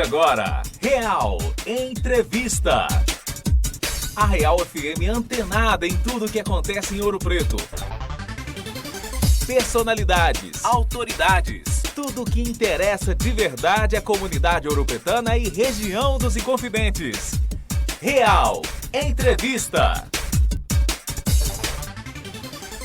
Agora, Real Entrevista. A Real FM antenada em tudo que acontece em Ouro Preto. Personalidades, autoridades, tudo que interessa de verdade à comunidade ouropretana e região dos Inconfidentes. Real Entrevista.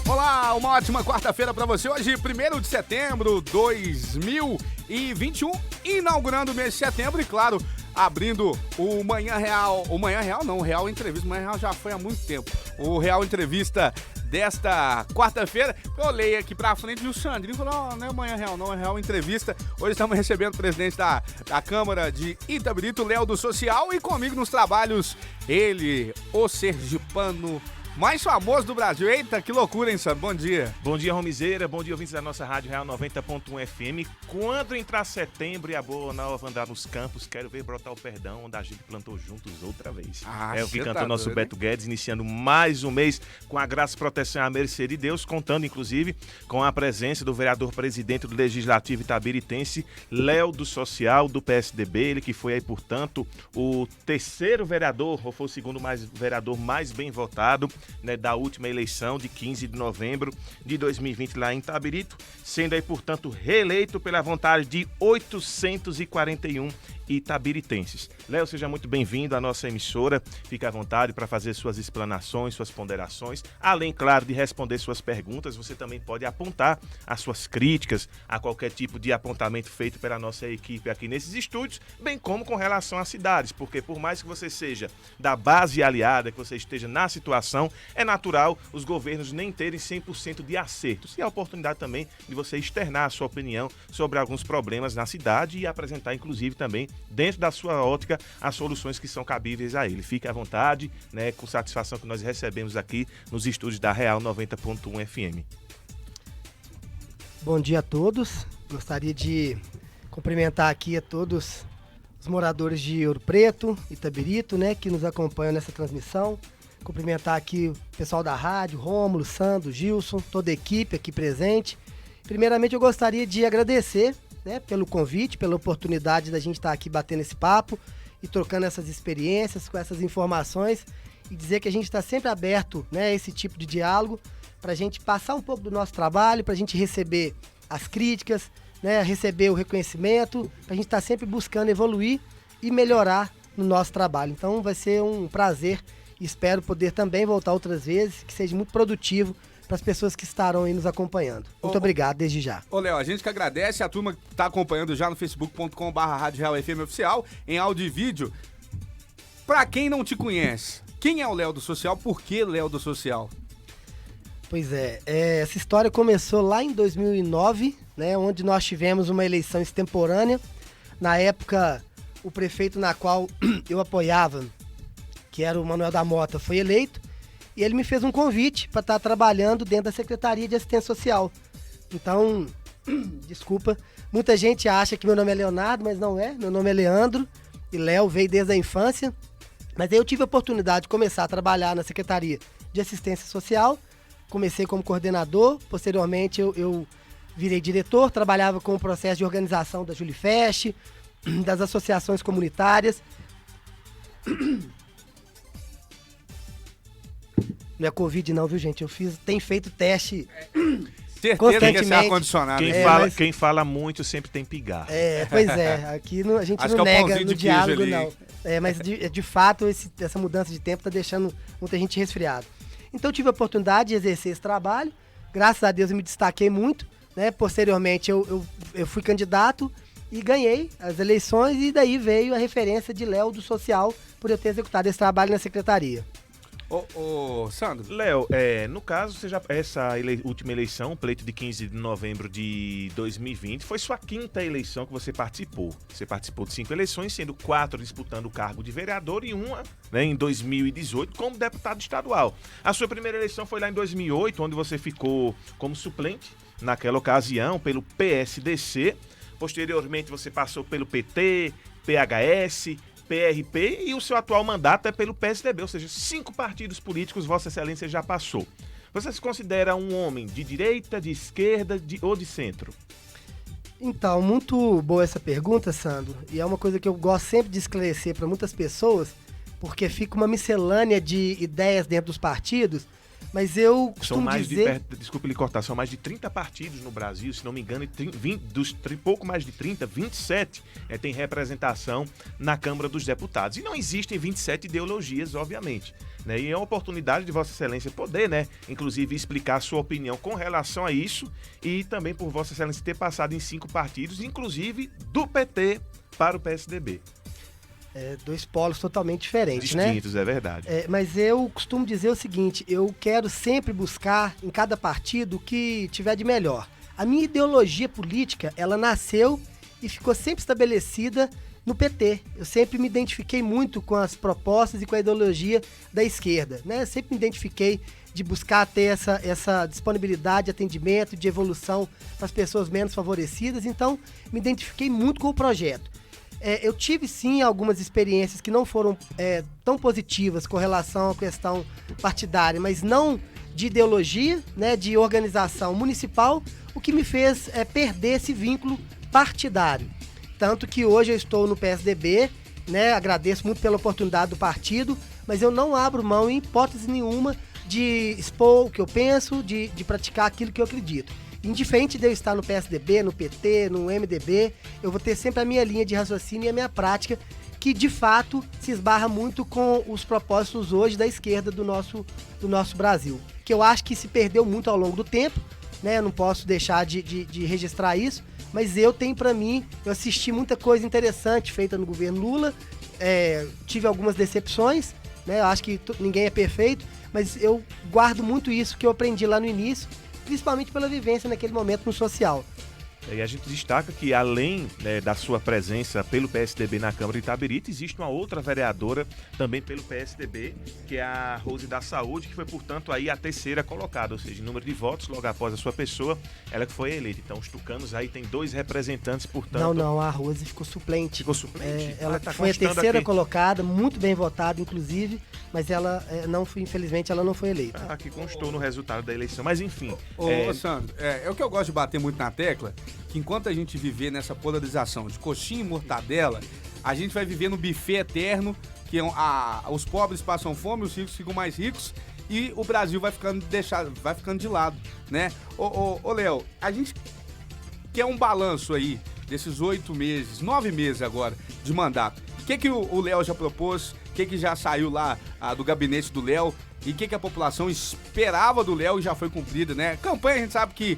Olá, uma ótima quarta-feira para você. Hoje, 1º de setembro de 2021, inaugurando o mês de setembro e, claro, abrindo o Manhã Real. O Manhã Real não, o Real Entrevista. O Manhã Real já foi há muito tempo. O Real Entrevista desta quarta-feira. Eu olhei aqui pra frente e o Sandrinho falou, não é o Manhã Real, não, é Real Entrevista. Hoje estamos recebendo o presidente da Câmara de Itabirito, Léo do Social, e comigo nos trabalhos, ele, o sergipano mais famoso do Brasil. Eita, que loucura, hein, Sam? Bom dia. Bom dia, Romizeira. Bom dia, ouvintes da nossa Rádio Real 90.1 FM. Quando entrar setembro e a boa nova andar nos campos, quero ver brotar o perdão, onde a gente plantou juntos outra vez. Eu vi cantando nosso Beto Guedes, iniciando mais um mês com a graça e proteção à mercê de Deus, contando, inclusive, com a presença do vereador presidente do Legislativo itabiritense, Léo do Social, do PSDB, ele que foi aí, portanto, o terceiro vereador, ou foi o segundo vereador mais bem votado, né, da última eleição de 15 de novembro de 2020 lá em Itabirito, sendo aí, portanto, reeleito pela vontade de 841 itabiritenses. Léo, seja muito bem-vindo à nossa emissora. Fique à vontade para fazer suas explanações, suas ponderações. Além, claro, de responder suas perguntas, você também pode apontar as suas críticas a qualquer tipo de apontamento feito pela nossa equipe aqui nesses estúdios, bem como com relação às cidades, porque por mais que você seja da base aliada, que você esteja na situação, é natural os governos nem terem 100% de acertos. E a oportunidade também de você externar a sua opinião sobre alguns problemas na cidade e apresentar, inclusive, também dentro da sua ótica, as soluções que são cabíveis a ele. Fique à vontade, né, com satisfação que nós recebemos aqui nos estúdios da Real 90.1 FM. Bom dia a todos. Gostaria de cumprimentar aqui a todos os moradores de Ouro Preto, Itabirito, né, que nos acompanham nessa transmissão. Cumprimentar aqui o pessoal da rádio, Rômulo, Sandro, Gilson, toda a equipe aqui presente. Primeiramente, eu gostaria de agradecer, né, pelo convite, pela oportunidade da gente estar aqui batendo esse papo e trocando essas experiências, com essas informações, e dizer que a gente está sempre aberto, né, a esse tipo de diálogo, para a gente passar um pouco do nosso trabalho, para a gente receber as críticas, né, receber o reconhecimento, para a gente estar sempre buscando evoluir e melhorar no nosso trabalho. Então vai ser um prazer e espero poder também voltar outras vezes, que seja muito produtivo para as pessoas que estarão aí nos acompanhando. Muito obrigado desde já. Ô, Léo, a gente que agradece, a turma que está acompanhando já no facebook.com/Rádio Real FM Oficial, em áudio e vídeo. Para quem não te conhece, quem é o Léo do Social? Por que Léo do Social? Pois é, essa história começou lá em 2009, né, onde nós tivemos uma eleição extemporânea. Na época, o prefeito na qual eu apoiava, que era o Manuel da Mota, foi eleito. E ele me fez um convite para estar trabalhando dentro da Secretaria de Assistência Social. Então, desculpa, muita gente acha que meu nome é Leonardo, mas não é. Meu nome é Leandro e Léo veio desde a infância. Mas aí eu tive a oportunidade de começar a trabalhar na Secretaria de Assistência Social. Comecei como coordenador, posteriormente eu virei diretor, trabalhava com o processo de organização da Julifest, das associações comunitárias. Não é Covid não, viu, gente? Tenho feito teste certeza que é ar-condicionado. Quem fala muito sempre tem pigarro. Pois é. Aqui a gente acho não que é o nega pãozinho no de diálogo, queijo ali. não. Mas de fato, essa mudança de tempo está deixando muita gente resfriada. Então eu tive a oportunidade de exercer esse trabalho. Graças a Deus eu me destaquei muito, né? Posteriormente eu fui candidato e ganhei as eleições, e daí veio a referência de Léo do Social por eu ter executado esse trabalho na secretaria. Ô, Sandro. Léo, no caso, essa última eleição, o pleito de 15 de novembro de 2020, foi sua quinta eleição que você participou. Você participou de 5 eleições, sendo 4 disputando o cargo de vereador e uma, né, em 2018 como deputado estadual. A sua primeira eleição foi lá em 2008, onde você ficou como suplente, naquela ocasião, pelo PSDC. Posteriormente, você passou pelo PT, PHS, PRP, e o seu atual mandato é pelo PSDB, ou seja, 5 partidos políticos Vossa Excelência já passou. Você se considera um homem de direita, de esquerda ou de centro? Então, muito boa essa pergunta, Sandro. E é uma coisa que eu gosto sempre de esclarecer para muitas pessoas, porque fica uma miscelânea de ideias dentro dos partidos, mas eu costumo dizer... Desculpe lhe cortar, são mais de 30 partidos no Brasil, se não me engano, pouco mais de 30, 27 tem representação na Câmara dos Deputados. E não existem 27 ideologias, obviamente. Né? E é uma oportunidade de Vossa Excelência poder, né, inclusive, explicar a sua opinião com relação a isso e também por Vossa Excelência ter passado em 5 partidos, inclusive do PT para o PSDB. Dois polos totalmente diferentes, né? Distintos, é verdade. Mas eu costumo dizer o seguinte, eu quero sempre buscar em cada partido o que tiver de melhor. A minha ideologia política, ela nasceu e ficou sempre estabelecida no PT. Eu sempre me identifiquei muito com as propostas e com a ideologia da esquerda, né? Eu sempre me identifiquei de buscar ter essa disponibilidade de atendimento, de evolução para as pessoas menos favorecidas, então me identifiquei muito com o projeto. Eu tive sim algumas experiências que não foram tão positivas com relação à questão partidária, mas não de ideologia, né, de organização municipal, o que me fez perder esse vínculo partidário. Tanto que hoje eu estou no PSDB, né, agradeço muito pela oportunidade do partido, mas eu não abro mão em hipótese nenhuma de expor o que eu penso, de praticar aquilo que eu acredito. Indiferente de eu estar no PSDB, no PT, no MDB, eu vou ter sempre a minha linha de raciocínio e a minha prática, que de fato se esbarra muito com os propósitos hoje da esquerda do nosso Brasil. Que eu acho que se perdeu muito ao longo do tempo, né? Eu não posso deixar de registrar isso, mas eu tenho para mim, eu assisti muita coisa interessante feita no governo Lula, tive algumas decepções, né? Eu acho que ninguém é perfeito, mas eu guardo muito isso que eu aprendi lá no início, principalmente pela vivência naquele momento no social. E a gente destaca que, além da sua presença pelo PSDB na Câmara de Itabirito, existe uma outra vereadora também pelo PSDB, que é a Rose da Saúde, que foi, portanto, aí a terceira colocada, ou seja, em número de votos, logo após a sua pessoa, ela que foi eleita. Então, os tucanos aí tem 2 representantes, portanto... Não, a Rose ficou suplente. Ficou suplente? Ela foi a terceira colocada, muito bem votada, inclusive, mas ela infelizmente, ela não foi eleita. Que constou no resultado da eleição, mas enfim... Sandro, é o que eu gosto de bater muito na tecla, que enquanto a gente viver nessa polarização de coxinha e mortadela, a gente vai viver no buffet eterno, que os pobres passam fome, os ricos ficam mais ricos e o Brasil vai ficando de lado, né? Ô Léo, a gente quer um balanço aí desses 9 meses agora de mandato. O que o Léo já propôs? O que já saiu lá do gabinete do Léo? E o que a população esperava do Léo e já foi cumprida, né? Campanha, a gente sabe que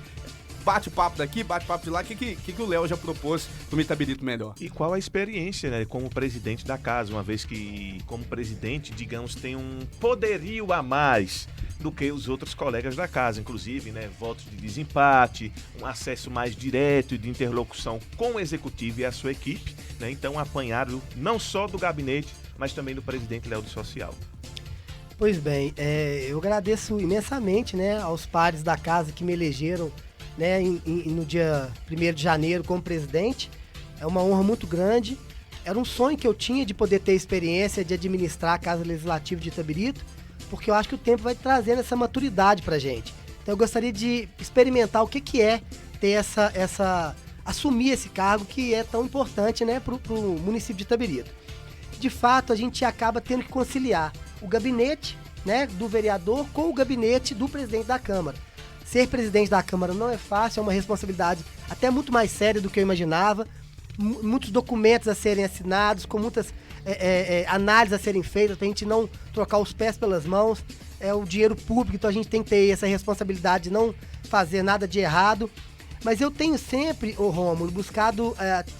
bate-papo daqui, bate-papo de lá. O que o Léo já propôs para o Itabirito melhor? E qual a experiência, né, como presidente da casa, uma vez que, como presidente, digamos, tem um poderio a mais do que os outros colegas da casa, inclusive, né, votos de desempate, um acesso mais direto e de interlocução com o executivo e a sua equipe, né, então apanhado não só do gabinete, mas também do presidente Léo do Social. Pois bem, eu agradeço imensamente, né, aos pares da casa que me elegeram, né, no dia 1º de janeiro como presidente. É uma honra muito grande. Era um sonho que eu tinha de poder ter experiência de administrar a Casa Legislativa de Itabirito, porque eu acho que o tempo vai trazendo essa maturidade pra gente. Então eu gostaria de experimentar o que é ter assumir esse cargo que é tão importante, né, pro município de Itabirito. De fato, a gente acaba tendo que conciliar o gabinete, né, do vereador com o gabinete do presidente da Câmara. Ser presidente da Câmara não é fácil, é uma responsabilidade até muito mais séria do que eu imaginava. Muitos documentos a serem assinados, com muitas análises a serem feitas, para a gente não trocar os pés pelas mãos. É o dinheiro público, então a gente tem que ter essa responsabilidade de não fazer nada de errado. Mas eu tenho sempre, Rômulo, buscado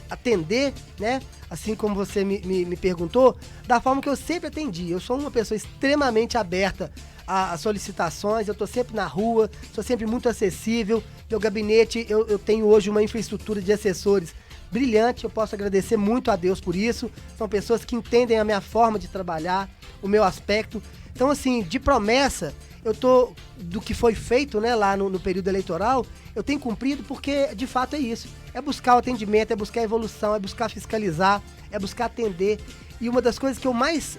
atender, né, assim como você me perguntou, da forma que eu sempre atendi. Eu sou uma pessoa extremamente aberta a solicitações, eu estou sempre na rua, sou sempre muito acessível. Meu gabinete, eu tenho hoje uma infraestrutura de assessores brilhante, eu posso agradecer muito a Deus por isso. São pessoas que entendem a minha forma de trabalhar, o meu aspecto. Então, assim, de promessa, do que foi feito, né, lá no período eleitoral, eu tenho cumprido porque, de fato, é isso. É buscar o atendimento, é buscar a evolução, é buscar fiscalizar, é buscar atender. E uma das coisas que eu mais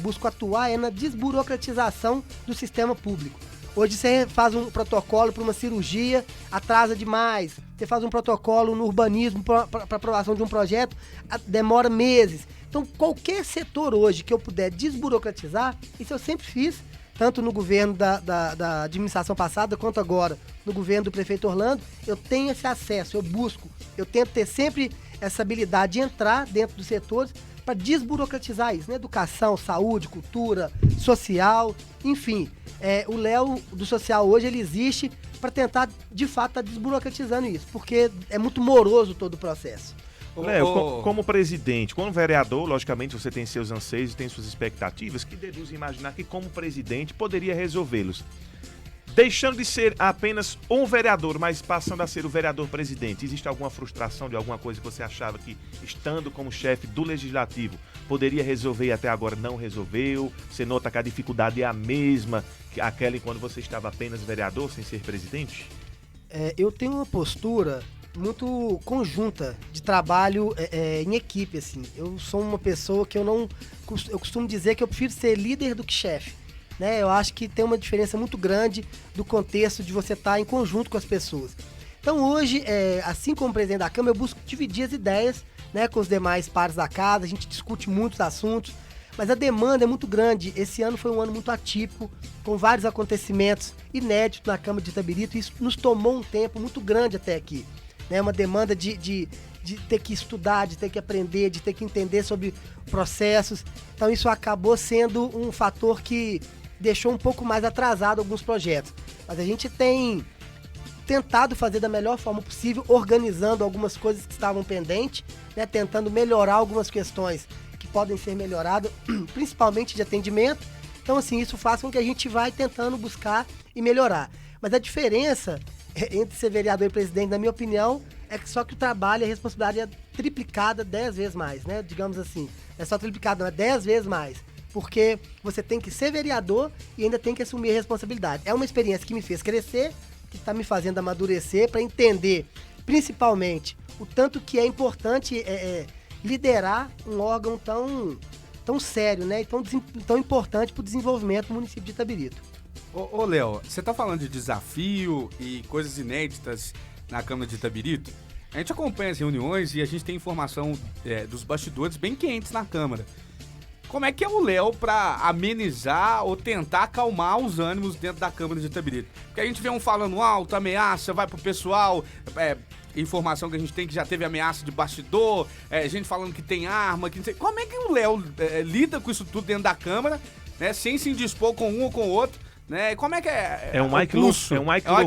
busco atuar é na desburocratização do sistema público. Hoje você faz um protocolo para uma cirurgia, atrasa demais, você faz um protocolo no urbanismo para aprovação de um projeto, demora meses. Então, qualquer setor hoje que eu puder desburocratizar, isso eu sempre fiz, tanto no governo da administração passada, quanto agora no governo do prefeito Orlando, eu tenho esse acesso, eu tento ter sempre essa habilidade de entrar dentro dos setores para desburocratizar isso, né? Educação, saúde, cultura, social, enfim. O Léo do Social hoje, ele existe para tentar, de fato, estar desburocratizando isso, porque é muito moroso todo o processo. Léo, como presidente, como vereador, logicamente você tem seus anseios e tem suas expectativas, que deduz imaginar que como presidente poderia resolvê-los. Deixando de ser apenas um vereador, mas passando a ser o vereador-presidente, existe alguma frustração de alguma coisa que você achava que, estando como chefe do Legislativo, poderia resolver e até agora não resolveu? Você nota que a dificuldade é a mesma que aquela enquanto você estava apenas vereador, sem ser presidente? Eu tenho uma postura muito conjunta de trabalho em equipe, assim. Eu sou uma pessoa que eu costumo dizer que eu prefiro ser líder do que chefe. Né? Eu acho que tem uma diferença muito grande do contexto de você estar em conjunto com as pessoas. Então hoje, assim como presidente da Câmara, eu busco dividir as ideias, né, com os demais pares da casa, a gente discute muitos assuntos, mas a demanda é muito grande. Esse ano foi um ano muito atípico, com vários acontecimentos inéditos na Câmara de Itabirito, e isso nos tomou um tempo muito grande até aqui. Né? Uma demanda de ter que estudar, de ter que aprender, de ter que entender sobre processos. Então isso acabou sendo um fator que deixou um pouco mais atrasado alguns projetos. Mas a gente tem tentado fazer da melhor forma possível, organizando algumas coisas que estavam pendentes, né, tentando melhorar algumas questões que podem ser melhoradas, principalmente de atendimento. Então, assim, isso faz com que a gente vai tentando buscar e melhorar. Mas a diferença entre ser vereador e presidente, na minha opinião, é que só que o trabalho e a responsabilidade é triplicada 10 vezes mais, né? Digamos assim, é só triplicada, não é 10 vezes mais. Porque você tem que ser vereador e ainda tem que assumir a responsabilidade. É uma experiência que me fez crescer, que está me fazendo amadurecer para entender, principalmente, o tanto que é importante liderar um órgão tão sério, né? E tão importante para o desenvolvimento do município de Itabirito. Ô Léo, você está falando de desafio e coisas inéditas na Câmara de Itabirito? A gente acompanha as reuniões e a gente tem informação dos bastidores bem quentes na Câmara. Como é que é o Léo para amenizar ou tentar acalmar os ânimos dentro da Câmara de Itabirito? Porque a gente vê um falando alto, ameaça, vai pro pessoal, informação que a gente tem que já teve ameaça de bastidor, gente falando que tem arma, que não sei. Como é que o Léo lida com isso tudo dentro da Câmara, né, sem se indispor com um ou com o outro? Né? Como é que é? É um Mike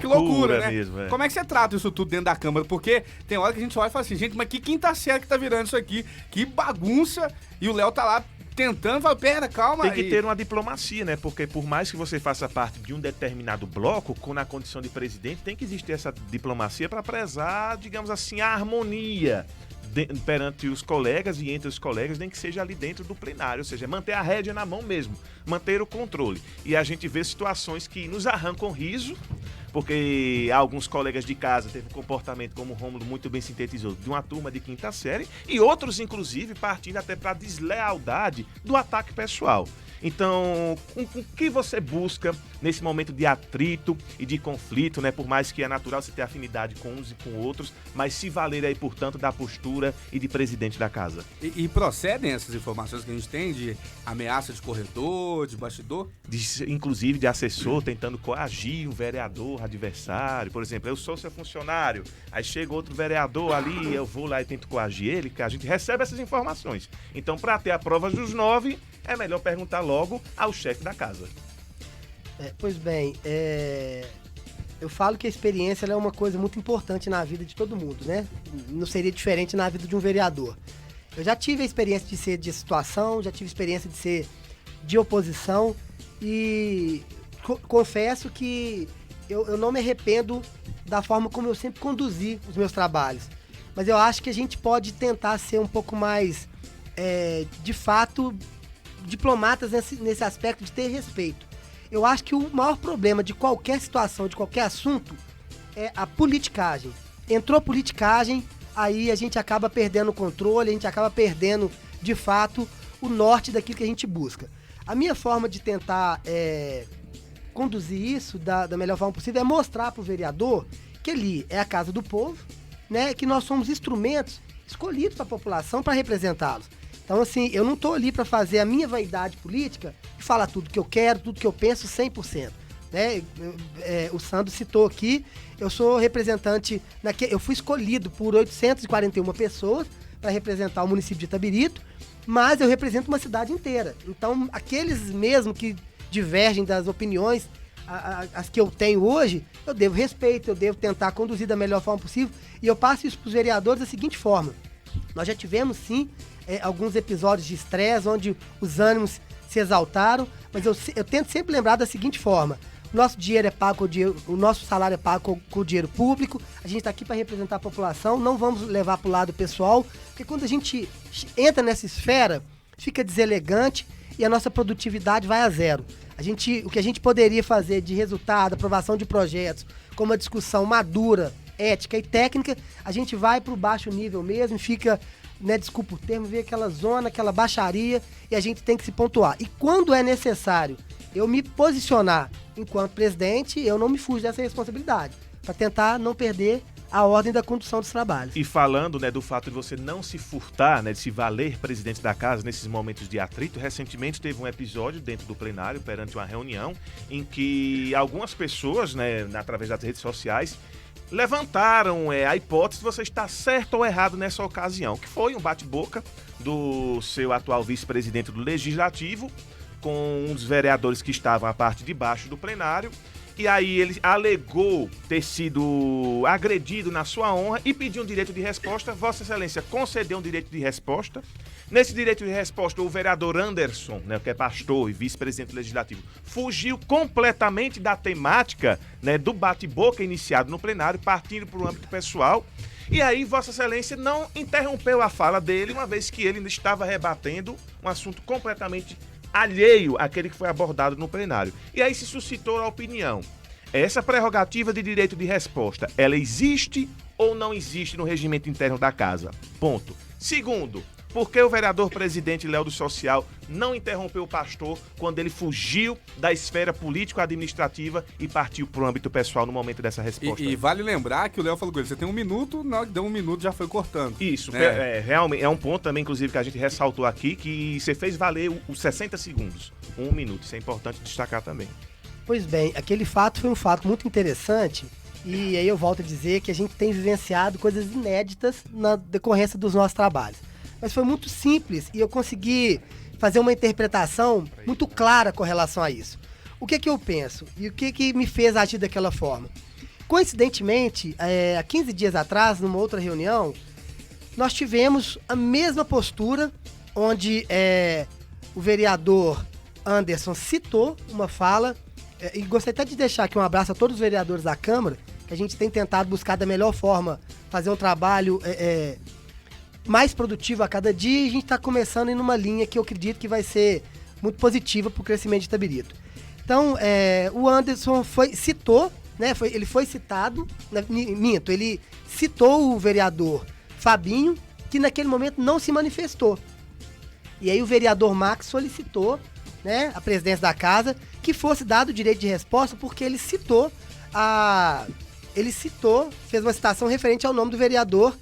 loucura, né? Mesmo. Como é que você trata isso tudo dentro da Câmara? Porque tem hora que a gente olha e fala assim, gente, mas que quinta série que tá virando isso aqui? Que bagunça! E o Léo tá lá tentando, fala, pera, calma. Tem que ter uma diplomacia, né? Porque por mais que você faça parte de um determinado bloco, na condição de presidente, tem que existir essa diplomacia para prezar, digamos assim, a harmonia perante os colegas e entre os colegas, nem que seja ali dentro do plenário, ou seja, manter a rédea na mão mesmo, manter o controle. E a gente vê situações que nos arrancam riso, porque alguns colegas de casa teve um comportamento, como o Rômulo muito bem sintetizou, de uma turma de quinta série, e outros, inclusive, partindo até para a deslealdade do ataque pessoal. Então, o que você busca nesse momento de atrito e de conflito, né? Por mais que é natural você ter afinidade com uns e com outros, mas se valer aí, portanto, da postura e de presidente da casa. E procedem essas informações que a gente tem de ameaça de corredor, de bastidor? Inclusive de assessor tentando coagir um vereador adversário. Por exemplo, eu sou seu funcionário, aí chega outro vereador ali, eu vou lá e tento coagir ele, que a gente recebe essas informações. Então, para ter a prova dos 9, é melhor perguntar logo ao chefe da casa. Pois bem, eu falo que a experiência ela é uma coisa muito importante na vida de todo mundo, né? Não seria diferente na vida de um vereador. Eu já tive a experiência de ser de situação, já tive experiência de ser de oposição e confesso que eu não me arrependo da forma como eu sempre conduzi os meus trabalhos. Mas eu acho que a gente pode tentar ser um pouco mais, de fato, diplomatas nesse aspecto de ter respeito. Eu acho que o maior problema de qualquer situação, de qualquer assunto, é a politicagem. Entrou politicagem, aí a gente acaba perdendo o controle, a gente acaba perdendo, de fato, o norte daquilo que a gente busca. A minha forma de tentar conduzir isso da melhor forma possível é mostrar para o vereador que ali é a casa do povo, né, que nós somos instrumentos escolhidos para a população para representá-los. Então, assim, eu não estou ali para fazer a minha vaidade política e falar tudo que eu quero, tudo que eu penso 100%. Né? O Sandro citou aqui, eu sou representante, eu fui escolhido por 841 pessoas para representar o município de Itabirito, mas eu represento uma cidade inteira. Então, aqueles mesmo que divergem das opiniões, as que eu tenho hoje, eu devo respeito, eu devo tentar conduzir da melhor forma possível, e eu passo isso para os vereadores da seguinte forma: nós já tivemos, sim, alguns episódios de estresse, onde os ânimos se exaltaram, mas eu tento sempre lembrar da seguinte forma: o nosso dinheiro é pago o nosso salário é pago com o dinheiro público, a gente está aqui para representar a população, não vamos levar para o lado pessoal, porque quando a gente entra nessa esfera, fica deselegante e a nossa produtividade vai a zero. O que a gente poderia fazer de resultado, aprovação de projetos, com uma discussão madura, ética e técnica, a gente vai para o baixo nível mesmo, fica, né, desculpa o termo, vê aquela zona, aquela baixaria, e a gente tem que se pontuar. E quando é necessário eu me posicionar enquanto presidente, eu não me fujo dessa responsabilidade, para tentar não perder a ordem da condução dos trabalhos. E falando, né, do fato de você não se furtar, né, de se valer presidente da casa nesses momentos de atrito, recentemente teve um episódio dentro do plenário, perante uma reunião, em que algumas pessoas, né, através das redes sociais, levantaram a hipótese de você estar certo ou errado nessa ocasião, que foi um bate-boca do seu atual vice-presidente do Legislativo com um dos vereadores que estavam à parte de baixo do plenário, e aí ele alegou ter sido agredido na sua honra e pediu um direito de resposta. Vossa Excelência concedeu um direito de resposta. Nesse direito de resposta, o vereador Anderson, né, que é pastor e vice-presidente legislativo, fugiu completamente da temática, né, do bate-boca iniciado no plenário, partindo para o âmbito pessoal. E aí, Vossa Excelência não interrompeu a fala dele, uma vez que ele ainda estava rebatendo um assunto completamente alheio àquele que foi abordado no plenário. E aí se suscitou a opinião: essa prerrogativa de direito de resposta, ela existe ou não existe no regimento interno da casa? Ponto. Segundo, por que o vereador presidente Léo do Social não interrompeu o pastor quando ele fugiu da esfera político-administrativa e partiu para o âmbito pessoal no momento dessa resposta? E vale lembrar que o Léo falou com ele: você tem 1 minuto, na hora que deu 1 minuto já foi cortando. Isso, realmente é um ponto também, inclusive, que a gente ressaltou aqui, que você fez valer os 60 segundos, 1 minuto. Isso é importante destacar também. Pois bem, aquele fato foi um fato muito interessante, e aí eu volto a dizer que a gente tem vivenciado coisas inéditas na decorrência dos nossos trabalhos. Mas foi muito simples e eu consegui fazer uma interpretação muito clara com relação a isso. O que eu penso e o que me fez agir daquela forma? Coincidentemente, há 15 dias atrás, numa outra reunião, nós tivemos a mesma postura, onde o vereador Anderson citou uma fala, e gostaria até de deixar aqui um abraço a todos os vereadores da Câmara, que a gente tem tentado buscar da melhor forma fazer um trabalho mais produtivo a cada dia, e a gente está começando em uma linha que eu acredito que vai ser muito positiva para o crescimento de Itabirito. Então, o Anderson citou, né, ele foi citado, ele citou o vereador Fabinho, que naquele momento não se manifestou. E aí o vereador Max solicitou, né, a presidência da casa, que fosse dado o direito de resposta, porque ele citou, fez uma citação referente ao nome do vereador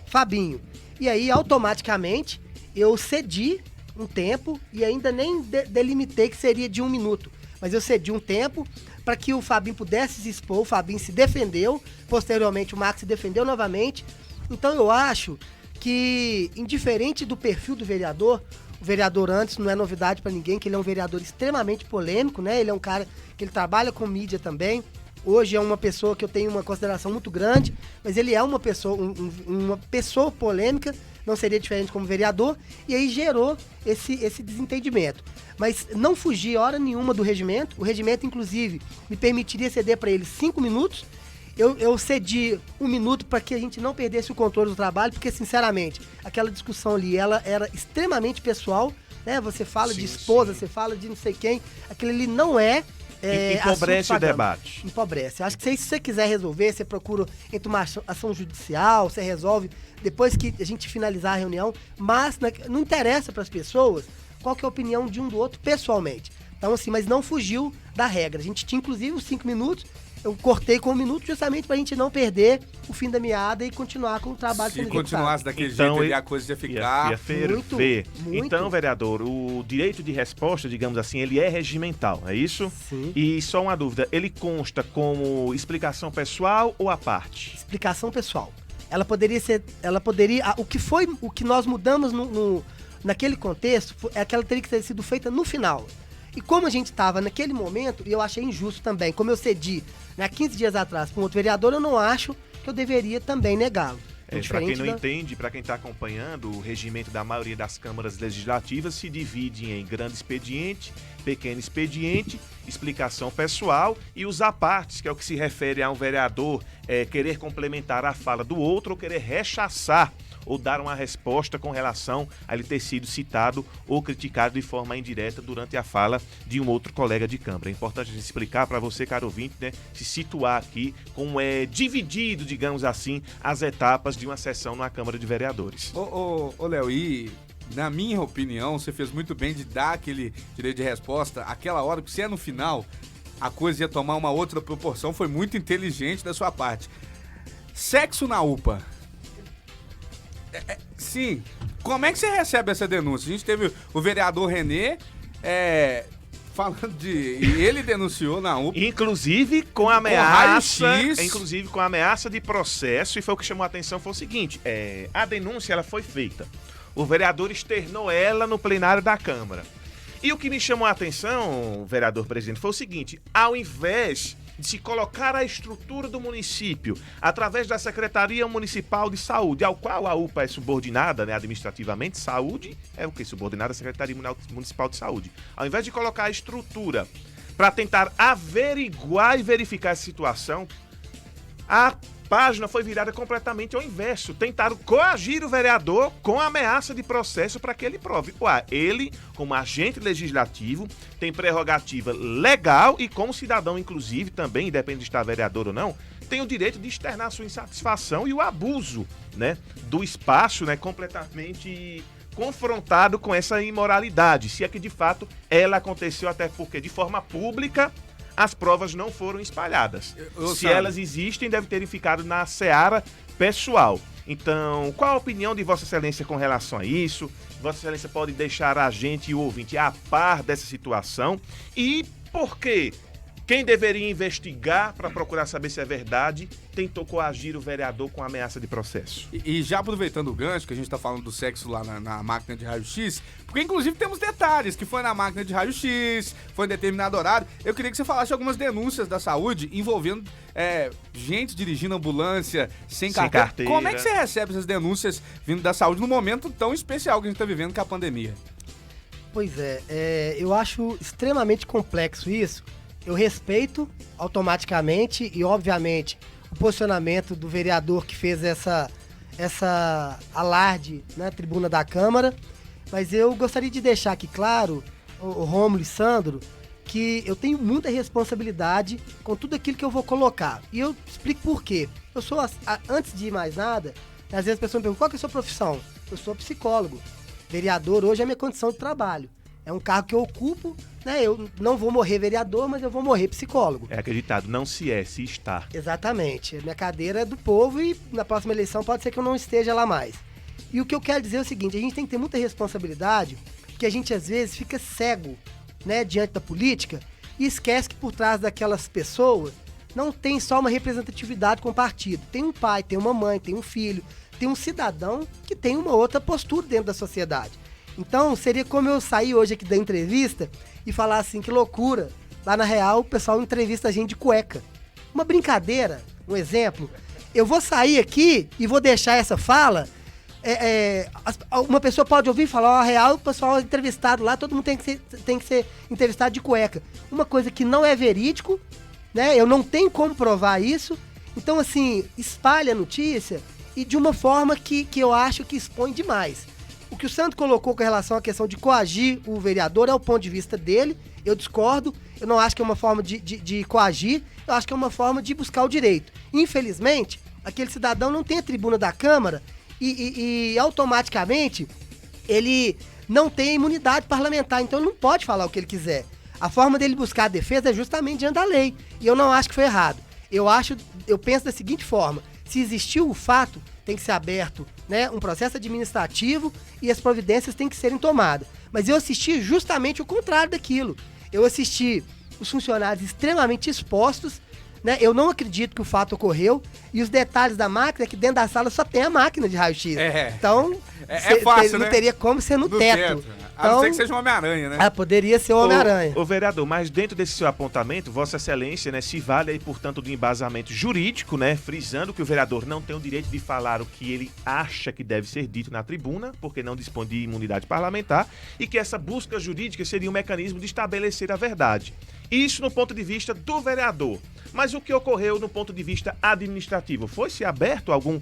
Fabinho. E aí, automaticamente, eu cedi um tempo e ainda nem delimitei que seria de 1 minuto. Mas eu cedi um tempo para que o Fabinho pudesse se expor. O Fabinho se defendeu, posteriormente o Max se defendeu novamente. Então eu acho que, indiferente do perfil do vereador, o vereador antes não é novidade para ninguém, que ele é um vereador extremamente polêmico, né? Ele é um cara que ele trabalha com mídia também. Hoje é uma pessoa que eu tenho uma consideração muito grande, mas ele é uma pessoa polêmica, não seria diferente como vereador, e aí gerou esse desentendimento. Mas não fugi hora nenhuma do regimento. O regimento, inclusive, me permitiria ceder para ele 5 minutos. Eu cedi 1 minuto para que a gente não perdesse o controle do trabalho, porque, sinceramente, aquela discussão ali, ela era extremamente pessoal, né? Você fala de esposa, você fala de não sei quem, aquilo ali não empobrece o debate. Empobrece. Acho que se você quiser resolver, você procura entre uma ação judicial, você resolve depois que a gente finalizar a reunião, mas não interessa para as pessoas qual que é a opinião de um do outro pessoalmente. Então, assim, mas não fugiu da regra. A gente tinha, inclusive, os 5 minutos eu cortei com 1 minuto justamente pra gente não perder o fim da meada e continuar com o trabalho sendo executado. Se continuasse daquele jeito, a coisa ia ficar... Ia ferver. Muito. Então, vereador, o direito de resposta, digamos assim, ele é regimental, é isso? Sim. E só uma dúvida, ele consta como explicação pessoal ou à parte? Explicação pessoal. Ela poderia... O que nós mudamos naquele contexto é que ela teria que ter sido feita no final. E como a gente estava naquele momento, e eu achei injusto também, como eu cedi 15 dias atrás para um outro vereador, eu não acho que eu deveria também negá-lo. Para quem não entende, para quem está acompanhando, o regimento da maioria das câmaras legislativas se divide em grande expediente, pequeno expediente, explicação pessoal e os apartes, que é o que se refere a um vereador querer complementar a fala do outro ou querer rechaçar ou dar uma resposta com relação a ele ter sido citado ou criticado de forma indireta durante a fala de um outro colega de Câmara. É importante a gente explicar para você, caro ouvinte, né, se situar aqui como é dividido, digamos assim, as etapas de uma sessão numa Câmara de Vereadores. Ô, Léo, e na minha opinião, você fez muito bem de dar aquele direito de resposta aquela hora, porque se é no final, a coisa ia tomar uma outra proporção, foi muito inteligente da sua parte. Sexo na UPA. Sim. Como é que você recebe essa denúncia? A gente teve o vereador Renê falando de... E ele denunciou na UPA. Inclusive com ameaça de processo, e foi o que chamou a atenção, foi o seguinte, a denúncia ela foi feita. O vereador externou ela no plenário da Câmara. E o que me chamou a atenção, vereador presidente, foi o seguinte, ao invés de se colocar a estrutura do município através da Secretaria Municipal de Saúde, ao qual a UPA é subordinada, né, administrativamente, saúde é o que? Subordinada à Secretaria Municipal de Saúde. Ao invés de colocar a estrutura para tentar averiguar e verificar essa situação, a página foi virada completamente ao inverso. Tentaram coagir o vereador com ameaça de processo para que ele prove. Ele, como agente legislativo, tem prerrogativa legal e como cidadão, inclusive, também, independente de estar vereador ou não, tem o direito de externar a sua insatisfação e o abuso, né, do espaço, né, completamente confrontado com essa imoralidade. Se é que, de fato, ela aconteceu, até porque, de forma pública, as provas não foram espalhadas. Se elas existem, devem ter ficado na seara pessoal. Então, qual a opinião de Vossa Excelência com relação a isso? Vossa Excelência pode deixar a gente e o ouvinte a par dessa situação? E por quê? Quem deveria investigar para procurar saber se é verdade tentou coagir o vereador com ameaça de processo. E já aproveitando o gancho, que a gente está falando do sexo lá na máquina de raio-x, porque inclusive temos detalhes, que foi na máquina de raio-x, foi em determinado horário. Eu queria que você falasse algumas denúncias da saúde envolvendo gente dirigindo ambulância sem carteira. Como é que você recebe essas denúncias vindo da saúde num momento tão especial que a gente está vivendo, que é a pandemia? Pois eu acho extremamente complexo isso. Eu respeito automaticamente e, obviamente, o posicionamento do vereador que fez essa alarde na tribuna da Câmara, mas eu gostaria de deixar aqui claro, o Rômulo e Sandro, que eu tenho muita responsabilidade com tudo aquilo que eu vou colocar. E eu explico por quê. Eu sou, antes de mais nada, às vezes as pessoas me perguntam, qual que é a sua profissão? Eu sou psicólogo. Vereador hoje é a minha condição de trabalho. É um cargo que eu ocupo, né? Eu não vou morrer vereador, mas eu vou morrer psicólogo. É acreditado, não se está. Exatamente. Minha cadeira é do povo e na próxima eleição pode ser que eu não esteja lá mais. E o que eu quero dizer é o seguinte, a gente tem que ter muita responsabilidade, porque a gente às vezes fica cego, né, diante da política e esquece que por trás daquelas pessoas não tem só uma representatividade com o partido. Tem um pai, tem uma mãe, tem um filho, tem um cidadão que tem uma outra postura dentro da sociedade. Então, seria como eu sair hoje aqui da entrevista e falar assim, que loucura. Lá na Real, o pessoal entrevista a gente de cueca. Uma brincadeira, um exemplo. Eu vou sair aqui e vou deixar essa fala. Uma pessoa pode ouvir e falar, a Real, o pessoal é entrevistado lá, todo mundo tem que ser entrevistado de cueca. Uma coisa que não é verídico, né? Eu não tenho como provar isso. Então, assim, espalha a notícia e de uma forma que eu acho que expõe demais. O que o Sandro colocou com relação à questão de coagir o vereador é o ponto de vista dele, eu discordo, eu não acho que é uma forma de coagir, eu acho que é uma forma de buscar o direito. Infelizmente, aquele cidadão não tem a tribuna da Câmara e automaticamente ele não tem imunidade parlamentar, então ele não pode falar o que ele quiser. A forma dele buscar a defesa é justamente diante da lei, e eu não acho que foi errado. eu penso da seguinte forma: se existiu o fato, tem que ser aberto, né, um processo administrativo e as providências têm que serem tomadas. Mas eu assisti justamente o contrário daquilo. Eu assisti os funcionários extremamente expostos, né? Eu não acredito que o fato ocorreu. E os detalhes da máquina é que dentro da sala só tem a máquina de raio-x. Então, fácil, não teria como ser no teto. A não ser que seja um Homem-Aranha, né? Poderia ser o Homem-Aranha. Ô, vereador, mas dentro desse seu apontamento, Vossa Excelência, né, se vale aí, portanto, do embasamento jurídico, né, frisando que o vereador não tem o direito de falar o que ele acha que deve ser dito na tribuna, porque não dispõe de imunidade parlamentar, e que essa busca jurídica seria um mecanismo de estabelecer a verdade. Isso no ponto de vista do vereador. Mas o que ocorreu no ponto de vista administrativo? Foi-se aberto algum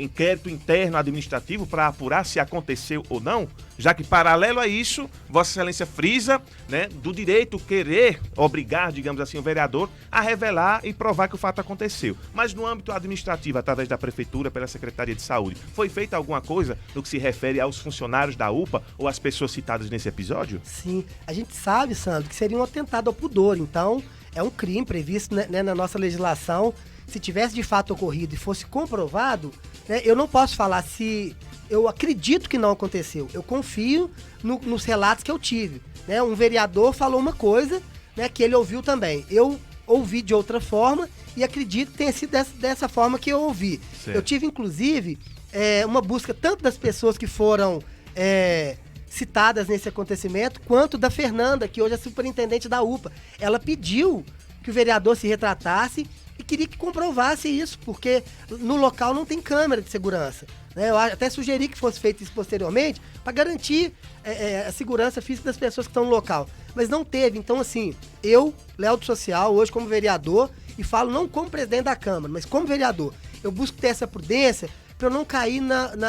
inquérito interno administrativo para apurar se aconteceu ou não? Já que, paralelo a isso, Vossa Excelência frisa, né, do direito querer obrigar, digamos assim, o vereador a revelar e provar que o fato aconteceu. Mas no âmbito administrativo, através da Prefeitura, pela Secretaria de Saúde, foi feita alguma coisa no que se refere aos funcionários da UPA ou às pessoas citadas nesse episódio? Sim, a gente sabe, Sandro, que seria um atentado ao pudor, então é um crime previsto, né, na nossa legislação. Se tivesse de fato ocorrido e fosse comprovado, né, eu não posso falar se eu acredito que não aconteceu. Eu confio nos relatos que eu tive. Né? Um vereador falou uma coisa, né, que ele ouviu também. Eu ouvi de outra forma e acredito que tenha sido dessa forma que eu ouvi. Certo. Eu tive, inclusive, uma busca tanto das pessoas que foram citadas nesse acontecimento, quanto da Fernanda, que hoje é superintendente da UPA. Ela pediu que o vereador se retratasse e queria que comprovasse isso, porque no local não tem câmera de segurança. Né? Eu até sugeri que fosse feito isso posteriormente para garantir a segurança física das pessoas que estão no local. Mas não teve. Então, assim, eu, Léo do Social, hoje como vereador, e falo não como presidente da Câmara, mas como vereador, eu busco ter essa prudência para eu não cair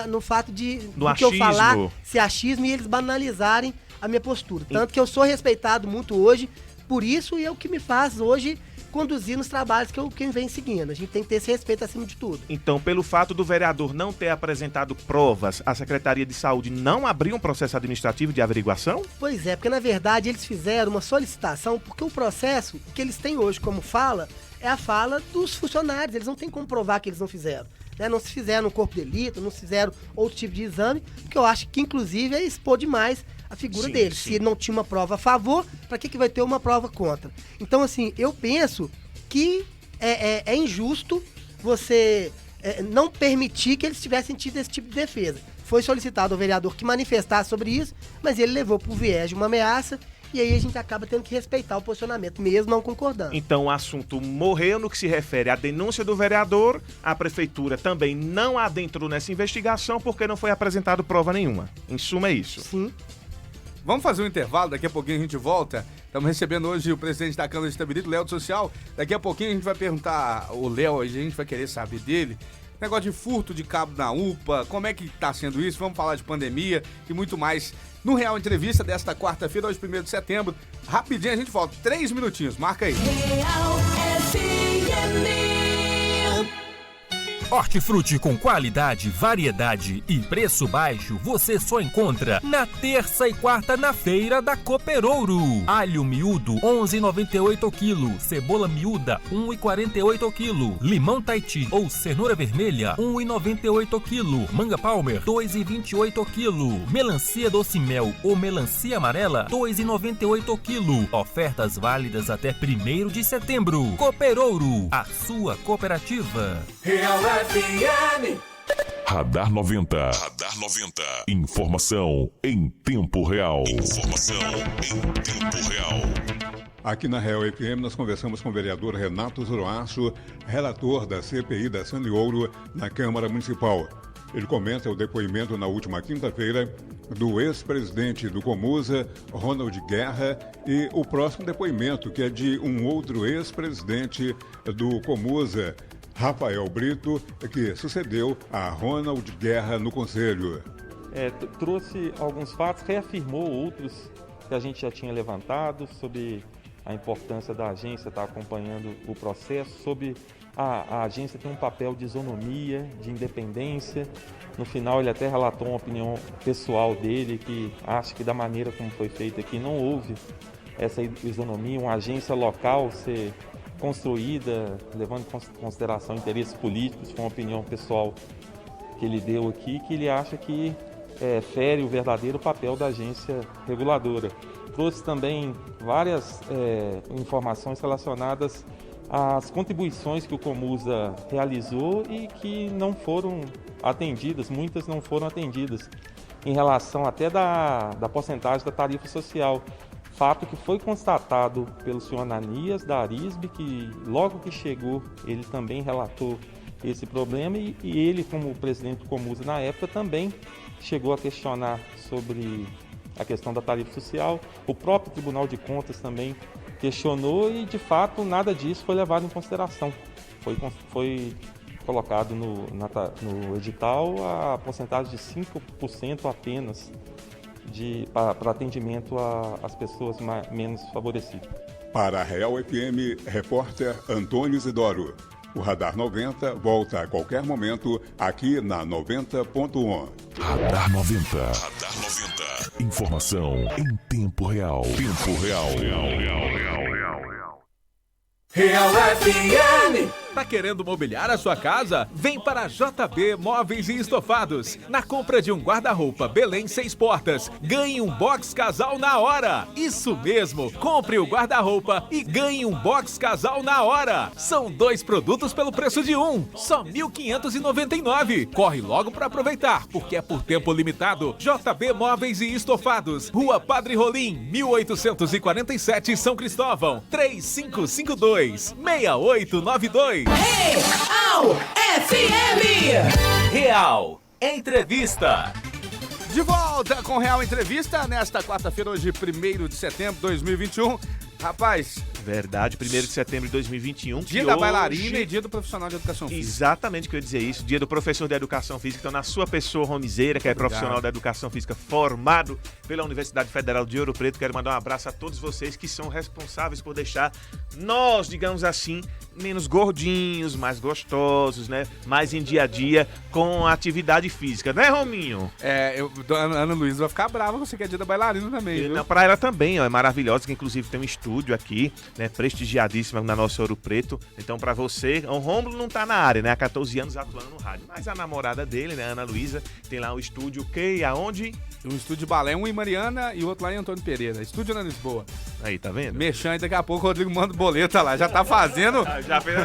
no fato de que eu falar ser achismo e eles banalizarem a minha postura. Tanto que eu sou respeitado muito hoje por isso, e é o que me faz hoje conduzir nos trabalhos que eu venho seguindo. A gente tem que ter esse respeito acima de tudo. Então, pelo fato do vereador não ter apresentado provas, a Secretaria de Saúde não abriu um processo administrativo de averiguação? Pois é, porque na verdade eles fizeram uma solicitação, porque o processo que eles têm hoje como fala é a fala dos funcionários. Eles não têm como provar que eles não fizeram. Né? Não se fizeram no corpo de delito, não se fizeram outro tipo de exame, porque eu acho que inclusive é expor demais a figura dele. Sim. Se não tinha uma prova a favor, para que vai ter uma prova contra? Então, assim, eu penso que é injusto você não permitir que eles tivessem tido esse tipo de defesa. Foi solicitado ao vereador que manifestasse sobre isso, mas ele levou por viés de uma ameaça, e aí a gente acaba tendo que respeitar o posicionamento, mesmo não concordando. Então o assunto morreu no que se refere à denúncia do vereador. A prefeitura também não adentrou nessa investigação porque não foi apresentado prova nenhuma. Em suma, é isso. Sim. Vamos fazer um intervalo, daqui a pouquinho a gente volta. Estamos recebendo hoje o presidente da Câmara de Itabirito, Léo do Social. Daqui a pouquinho a gente vai perguntar o Léo, a gente vai querer saber dele. Negócio de furto de cabo na UPA, como é que está sendo isso? Vamos falar de pandemia e muito mais no Real Entrevista desta quarta-feira, hoje 1º de setembro. Rapidinho a gente volta, 3 minutinhos, marca aí. Real FM. Hortifruti com qualidade, variedade e preço baixo você só encontra na terça e quarta na feira da Cooperouro. Alho miúdo 11,98 o quilo, cebola miúda 1,48 o quilo, limão Tahiti ou cenoura vermelha 1,98 o quilo, manga Palmer 2,28 o quilo, melancia doce mel ou melancia amarela 2,98 o quilo. Ofertas válidas até 1º de setembro. Cooperouro, a sua cooperativa. Real FM. Radar 90. Radar 90. Informação em tempo real. Informação em tempo real. Aqui na Real FM nós conversamos com o vereador Renato Zuroaço, relator da CPI da Sandy Ouro na Câmara Municipal. Ele comenta o depoimento na última quinta-feira do ex-presidente do Comusa, Ronald Guerra, e o próximo depoimento, que é de um outro ex-presidente do Comusa, Rafael Brito, que sucedeu a Ronald Guerra no Conselho. Trouxe alguns fatos, reafirmou outros que a gente já tinha levantado sobre a importância da agência estar acompanhando o processo, sobre a agência ter um papel de isonomia, de independência. No final ele até relatou uma opinião pessoal dele, que acha que da maneira como foi feita aqui não houve essa isonomia, uma agência local ser construída, levando em consideração interesses políticos, foi uma opinião pessoal que ele deu aqui, que ele acha que fere o verdadeiro papel da agência reguladora. Trouxe também várias informações relacionadas às contribuições que o Comusa realizou e que não foram atendidas, muitas não foram atendidas, em relação até da porcentagem da tarifa social. Fato que foi constatado pelo senhor Ananias, da Arisbe, que logo que chegou, ele também relatou esse problema e ele, como presidente do Comusa na época, também chegou a questionar sobre a questão da tarifa social. O próprio Tribunal de Contas também questionou e, de fato, nada disso foi levado em consideração. Foi colocado no edital a porcentagem de 5% apenas para atendimento às pessoas menos favorecidas. Para a Real FM, repórter Antônio Isidoro. O Radar 90 volta a qualquer momento aqui na 90.1. Radar 90. Radar 90. Informação em tempo real. Tempo real. Real FM. Tá querendo mobiliar a sua casa? Vem para JB Móveis e Estofados. Na compra de um guarda-roupa Belém 6 portas, ganhe um box casal na hora. Isso mesmo, compre o guarda-roupa e ganhe um box casal na hora. São 2 produtos pelo preço de um, só R$ 1.599. Corre logo para aproveitar, porque é por tempo limitado. JB Móveis e Estofados, Rua Padre Rolim, 1847, São Cristóvão, 3552-6892. Real FM. Real Entrevista. De volta com Real Entrevista nesta quarta-feira, hoje 1º de setembro de 2021. Rapaz... Verdade, 1º de setembro de 2021. Dia da bailarina e dia do profissional de educação física. Exatamente, que eu ia dizer isso. Dia do professor de educação física. Então, na sua pessoa, Romizeira, que é profissional da educação física formado pela Universidade Federal de Ouro Preto. Quero mandar um abraço a todos vocês que são responsáveis por deixar nós, digamos assim, menos gordinhos, mais gostosos, né? Mais em dia a dia com atividade física, né, Rominho? A Ana Luísa vai ficar brava, você que é dia da bailarina também, viu? Não, pra ela também, ó, é maravilhosa, que inclusive tem um estúdio aqui, né, prestigiadíssima na nossa Ouro Preto. Então, pra você, o Rômulo não tá na área, né, há 14 anos atuando no rádio, mas a namorada dele, né, Ana Luísa, tem lá o estúdio, aonde? Um estúdio de balé, um em Mariana e o outro lá em Antônio Pereira, estúdio na Lisboa. Aí, tá vendo? Mexendo, e daqui a pouco o Rodrigo manda boleta lá, já tá fazendo... Já fez.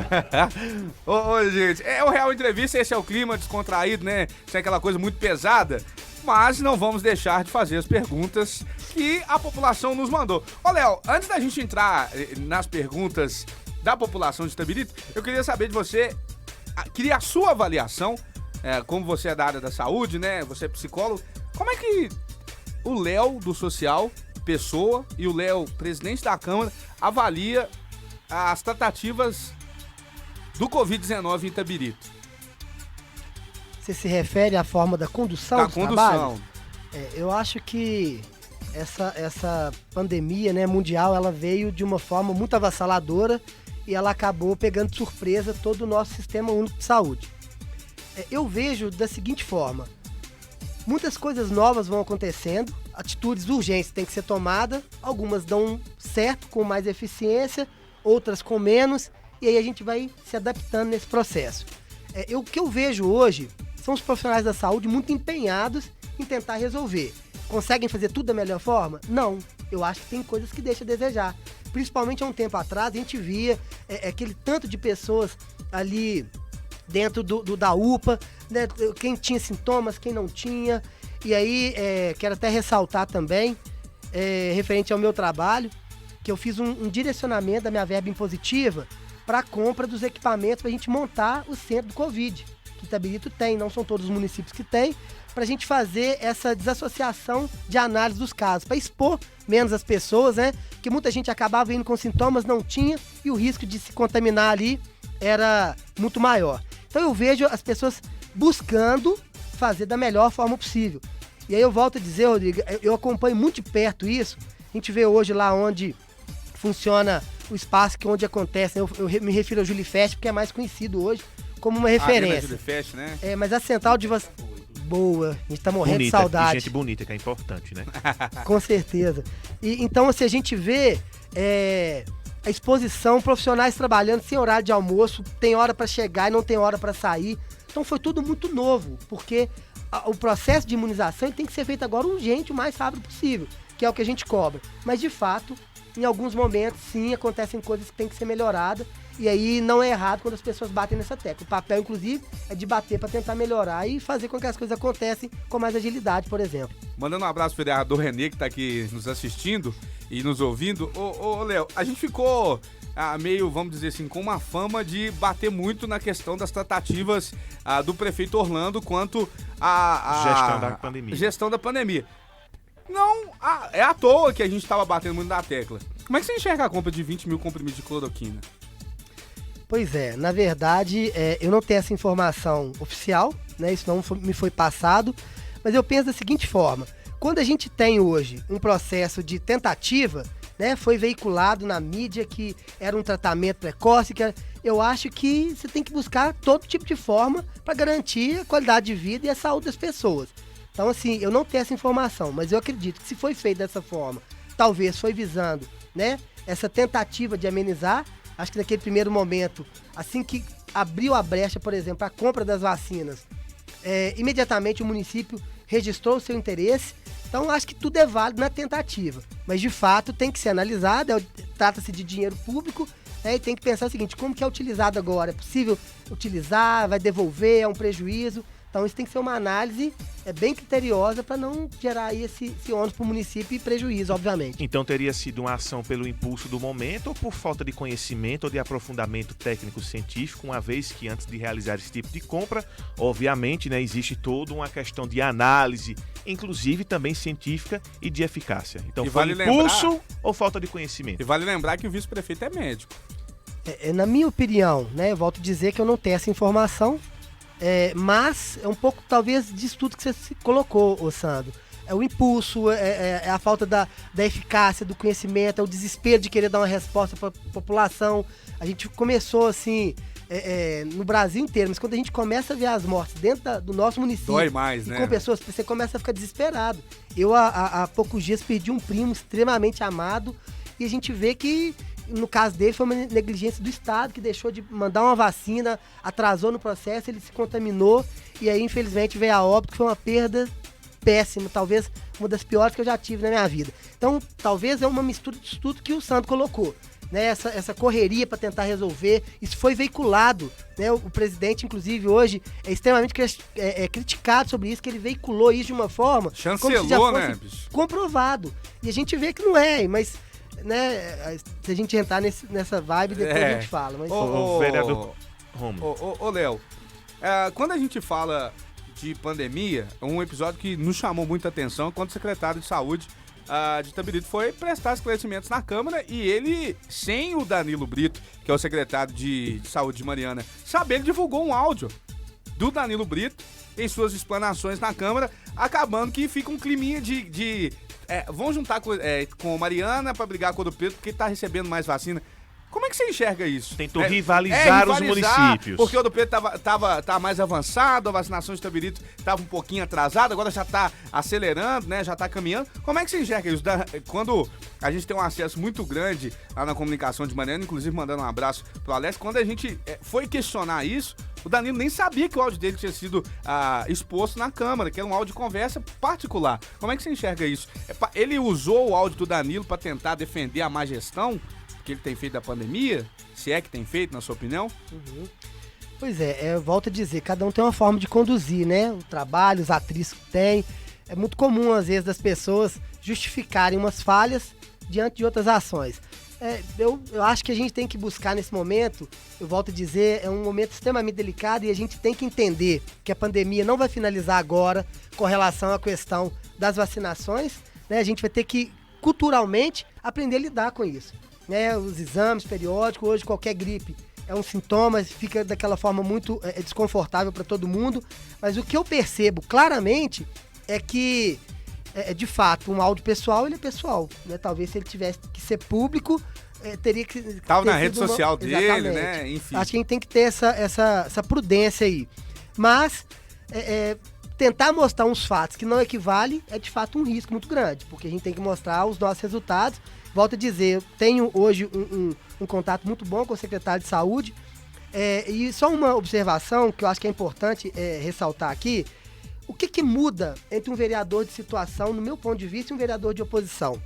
Ô, gente, é o Real Entrevista, esse é o clima descontraído, né? Sem aquela coisa muito pesada, mas não vamos deixar de fazer as perguntas que a população nos mandou. Ô, Léo, antes da gente entrar nas perguntas da população de Itabirito, eu queria saber de você, queria a sua avaliação, como você é da área da saúde, né? Você é psicólogo, como é que o Léo do Social, pessoa, e o Léo, presidente da Câmara, avalia as tratativas do Covid-19 em Itabirito? Você se refere à forma da condução dos trabalhos? Eu acho que essa pandemia, né, mundial, ela veio de uma forma muito avassaladora e ela acabou pegando de surpresa todo o nosso sistema único de saúde. Eu vejo da seguinte forma: muitas coisas novas vão acontecendo, atitudes urgentes têm que ser tomadas, algumas dão certo com mais eficiência, outras com menos, e aí a gente vai se adaptando nesse processo. O que eu vejo hoje são os profissionais da saúde muito empenhados em tentar resolver. Conseguem fazer tudo da melhor forma? Não. Eu acho que tem coisas que deixam a desejar. Principalmente há um tempo atrás, a gente via aquele tanto de pessoas ali dentro da UPA, né? Quem tinha sintomas, quem não tinha. E aí, quero até ressaltar também, referente ao meu trabalho, que eu fiz um direcionamento da minha verba impositiva para a compra dos equipamentos para a gente montar o centro do Covid, que Itabirito tem, não são todos os municípios que tem, para a gente fazer essa desassociação de análise dos casos, para expor menos as pessoas, né? Que muita gente acabava indo com sintomas, não tinha, e o risco de se contaminar ali era muito maior. Então eu vejo as pessoas buscando fazer da melhor forma possível. E aí eu volto a dizer, Rodrigo, eu acompanho muito de perto isso. A gente vê hoje lá onde funciona o espaço onde acontece, eu me refiro ao Julifest, porque é mais conhecido hoje como uma referência. Julifest, né? Mas a central de boa, a gente tá morrendo bonita, de saudade. Gente bonita, que é importante, né? Com certeza. E então, assim, a gente vê a exposição, profissionais trabalhando sem horário de almoço, tem hora para chegar e não tem hora para sair. Então foi tudo muito novo, porque o processo de imunização tem que ser feito agora urgente, o mais rápido possível, que é o que a gente cobra. Mas, de fato, em alguns momentos, sim, acontecem coisas que tem que ser melhoradas, e aí não é errado quando as pessoas batem nessa tecla. O papel, inclusive, é de bater para tentar melhorar e fazer com que as coisas aconteçam com mais agilidade, por exemplo. Mandando um abraço pro vereador Renê, que está aqui nos assistindo e nos ouvindo. Ô, Léo, a gente ficou meio, vamos dizer assim, com uma fama de bater muito na questão das tratativas do prefeito Orlando quanto à gestão da pandemia. Não, é à toa que a gente estava batendo muito na tecla. Como é que você enxerga a compra de 20 mil comprimidos de cloroquina? Pois é, na verdade, eu não tenho essa informação oficial, né? Isso não me foi passado, mas eu penso da seguinte forma: quando a gente tem hoje um processo de tentativa, né, foi veiculado na mídia que era um tratamento precoce, eu acho que você tem que buscar todo tipo de forma para garantir a qualidade de vida e a saúde das pessoas. Então, assim, eu não tenho essa informação, mas eu acredito que se foi feito dessa forma, talvez foi visando, né, essa tentativa de amenizar. Acho que naquele primeiro momento, assim que abriu a brecha, por exemplo, a compra das vacinas, imediatamente o município registrou o seu interesse. Então, acho que tudo é válido na tentativa. Mas, de fato, tem que ser analisado. Trata-se de dinheiro público, e tem que pensar o seguinte: como que é utilizado agora? É possível utilizar? Vai devolver? É um prejuízo? Então, isso tem que ser uma análise bem criteriosa para não gerar aí esse ônus para o município e prejuízo, obviamente. Então, teria sido uma ação pelo impulso do momento ou por falta de conhecimento ou de aprofundamento técnico-científico, uma vez que antes de realizar esse tipo de compra, obviamente, né, existe toda uma questão de análise, inclusive também científica e de eficácia. Então, foi impulso ou falta de conhecimento? E vale lembrar que o vice-prefeito é médico. Na minha opinião, né, eu volto a dizer que eu não tenho essa informação. Mas é um pouco, talvez, disso tudo que você colocou, Sandro. É o impulso, é a falta da eficácia, do conhecimento, é o desespero de querer dar uma resposta para a população. A gente começou, assim, no Brasil inteiro, mas quando a gente começa a ver as mortes dentro do nosso município, dói mais, né? Com pessoas, você começa a ficar desesperado. Eu, há poucos dias, perdi um primo extremamente amado e a gente vê que, no caso dele, foi uma negligência do Estado, que deixou de mandar uma vacina, atrasou no processo, ele se contaminou e aí, infelizmente, veio a óbito, que foi uma perda péssima, talvez uma das piores que eu já tive na minha vida. Então, talvez é uma mistura de tudo que o Sandro colocou, né? Essa correria para tentar resolver, isso foi veiculado, né? O presidente, inclusive, hoje é extremamente criticado sobre isso, que ele veiculou isso de uma forma chancelou, como se já fosse, né, bicho? Comprovado. E a gente vê que não é, mas, né, se a gente entrar nessa vibe, depois a gente fala. Mas... O vereador Romulo. Ô, Léo, quando a gente fala de pandemia, um episódio que nos chamou muita atenção quando o secretário de Saúde de Itabirito foi prestar esclarecimentos na Câmara e ele, sem o Danilo Brito, que é o secretário de Saúde de Mariana, ele divulgou um áudio do Danilo Brito em suas explanações na Câmara, acabando que fica um climinha vão juntar com Mariana para brigar com o Ouro Preto porque tá recebendo mais vacina. Como é que você enxerga isso? Tentou rivalizar os municípios. Porque o Ouro Preto tava mais avançado, a vacinação de Itabirito estava um pouquinho atrasada, agora já está acelerando, né? Já está caminhando. Como é que você enxerga isso? Quando a gente tem um acesso muito grande lá na comunicação de Mariana, inclusive mandando um abraço pro Alex, quando a gente foi questionar isso, o Danilo nem sabia que o áudio dele tinha sido exposto na Câmara, que era um áudio de conversa particular. Como é que você enxerga isso? Ele usou o áudio do Danilo para tentar defender a má gestão que ele tem feito da pandemia? Se é que tem feito, na sua opinião? Uhum. Pois eu volto a dizer, cada um tem uma forma de conduzir, né? O trabalho, os atritos que tem. É muito comum, às vezes, das pessoas justificarem umas falhas diante de outras ações. Eu acho que a gente tem que buscar nesse momento, eu volto a dizer, é um momento extremamente delicado e a gente tem que entender que a pandemia não vai finalizar agora com relação à questão das vacinações, né? A gente vai ter que, culturalmente, aprender a lidar com isso, né? Os exames periódicos, hoje qualquer gripe é um sintoma, fica daquela forma muito desconfortável para todo mundo, mas o que eu percebo claramente é que de fato, um áudio pessoal, ele é pessoal, né? Talvez se ele tivesse que ser público, teria que... Tava na rede social dele, exatamente, né? Enfim. Acho que a gente tem que ter essa prudência aí. Mas, tentar mostrar uns fatos que não equivalem é de fato um risco muito grande, porque a gente tem que mostrar os nossos resultados. Volto a dizer, eu tenho hoje um contato muito bom com o secretário de Saúde, e só uma observação que eu acho que é importante ressaltar aqui: o que muda entre um vereador de situação, no meu ponto de vista, e um vereador de oposição?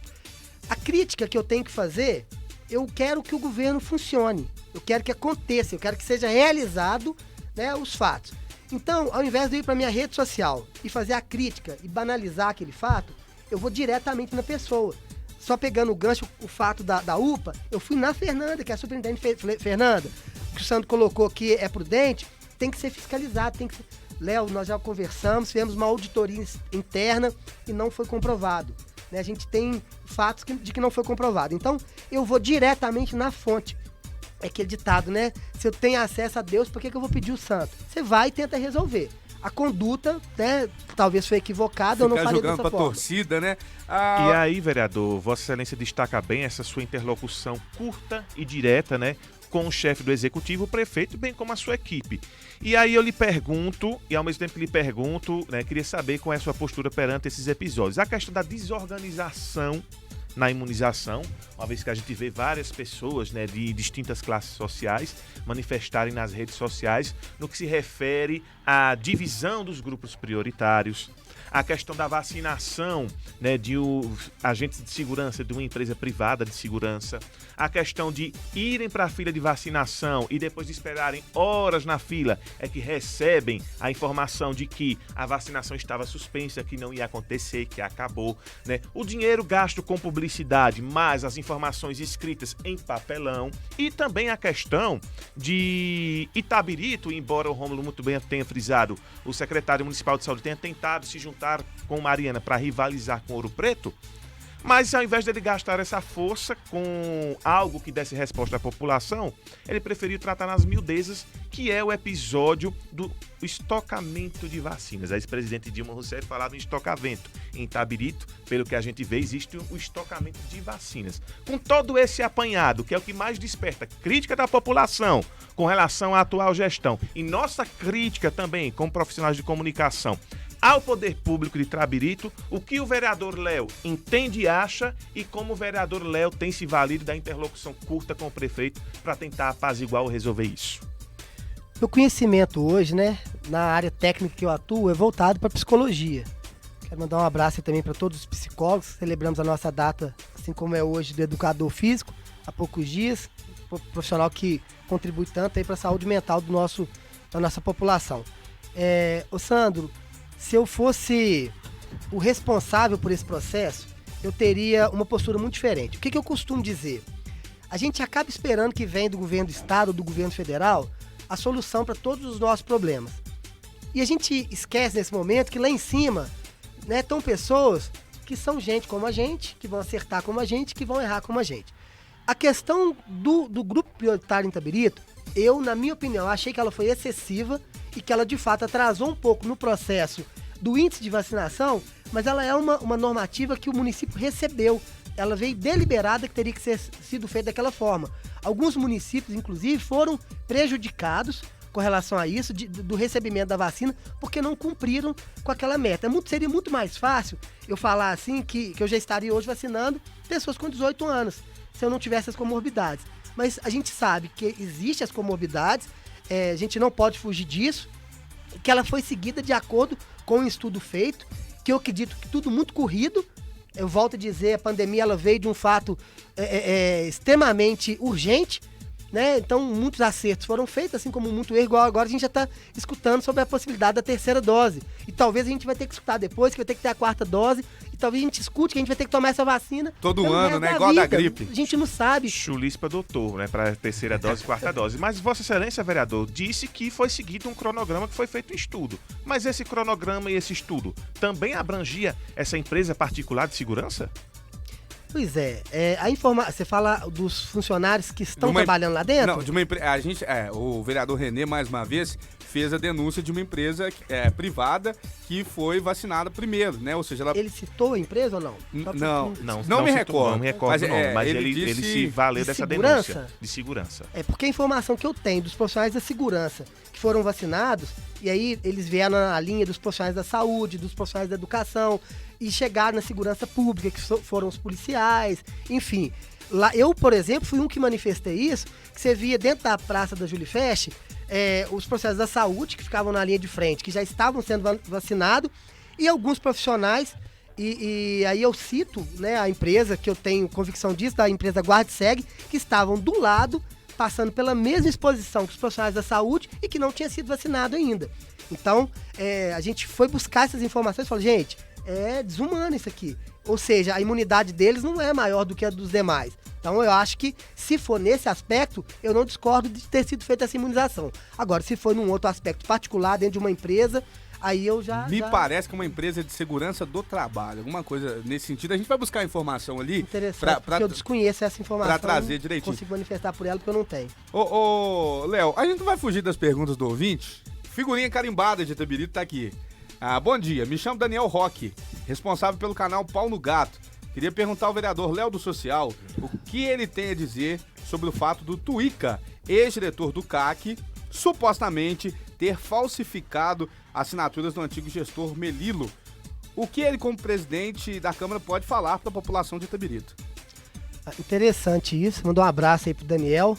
A crítica que eu tenho que fazer, eu quero que o governo funcione, eu quero que aconteça, eu quero que seja realizado, né, os fatos. Então, ao invés de ir para minha rede social e fazer a crítica e banalizar aquele fato, eu vou diretamente na pessoa. Só pegando o gancho, o fato da UPA, eu fui na Fernanda, que é a superintendente. Fernanda, o que o Sandro colocou aqui é prudente, tem que ser fiscalizado, tem que ser... Léo, nós já conversamos, fizemos uma auditoria interna e não foi comprovado. Né? A gente tem fatos de que não foi comprovado. Então, eu vou diretamente na fonte. É aquele ditado, né? Se eu tenho acesso a Deus, por que eu vou pedir o santo? Você vai e tenta resolver. A conduta, né, talvez foi equivocada, ou não faria dessa forma. Jogando pra torcida, né? E aí, vereador, Vossa Excelência destaca bem essa sua interlocução curta e direta, né, com o chefe do executivo, o prefeito, bem como a sua equipe. E aí eu lhe pergunto, e ao mesmo tempo que lhe pergunto, né, queria saber qual é a sua postura perante esses episódios. A questão da desorganização na imunização, uma vez que a gente vê várias pessoas, né, de distintas classes sociais manifestarem nas redes sociais no que se refere à divisão dos grupos prioritários, a questão da vacinação, né, de agentes de segurança de uma empresa privada de segurança, a questão de irem para a fila de vacinação e depois de esperarem horas na fila é que recebem a informação de que a vacinação estava suspensa, que não ia acontecer, que acabou, né? O dinheiro gasto com publicidade, mais as informações escritas em papelão, e também a questão de Itabirito, embora o Rômulo muito bem tenha frisado, o secretário municipal de saúde tenha tentado se juntar com Mariana para rivalizar com Ouro Preto, mas ao invés dele gastar essa força com algo que desse resposta à população, ele preferiu tratar nas miudezas, que é o episódio do estocamento de vacinas. A ex-presidente Dilma Rousseff falava em estocamento. Em Itabirito, pelo que a gente vê, existe o estocamento de vacinas. Com todo esse apanhado, que é o que mais desperta crítica da população com relação à atual gestão, e nossa crítica também como profissionais de comunicação ao poder público de Itabirito, o que o vereador Léo entende e acha, e como o vereador Léo tem se valido da interlocução curta com o prefeito para tentar apaziguar ou resolver isso. Meu conhecimento hoje, né, na área técnica que eu atuo, é voltado para psicologia. Quero mandar um abraço também para todos os psicólogos. Celebramos a nossa data, assim como é hoje, do educador físico, há poucos dias, profissional que contribui tanto aí para a saúde mental da nossa população. Ô Sandro, se eu fosse o responsável por esse processo, eu teria uma postura muito diferente. O que eu costumo dizer? A gente acaba esperando que venha do governo do estado ou do governo federal a solução para todos os nossos problemas. E a gente esquece nesse momento que lá em cima, né, estão pessoas que são gente como a gente, que vão acertar como a gente, que vão errar como a gente. A questão do grupo prioritário em Itabirito, eu, na minha opinião, achei que ela foi excessiva e que ela, de fato, atrasou um pouco no processo do índice de vacinação, mas ela é uma normativa que o município recebeu. Ela veio deliberada que teria que ser sido feita daquela forma. Alguns municípios, inclusive, foram prejudicados com relação a isso, do recebimento da vacina, porque não cumpriram com aquela meta. Seria muito mais fácil eu falar assim que eu já estaria hoje vacinando pessoas com 18 anos, se eu não tivesse as comorbidades. Mas a gente sabe que existem as comorbidades, a gente não pode fugir disso, que ela foi seguida de acordo com um estudo feito, que eu acredito que tudo muito corrido. Eu volto a dizer, a pandemia ela veio de um fato extremamente urgente, né? Então muitos acertos foram feitos, assim como muito erro. Igual agora a gente já está escutando sobre a possibilidade da terceira dose. E talvez a gente vai ter que escutar depois, que vai ter que ter a quarta dose. E talvez a gente escute que a gente vai ter que tomar essa vacina todo ano, né? Igual da gripe. A gente não sabe. Chulice para doutor, né? Para terceira dose e quarta dose. Mas Vossa Excelência, vereador, disse que foi seguido um cronograma que foi feito em estudo. Mas esse cronograma e esse estudo também abrangia essa empresa particular de segurança? Pois você fala dos funcionários que estão trabalhando lá dentro? Não, o vereador Renê, mais uma vez, fez a denúncia de uma empresa privada que foi vacinada primeiro, né? Ou seja, ela... Ele citou a empresa ou não? Não me recordo. Não me recordo, mas ele se valeu dessa denúncia de segurança. Porque a informação que eu tenho dos profissionais da segurança que foram vacinados, e aí eles vieram na linha dos profissionais da saúde, dos profissionais da educação, e chegaram na segurança pública, que foram os policiais, enfim. Lá, eu, por exemplo, fui um que manifestei isso, que você via dentro da Praça da Júlio Fest, os profissionais da saúde que ficavam na linha de frente, que já estavam sendo vacinados, e alguns profissionais, e aí eu cito, né, a empresa, que eu tenho convicção disso, da empresa Guarda e Segue, que estavam do lado, passando pela mesma exposição que os profissionais da saúde e que não tinha sido vacinado ainda. Então, a gente foi buscar essas informações e falou, gente, é desumano isso aqui. Ou seja, a imunidade deles não é maior do que a dos demais. Então eu acho que, se for nesse aspecto, eu não discordo de ter sido feita essa imunização. Agora, se for num outro aspecto particular, dentro de uma empresa, aí eu já... Me parece que é uma empresa de segurança do trabalho, alguma coisa nesse sentido. A gente vai buscar a informação ali. Interessante, porque eu desconheço essa informação. Pra trazer direitinho. Não consigo manifestar por ela, porque eu não tenho. Ô, Léo, a gente não vai fugir das perguntas do ouvinte? Figurinha carimbada de Itabirito tá aqui. Bom dia, me chamo Daniel Roque, responsável pelo canal Pau no Gato. Queria perguntar ao vereador Léo do Social o que ele tem a dizer sobre o fato do Tuica, ex-diretor do CAC, supostamente ter falsificado assinaturas do antigo gestor Melilo. O que ele, como presidente da Câmara, pode falar para a população de Itabirito? Interessante isso, mandou um abraço aí pro Daniel,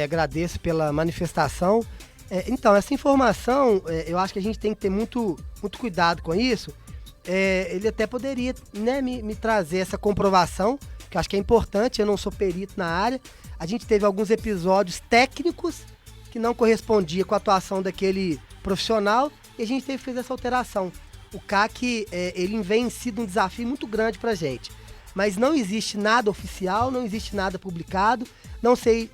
agradeço pela manifestação. Então, essa informação, eu acho que a gente tem que ter muito cuidado com isso. Ele até poderia, né, me trazer essa comprovação, que eu acho que é importante, eu não sou perito na área. A gente teve alguns episódios técnicos que não correspondiam com a atuação daquele profissional e a gente teve que fazer essa alteração. O CAC, ele vem sido um desafio muito grande pra gente. Mas não existe nada oficial, não existe nada publicado, não sei...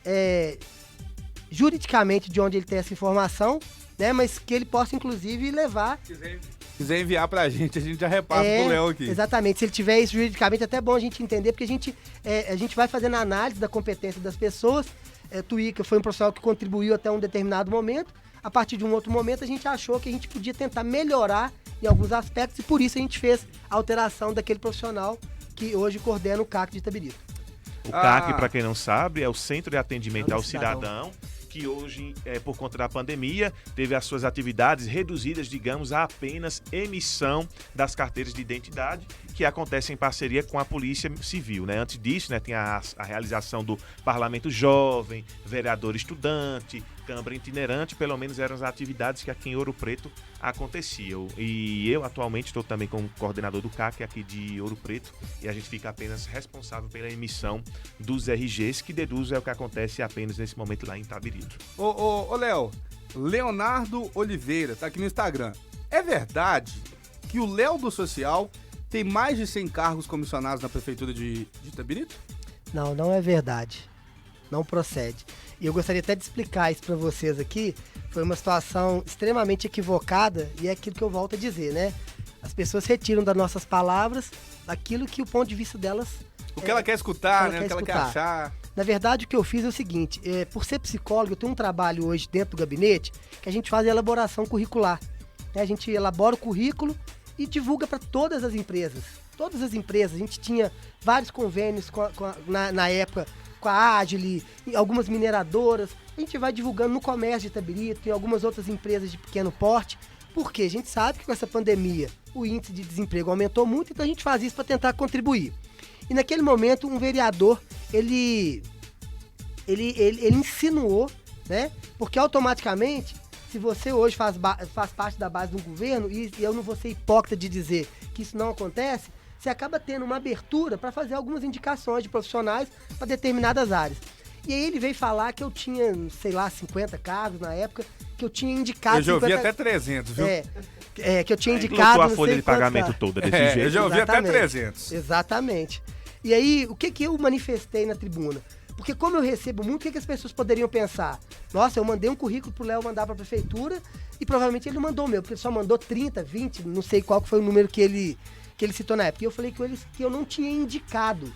juridicamente de onde ele tem essa informação, né? Mas que ele possa, inclusive, levar... Quiser enviar pra gente, a gente já repassa pro Léo aqui. Exatamente. Se ele tiver isso juridicamente, é até bom a gente entender, porque a gente vai fazendo a análise da competência das pessoas. Tuica foi um profissional que contribuiu até um determinado momento. A partir de um outro momento, a gente achou que a gente podia tentar melhorar em alguns aspectos e por isso a gente fez a alteração daquele profissional que hoje coordena o CAC de Itabirito. O CAC, para quem não sabe, é o Centro de Atendimento ao Cidadão, que hoje, por conta da pandemia, teve as suas atividades reduzidas, digamos, a apenas emissão das carteiras de identidade, que acontece em parceria com a Polícia Civil, né? Antes disso, né, tem a realização do Parlamento Jovem, vereador estudante, Câmara itinerante, pelo menos eram as atividades que aqui em Ouro Preto aconteciam. E eu atualmente estou também como coordenador do CAC aqui de Ouro Preto e a gente fica apenas responsável pela emissão dos RGs, que deduz o que acontece apenas nesse momento lá em Itabirito. Ô Léo, Leonardo Oliveira tá aqui no Instagram. É verdade que o Léo do Social tem mais de 100 cargos comissionados na Prefeitura de Itabirito? Não, não é verdade. Não procede. E eu gostaria até de explicar isso para vocês aqui. Foi uma situação extremamente equivocada e é aquilo que eu volto a dizer, né? As pessoas retiram das nossas palavras aquilo que o ponto de vista delas... O que ela quer escutar, né? O que ela quer achar. Na verdade, o que eu fiz é o seguinte, por ser psicólogo, eu tenho um trabalho hoje dentro do gabinete que a gente faz a elaboração curricular. A gente elabora o currículo e divulga para todas as empresas. Todas as empresas, a gente tinha vários convênios na época com a Agile, algumas mineradoras. A gente vai divulgando no comércio de Itabirito, em algumas outras empresas de pequeno porte, porque a gente sabe que com essa pandemia o índice de desemprego aumentou muito, então a gente faz isso para tentar contribuir. E naquele momento um vereador, ele insinuou, né? Porque automaticamente, se você hoje faz parte da base do governo, e eu não vou ser hipócrita de dizer que isso não acontece, você acaba tendo uma abertura para fazer algumas indicações de profissionais para determinadas áreas. E aí ele veio falar que eu tinha, sei lá, 50 cargos na época, que eu tinha indicado... Eu já ouvi até 300, viu? Que eu tinha indicado... a folha de pagamento toda desse jeito. Eu já ouvi até 300. Exatamente. E aí, o que eu manifestei na tribuna? Porque como eu recebo muito, o que as pessoas poderiam pensar? Nossa, eu mandei um currículo pro Léo mandar pra prefeitura e provavelmente ele não mandou o meu, porque ele só mandou 30, 20, não sei qual que foi o número que ele citou na época. E eu falei que eu não tinha indicado.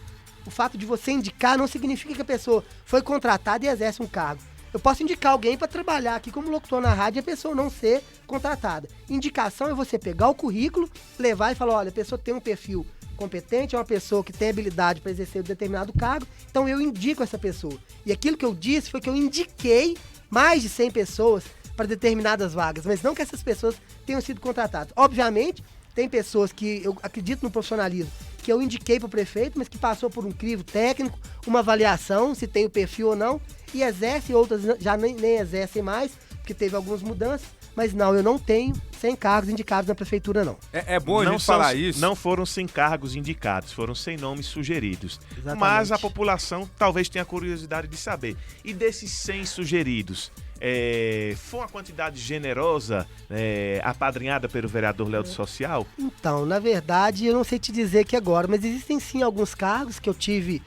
O fato de você indicar não significa que a pessoa foi contratada e exerce um cargo. Eu posso indicar alguém para trabalhar aqui como locutor na rádio e a pessoa não ser contratada. Indicação é você pegar o currículo, levar e falar, olha, a pessoa tem um perfil competente, é uma pessoa que tem habilidade para exercer um determinado cargo, então eu indico essa pessoa. E aquilo que eu disse foi que eu indiquei mais de 100 pessoas para determinadas vagas, mas não que essas pessoas tenham sido contratadas. Obviamente, tem pessoas que eu acredito no profissionalismo, que eu indiquei para o prefeito, mas que passou por um crivo técnico, uma avaliação, se tem o perfil ou não, e exerce, outras já nem exercem mais, porque teve algumas mudanças, mas não, eu não tenho 100 cargos indicados na prefeitura, não. É bom a gente falar isso. Não foram 100 cargos indicados, foram 100 nomes sugeridos. Exatamente. Mas a população talvez tenha curiosidade de saber. E desses 100 sugeridos, foi uma quantidade generosa, apadrinhada pelo vereador Léo do Social? Então, na verdade, eu não sei te dizer aqui agora, mas existem sim alguns cargos que eu tive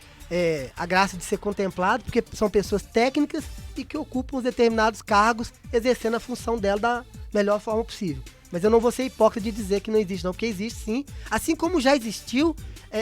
a graça de ser contemplado, porque são pessoas técnicas e que ocupam os determinados cargos, exercendo a função dela da melhor forma possível. Mas eu não vou ser hipócrita de dizer que não existe, não, porque existe sim, assim como já existiu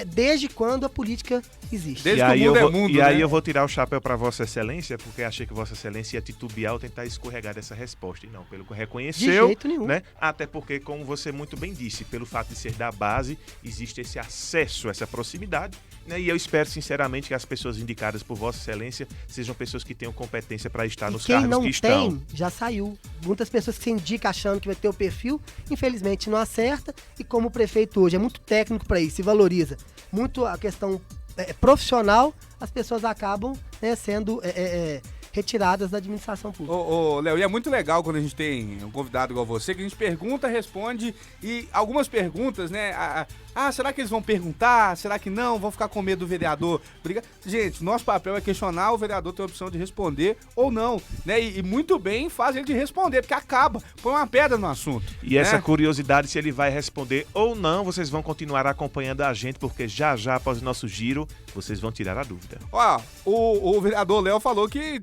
desde quando a política existe. Desde que o mundo é mundo, E né? aí eu vou tirar o chapéu para Vossa Excelência, porque achei que Vossa Excelência ia titubear ou tentar escorregar dessa resposta. E não, pelo que reconheceu, de jeito nenhum. Né? Até porque, como você muito bem disse, pelo fato de ser da base, existe esse acesso, essa proximidade, né? E eu espero sinceramente que as pessoas indicadas por Vossa Excelência sejam pessoas que tenham competência para estar nos cargos que estão. Quem não tem, já saiu. Muitas pessoas que se indicam achando que vai ter o perfil, infelizmente não acerta, e como o prefeito hoje é muito técnico para isso, se valoriza muito a questão profissional, as pessoas acabam sendo retiradas da administração pública. Léo, e é muito legal quando a gente tem um convidado igual você, que a gente pergunta, responde, e algumas perguntas, né? Será que eles vão perguntar? Será que não? Vão ficar com medo do vereador? Gente, nosso papel é questionar, o vereador tem a opção de responder ou não, né? E muito bem faz ele de responder, porque acaba, põe uma pedra no assunto. E essa curiosidade, se ele vai responder ou não, vocês vão continuar acompanhando a gente, porque já após o nosso giro, vocês vão tirar a dúvida. Ó, o vereador Léo falou que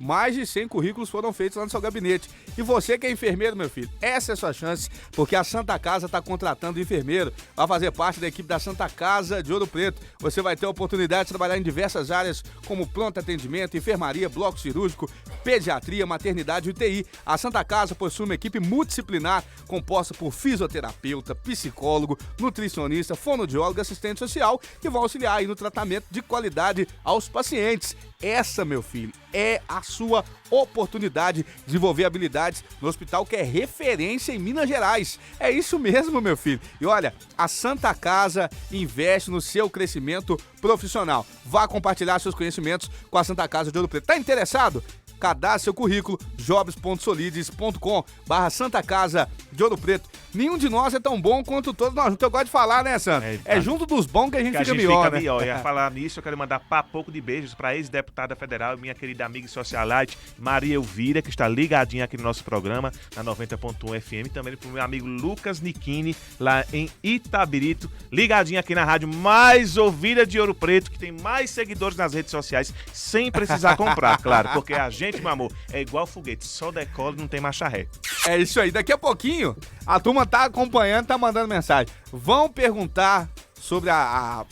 mais de 100 currículos foram feitos lá no seu gabinete. E você que é enfermeiro, meu filho, essa é a sua chance, porque a Santa Casa está contratando enfermeiro para fazer parte da equipe da Santa Casa de Ouro Preto. Você vai ter a oportunidade de trabalhar em diversas áreas, como pronto atendimento, enfermaria, bloco cirúrgico, pediatria, maternidade e UTI. A Santa Casa possui uma equipe multidisciplinar composta por fisioterapeuta, psicólogo, nutricionista, fonoaudiólogo e assistente social, que vão auxiliar aí no tratamento de qualidade aos pacientes. Essa, meu filho, é a sua oportunidade de desenvolver habilidades no hospital que é referência em Minas Gerais. É isso mesmo, meu filho. E olha, a Santa Casa investe no seu crescimento profissional. Vá compartilhar seus conhecimentos com a Santa Casa de Ouro Preto. Tá interessado? Cadastre seu currículo, jobs.solides.com/Santa Casa de Ouro Preto. Nenhum de nós é tão bom quanto todos nós. Eu gosto de falar, né, Sandro? É junto dos bons que a gente fica melhor, né? E a falar nisso, eu quero mandar pouco de beijos para a ex-deputada federal, minha querida amiga e socialite, Maria Elvira, que está ligadinha aqui no nosso programa, na 90.1 FM. Também para o meu amigo Lucas Nichini, lá em Itabirito, ligadinha aqui na rádio mais ouvida de Ouro Preto, que tem mais seguidores nas redes sociais, sem precisar comprar, claro, porque a gente, meu amor, é igual foguete, só decola e não tem marcha ré. É isso aí, daqui a pouquinho a turma tá acompanhando, tá mandando mensagem. Vão perguntar sobre a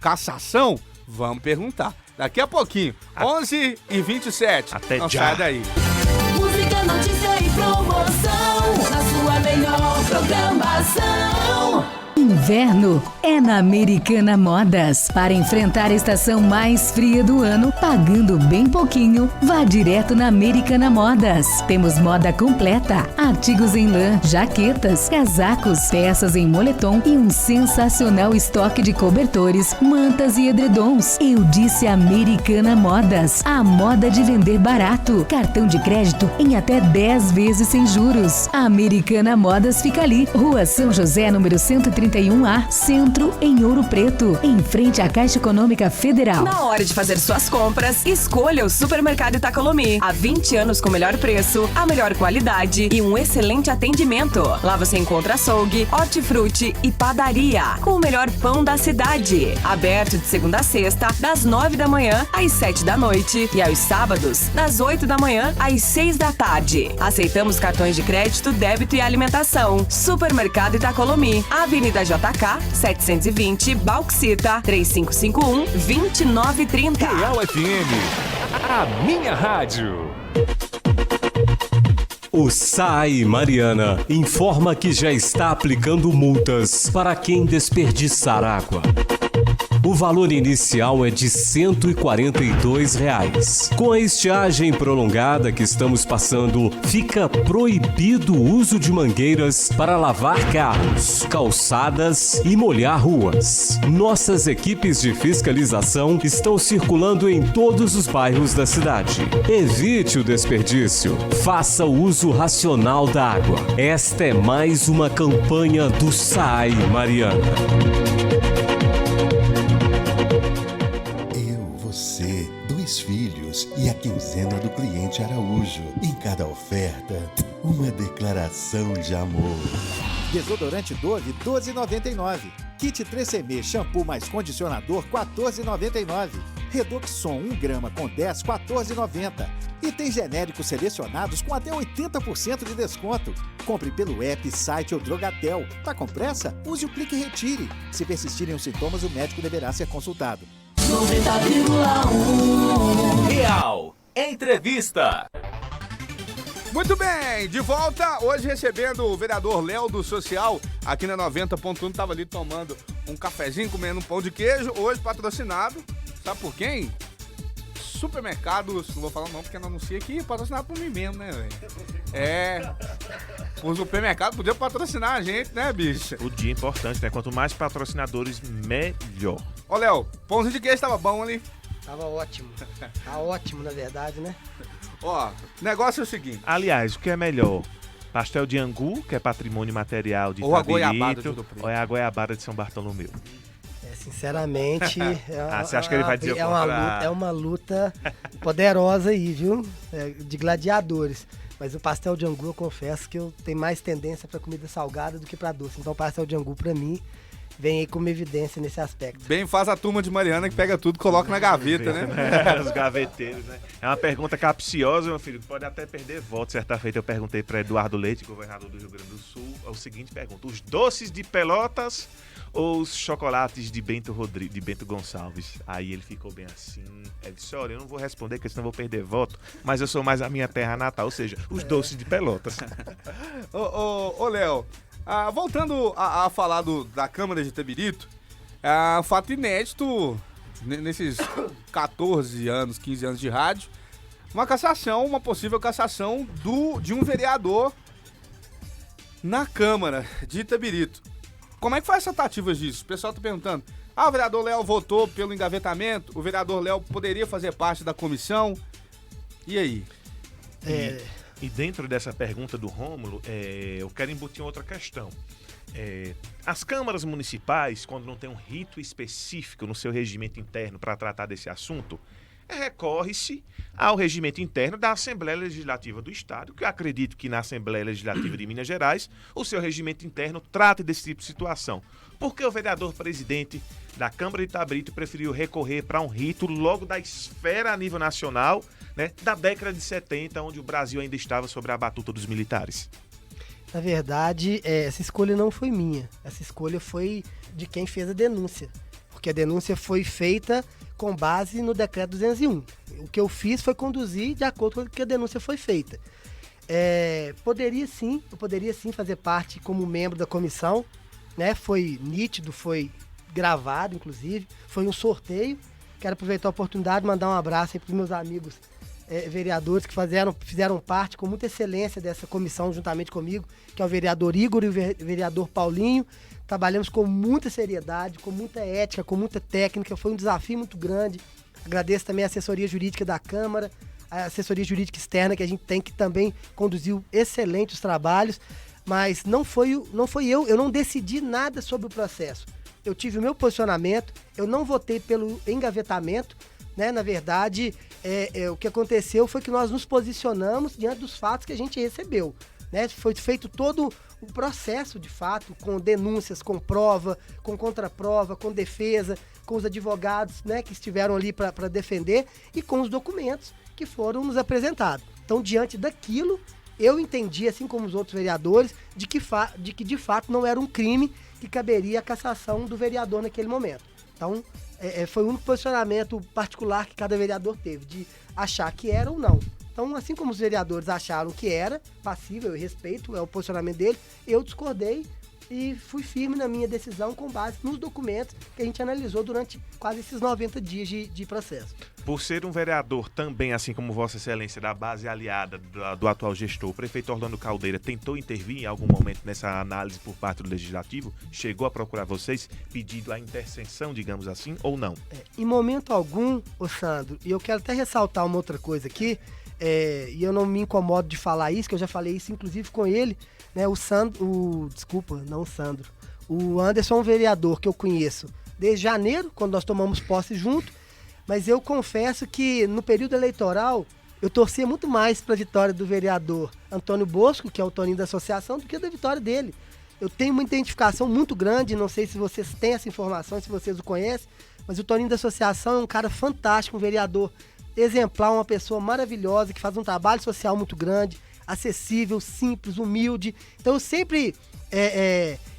cassação? Vamos perguntar. Daqui a pouquinho, 11h27. Até não já. Sai daí. Música, notícia e promoção na sua melhor programação. Inverno é na Americana Modas. Para enfrentar a estação mais fria do ano, pagando bem pouquinho, vá direto na Americana Modas. Temos moda completa, artigos em lã, jaquetas, casacos, peças em moletom e um sensacional estoque de cobertores, mantas e edredons. Eu disse Americana Modas, a moda de vender barato. Cartão de crédito em até 10 vezes sem juros. A Americana Modas fica ali, Rua São José, número 131A, Centro, em Ouro Preto, em frente à Caixa Econômica Federal. Na hora de fazer suas compras, escolha o Supermercado Itacolomi. Há 20 anos com o melhor preço, a melhor qualidade e um excelente atendimento. Lá você encontra açougue, hortifruti e padaria, com o melhor pão da cidade. Aberto de segunda a sexta, das 9 da manhã às 7 da noite e aos sábados, das 8 da manhã às 6 da tarde. Aceitamos cartões de crédito, débito e alimentação. Supermercado Itacolomi, Avenida J. JK 720 Bauxita 3551-2930. Real FM, a minha rádio. O SAI Mariana informa que já está aplicando multas para quem desperdiçar água. O valor inicial é de R$ 142. Com a estiagem prolongada que estamos passando, fica proibido o uso de mangueiras para lavar carros, calçadas e molhar ruas. Nossas equipes de fiscalização estão circulando em todos os bairros da cidade. Evite o desperdício. Faça o uso racional da água. Esta é mais uma campanha do SAI Mariana. Filhos e a quinzena do cliente Araújo. Em cada oferta, uma declaração de amor. Desodorante Dove, R$ 12,99. Kit 3CM, shampoo mais condicionador, R$ 14,99. Redoxon 1 grama com 10, R$ 14,90. E tem genéricos selecionados com até 80% de desconto. Compre pelo app, site ou Drogatel. Tá com pressa? Use o Clique e Retire. Se persistirem os sintomas, o médico deverá ser consultado. 90,1 Real Entrevista. Muito bem, de volta, hoje recebendo o vereador Léo do Social, aqui na 90.1, tava ali tomando um cafezinho, comendo um pão de queijo, hoje patrocinado, sabe por quem? Supermercados, não vou falar não, porque não anuncia aqui, patrocinado por mim mesmo, né, velho? O supermercado podia patrocinar a gente, né, bicho? O dia é importante, né? Quanto mais patrocinadores, melhor. Ô, Léo, pãozinho de queijo tava bom ali? Tava ótimo. Tá ótimo, na verdade, né? Ó, o negócio é o seguinte. Aliás, o que é melhor? Pastel de angu, que é patrimônio material de ou Itabirito, a goiabada de Ouro Preto. Ou é a goiabada de São Bartolomeu? Sinceramente, você acha que ele vai dizer o contrário? É uma luta poderosa aí, viu? De gladiadores. Mas o pastel de angu, eu confesso que eu tenho mais tendência para comida salgada do que para doce. Então o pastel de angu, para mim, vem aí como evidência nesse aspecto. Bem, faz a turma de Mariana que pega tudo e coloca na gaveta, né? Os gaveteiros, né? É uma pergunta capciosa, meu filho. Pode até perder voto. Certa feita eu perguntei para Eduardo Leite, governador do Rio Grande do Sul, a seguinte pergunta: os doces de Pelotas ou os chocolates de Bento Gonçalves? Aí ele ficou bem assim. Ele disse: olha, eu não vou responder, porque senão eu vou perder voto, mas eu sou mais a minha terra natal, ou seja, os doces de Pelotas. Ô, Léo, voltando a falar da Câmara de Itabirito, fato inédito, nesses 14 anos, 15 anos de rádio, uma possível cassação de um vereador na Câmara de Itabirito. Como é que foi essa tratativa disso? O pessoal tá perguntando. O vereador Léo votou pelo engavetamento, o vereador Léo poderia fazer parte da comissão. E aí? E dentro dessa pergunta do Rômulo, eu quero embutir outra questão. As câmaras municipais, quando não tem um rito específico no seu regimento interno para tratar desse assunto, recorre-se ao regimento interno da Assembleia Legislativa do Estado, que eu acredito que na Assembleia Legislativa de Minas Gerais, o seu regimento interno trate desse tipo de situação. Porque o vereador presidente da Câmara de Itabirito preferiu recorrer para um rito logo da esfera a nível nacional, né, da década de 70, onde o Brasil ainda estava sob a batuta dos militares? Na verdade, essa escolha não foi minha. Essa escolha foi de quem fez a denúncia. Porque a denúncia foi feita com base no decreto 201. O que eu fiz foi conduzir de acordo com o que a denúncia foi feita. Eu poderia sim fazer parte como membro da comissão, né? Foi nítido, foi gravado, inclusive. Foi um sorteio. Quero aproveitar a oportunidade de mandar um abraço para os meus amigos vereadores que fizeram parte com muita excelência dessa comissão juntamente comigo, que é o vereador Igor e o vereador Paulinho. Trabalhamos com muita seriedade, com muita ética, com muita técnica. Foi um desafio muito grande. Agradeço também a assessoria jurídica da Câmara, a assessoria jurídica externa que a gente tem, que também conduziu excelentes trabalhos. Mas não foi eu não decidi nada sobre o processo. Eu tive o meu posicionamento, eu não votei pelo engavetamento, né? Na verdade, o que aconteceu foi que nós nos posicionamos diante dos fatos que a gente recebeu, né? Foi feito todo o processo, de fato, com denúncias, com prova, com contraprova, com defesa, com os advogados, né, que estiveram ali para defender e com os documentos que foram nos apresentados. Então, diante daquilo, eu entendi, assim como os outros vereadores, de que de fato não era um crime que caberia a cassação do vereador naquele momento. Então, foi um posicionamento particular que cada vereador teve, de achar que era ou não. Então, assim como os vereadores acharam que era passível, eu respeito, é o posicionamento dele, eu discordei e fui firme na minha decisão com base nos documentos que a gente analisou durante quase esses 90 dias de processo. Por ser um vereador também, assim como Vossa Excelência, da base aliada do atual gestor, o prefeito Orlando Caldeira tentou intervir em algum momento nessa análise por parte do Legislativo? Chegou a procurar vocês, pedindo a intercessão, digamos assim, ou não? Em momento algum, ô Sandro, e eu quero até ressaltar uma outra coisa aqui, e eu não me incomodo de falar isso, que eu já falei isso inclusive com ele, né, o Anderson é um vereador que eu conheço desde janeiro, quando nós tomamos posse junto, mas eu confesso que no período eleitoral eu torcia muito mais para a vitória do vereador Antônio Bosco, que é o Toninho da associação, do que da vitória dele. Eu tenho uma identificação muito grande, não sei se vocês têm essa informação, se vocês o conhecem, mas o Toninho da associação é um cara fantástico, um vereador exemplar, uma pessoa maravilhosa, que faz um trabalho social muito grande, acessível, simples, humilde. Então eu sempre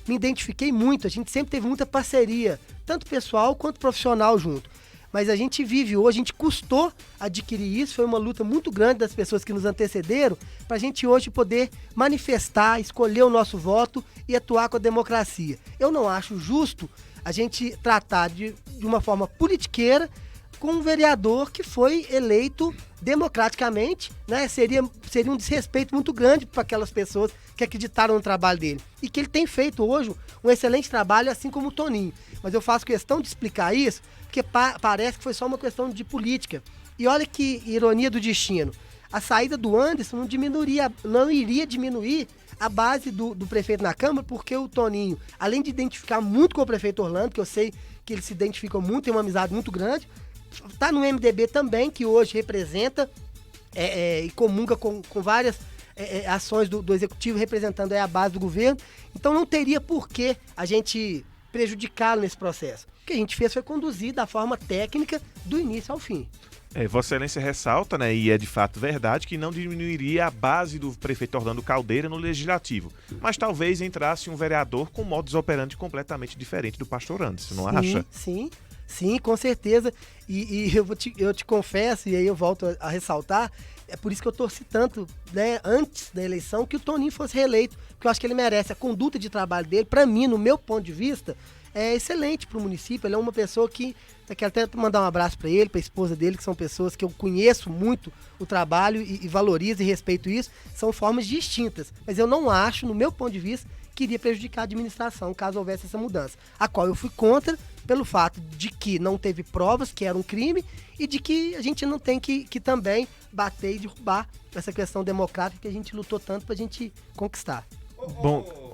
me identifiquei muito, a gente sempre teve muita parceria, tanto pessoal quanto profissional junto. Mas a gente vive hoje, a gente custou adquirir isso, foi uma luta muito grande das pessoas que nos antecederam, para a gente hoje poder manifestar, escolher o nosso voto e atuar com a democracia. Eu não acho justo a gente tratar de uma forma politiqueira com um vereador que foi eleito democraticamente, né? Seria um desrespeito muito grande para aquelas pessoas que acreditaram no trabalho dele. E que ele tem feito hoje um excelente trabalho, assim como o Toninho. Mas eu faço questão de explicar isso, porque parece que foi só uma questão de política. E olha que ironia do destino. A saída do Anderson não iria diminuir a base do prefeito na Câmara, porque o Toninho, além de identificar muito com o prefeito Orlando, que eu sei que ele se identifica muito, tem uma amizade muito grande, está no MDB também, que hoje representa e comunga com várias ações do Executivo, representando a base do governo. Então não teria por que a gente prejudicá-lo nesse processo. O que a gente fez foi conduzir da forma técnica do início ao fim. Vossa Excelência ressalta, né, e é de fato verdade, que não diminuiria a base do prefeito Orlando Caldeira no Legislativo, mas talvez entrasse um vereador com modus operandi completamente diferente do pastor Anderson, não acha? Sim, com certeza. E eu te confesso, e aí eu volto a ressaltar, é por isso que eu torci tanto, né, antes da eleição, que o Toninho fosse reeleito, porque eu acho que ele merece. A conduta de trabalho dele, para mim, no meu ponto de vista, é excelente para o município. Ele é uma pessoa que, eu quero até mandar um abraço para ele, para a esposa dele, que são pessoas que eu conheço muito o trabalho e valorizo e respeito isso. São formas distintas, mas eu não acho, no meu ponto de vista, que iria prejudicar a administração caso houvesse essa mudança, a qual eu fui contra pelo fato de que não teve provas que era um crime e de que a gente não tem que também bater e derrubar essa questão democrática que a gente lutou tanto pra gente conquistar.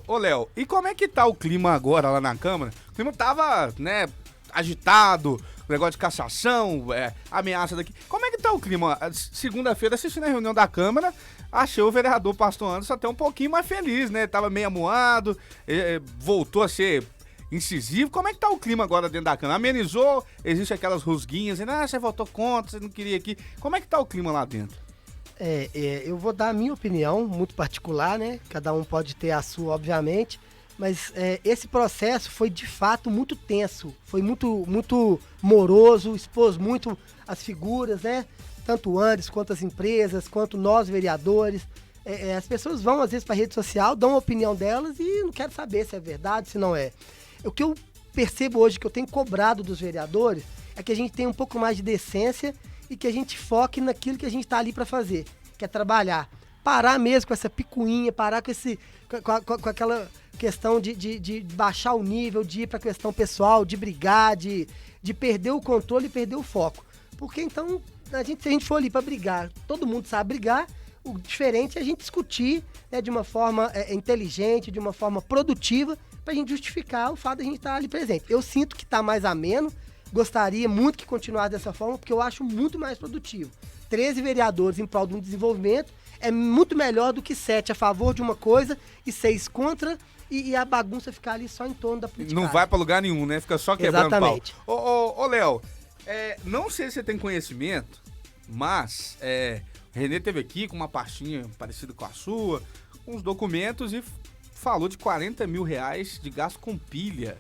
Ô Léo, e como é que tá o clima agora lá na Câmara? O clima tava, né, agitado, negócio de cassação, ameaça daqui. Como é que tá o clima? Segunda-feira, assistindo a reunião da Câmara, achei o vereador Pastor Anderson até um pouquinho mais feliz, né? Tava meio amuado, voltou a ser incisivo. Como é que tá o clima agora dentro da Câmara? Amenizou? Existem aquelas rusguinhas, você votou contra, você não queria aqui. Como é que tá o clima lá dentro? Eu vou dar a minha opinião, muito particular, né? Cada um pode ter a sua, obviamente, mas esse processo foi de fato muito tenso, foi muito moroso, expôs muito as figuras, né? Tanto o Anderson, quanto as empresas, quanto nós vereadores. As pessoas vão às vezes para a rede social, dão a opinião delas e não quero saber se é verdade, se não é. O que eu percebo hoje, que eu tenho cobrado dos vereadores, é que a gente tenha um pouco mais de decência e que a gente foque naquilo que a gente está ali para fazer, que é trabalhar. Parar mesmo com essa picuinha, parar com aquela questão de baixar o nível, de ir para a questão pessoal, de brigar, de perder o controle e perder o foco. Porque então, se a gente for ali para brigar, todo mundo sabe brigar, o diferente é a gente discutir, né, de uma forma inteligente, de uma forma produtiva, para a gente justificar o fato de a gente estar ali presente. Eu sinto que está mais ameno, gostaria muito que continuasse dessa forma, porque eu acho muito mais produtivo. 13 vereadores em prol de um desenvolvimento é muito melhor do que 7 a favor de uma coisa e 6 contra, e a bagunça ficar ali só em torno da política. Não vai para lugar nenhum, né? Fica só quebrando Exatamente. pau. Ô, Léo, não sei se você tem conhecimento, Mas, o Renê teve aqui com uma pastinha parecida com a sua, com os documentos e falou de R$40 mil de gasto com pilha.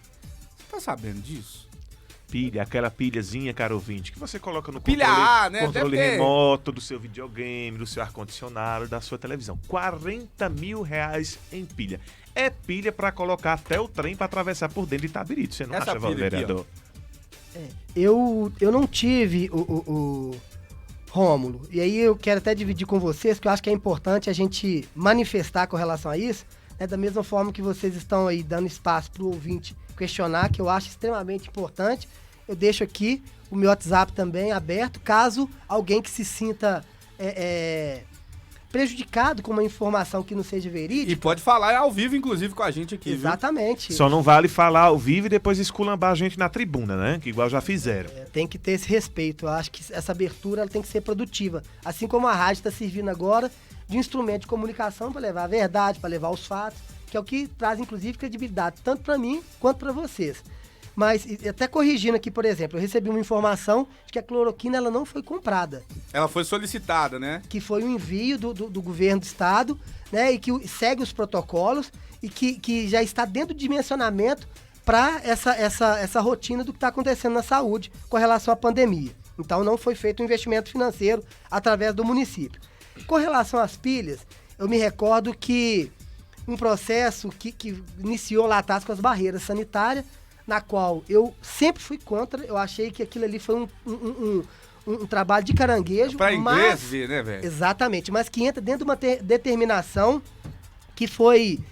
Você tá sabendo disso? Pilha, aquela pilhazinha, caro ouvinte, que você coloca no pilha controle, A, né? controle remoto do seu videogame, do seu ar-condicionado, da sua televisão. R$40 mil em pilha. É pilha para colocar até o trem para atravessar por dentro de Itabirito. Você não acha, vereador? Eu não tive o Rômulo. E aí eu quero até dividir com vocês, que eu acho que é importante a gente manifestar com relação a isso, né, da mesma forma que vocês estão aí dando espaço para o ouvinte questionar, que eu acho extremamente importante. Eu deixo aqui o meu WhatsApp também aberto, caso alguém que se sinta prejudicado com uma informação que não seja verídica. E pode falar ao vivo, inclusive, com a gente aqui. Exatamente. Viu? Só não vale falar ao vivo e depois esculambar a gente na tribuna, né? Que igual já fizeram. Tem que ter esse respeito. Eu acho que essa abertura ela tem que ser produtiva. Assim como a rádio está servindo agora de instrumento de comunicação para levar a verdade, para levar os fatos, que é o que traz, inclusive, credibilidade, tanto para mim quanto para vocês. Mas, até corrigindo aqui, por exemplo, eu recebi uma informação de que a cloroquina ela não foi comprada. Ela foi solicitada, né? Que foi um envio do governo do estado, né? E que segue os protocolos e que já está dentro do dimensionamento para essa rotina do que está acontecendo na saúde com relação à pandemia. Então, não foi feito um investimento financeiro através do município. Com relação às pilhas, eu me recordo que um processo que iniciou lá atrás com as barreiras sanitárias, na qual eu sempre fui contra, eu achei que aquilo ali foi um trabalho de caranguejo. Para inglês ver, né, velho? Exatamente, mas que entra dentro de uma determinação que foi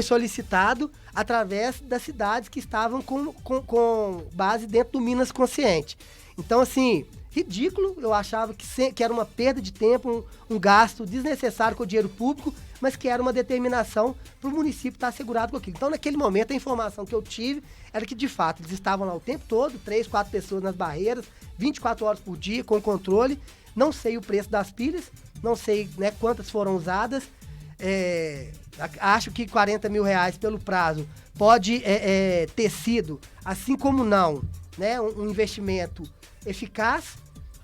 solicitado através das cidades que estavam com base dentro do Minas Consciente. Então, assim, ridículo, eu achava que era uma perda de tempo, um gasto desnecessário com o dinheiro público, mas que era uma determinação para o município estar assegurado com aquilo. Então, naquele momento, a informação que eu tive era que, de fato, eles estavam lá o tempo todo, 3, 4 pessoas nas barreiras, 24 horas por dia, com controle. Não sei o preço das pilhas, não sei, né, quantas foram usadas. Acho que R$40 mil pelo prazo pode ter sido, assim como não, né, um investimento eficaz,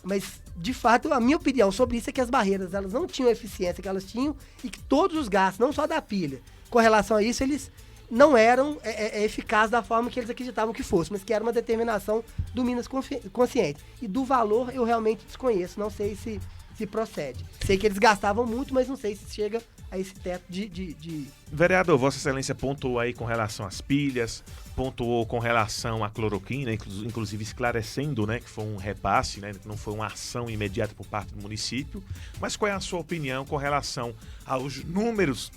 mas de fato a minha opinião sobre isso é que as barreiras elas não tinham a eficiência que elas tinham e que todos os gastos, não só da pilha, com relação a isso eles não eram eficazes da forma que eles acreditavam que fosse, mas que era uma determinação do Minas Consciente. E do valor eu realmente desconheço, não sei se procede. Sei que eles gastavam muito, mas não sei se chega a esse teto de... Vereador, Vossa Excelência pontuou aí com relação às pilhas, pontuou com relação à cloroquina, inclusive esclarecendo, né, que foi um repasse, né, que não foi uma ação imediata por parte do município. Mas qual é a sua opinião com relação aos números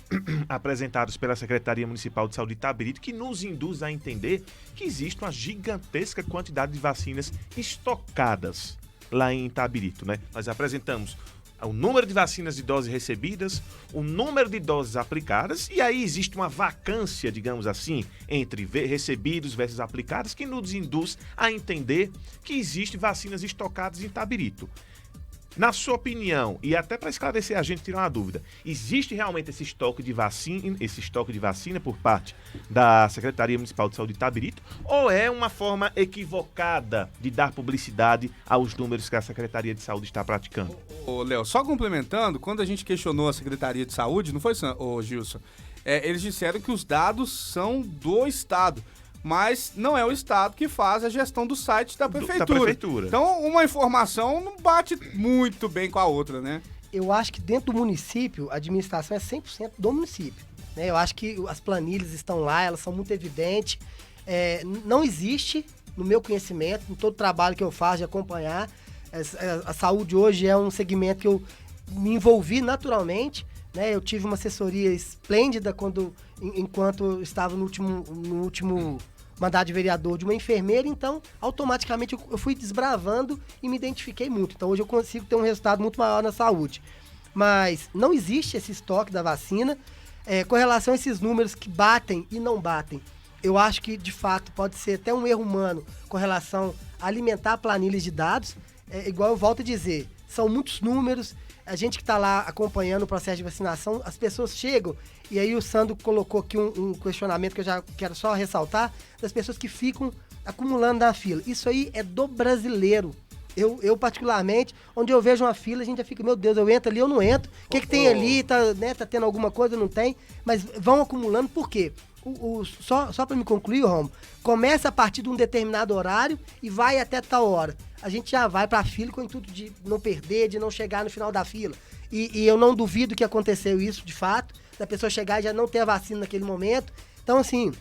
apresentados pela Secretaria Municipal de Saúde de Itabirito, que nos induz a entender que existe uma gigantesca quantidade de vacinas estocadas lá em Itabirito, né? Nós apresentamos o número de vacinas de doses recebidas, o número de doses aplicadas, e aí existe uma vacância, digamos assim, entre recebidos versus aplicadas, que nos induz a entender que existem vacinas estocadas em Itabirito. Na sua opinião, e até para esclarecer a gente, tirar uma dúvida, existe realmente esse estoque de vacina por parte da Secretaria Municipal de Saúde de Itabirito, ou é uma forma equivocada de dar publicidade aos números que a Secretaria de Saúde está praticando? Ô, Léo, só complementando, quando a gente questionou a Secretaria de Saúde, não foi, Gilson? Eles disseram que os dados são do Estado. Mas não é o Estado que faz a gestão do site da prefeitura. Então, uma informação não bate muito bem com a outra, né? Eu acho que dentro do município, a administração é 100% do município. Né? Eu acho que as planilhas estão lá, elas são muito evidentes. Não existe, no meu conhecimento, em todo o trabalho que eu faço de acompanhar, a saúde hoje é um segmento que eu me envolvi naturalmente. Né? Eu tive uma assessoria esplêndida enquanto eu estava no último mandato de vereador de uma enfermeira, então automaticamente eu fui desbravando e me identifiquei muito. Então hoje eu consigo ter um resultado muito maior na saúde. Mas não existe esse estoque da vacina. Com relação a esses números que batem e não batem, eu acho que de fato pode ser até um erro humano com relação a alimentar planilhas de dados. Igual eu volto a dizer, são muitos números. A gente que está lá acompanhando o processo de vacinação, as pessoas chegam, e aí o Sandro colocou aqui um questionamento que eu já quero só ressaltar, das pessoas que ficam acumulando na fila. Isso aí é do brasileiro. Eu particularmente, onde eu vejo uma fila, a gente já fica, meu Deus, eu entro ali, eu não entro. O que tem ali? Tá tendo alguma coisa? Não tem? Mas vão acumulando, por quê? Só para me concluir, Romo, começa a partir de um determinado horário e vai até tal hora. A gente já vai para a fila com o intuito de não perder, de não chegar no final da fila. E eu não duvido que aconteceu isso, de fato, da pessoa chegar e já não ter a vacina naquele momento. Então, assim,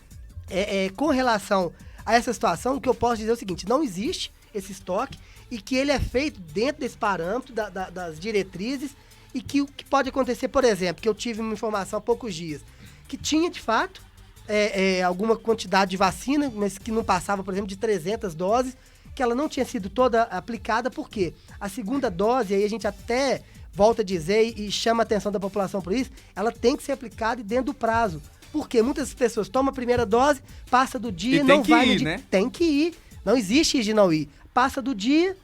com relação a essa situação, o que eu posso dizer é o seguinte, não existe esse estoque e que ele é feito dentro desse parâmetro das diretrizes e que o que pode acontecer, por exemplo, que eu tive uma informação há poucos dias, que tinha, de fato, alguma quantidade de vacina, mas que não passava, por exemplo, de 300 doses, que ela não tinha sido toda aplicada, porque a segunda dose, aí a gente até volta a dizer e chama a atenção da população por isso, ela tem que ser aplicada dentro do prazo. Porque muitas pessoas tomam a primeira dose, passa do dia, não vai no dia. Né? Tem que ir. Não existe ir de não ir. Passa do dia,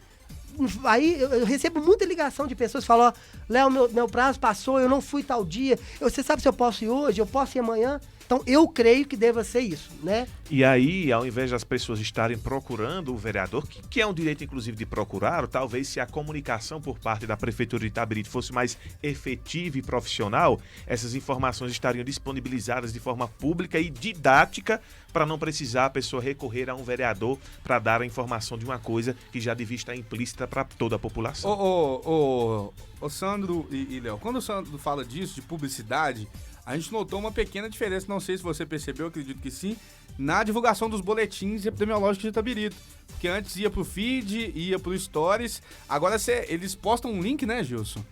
aí eu recebo muita ligação de pessoas que falam, Léo, meu prazo passou, eu não fui tal dia, você sabe se eu posso ir hoje, eu posso ir amanhã? Então, eu creio que deva ser isso, né? E aí, ao invés das pessoas estarem procurando o vereador, que é um direito, inclusive, de procurar, ou talvez se a comunicação por parte da Prefeitura de Itabirito fosse mais efetiva e profissional, essas informações estariam disponibilizadas de forma pública e didática para não precisar a pessoa recorrer a um vereador para dar a informação de uma coisa que já devia estar implícita para toda a população. Ô Sandro e Léo, quando o Sandro fala disso, de publicidade, a gente notou uma pequena diferença, não sei se você percebeu, acredito que sim, na divulgação dos boletins epidemiológicos de Itabirito. Porque antes ia pro feed, ia pro stories, agora eles postam um link, né, Gilson?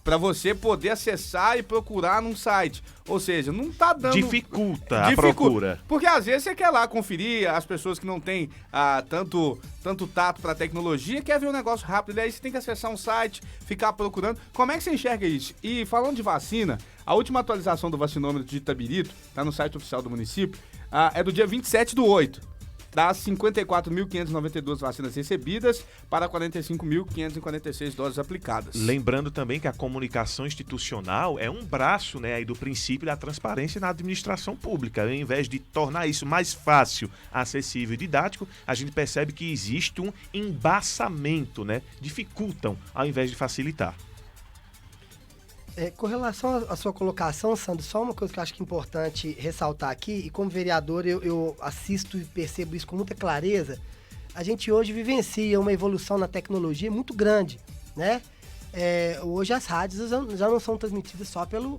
Pra você poder acessar e procurar num site. Ou seja, não tá dando... Dificulta a procura. Porque às vezes você quer lá conferir, as pessoas que não têm tanto tato pra tecnologia, quer ver um negócio rápido, e aí você tem que acessar um site, ficar procurando. Como é que você enxerga isso? E falando de vacina, a última atualização do vacinômetro de Itabirito, tá no site oficial do município, é do dia 27/8. Das 54.592 vacinas recebidas para 45.546 doses aplicadas. Lembrando também que a comunicação institucional é um braço, né, aí do princípio da transparência na administração pública. Ao invés de tornar isso mais fácil, acessível e didático, a gente percebe que existe um embaçamento, né? Dificultam ao invés de facilitar. Com relação à sua colocação, Sandro, só uma coisa que eu acho que é importante ressaltar aqui, e como vereador eu assisto e percebo isso com muita clareza, a gente hoje vivencia uma evolução na tecnologia muito grande, né? Hoje as rádios já não são transmitidas só pelo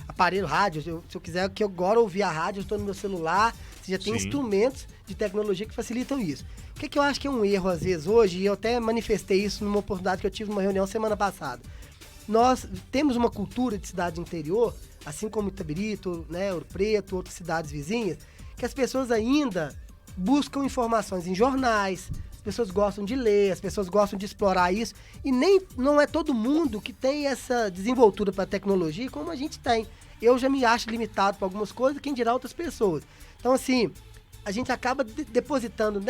aparelho rádio. Se eu quiser que eu agora ouvir a rádio, eu estou no meu celular, você já tem instrumentos de tecnologia que facilitam isso. O que eu acho que é um erro às vezes hoje, e eu até manifestei isso numa oportunidade que eu tive numa reunião semana passada. Nós temos uma cultura de cidade interior, assim como Itabirito, né, Ouro Preto, outras cidades vizinhas, que as pessoas ainda buscam informações em jornais, as pessoas gostam de ler, as pessoas gostam de explorar isso, e não é todo mundo que tem essa desenvoltura para a tecnologia como a gente tem. Eu já me acho limitado para algumas coisas, quem dirá outras pessoas. Então, assim, a gente acaba depositando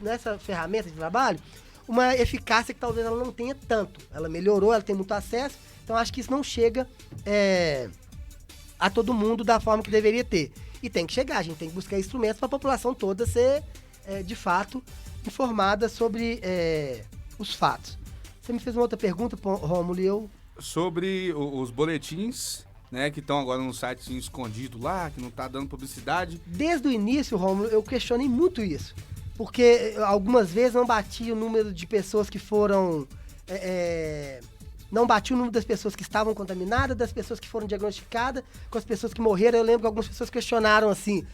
nessa ferramenta de trabalho uma eficácia que talvez ela não tenha tanto. Ela melhorou, ela tem muito acesso, então acho que isso não chega a todo mundo da forma que deveria ter. E tem que chegar, a gente tem que buscar instrumentos para a população toda ser, de fato, informada sobre os fatos. Você me fez uma outra pergunta, Rômulo, e eu... Sobre os boletins, né, que estão agora no site escondido lá, que não está dando publicidade. Desde o início, Rômulo, eu questionei muito isso. Porque algumas vezes não batia o número de pessoas que foram... não batia o número das pessoas que estavam contaminadas, das pessoas que foram diagnosticadas, com as pessoas que morreram. Eu lembro que algumas pessoas questionaram assim,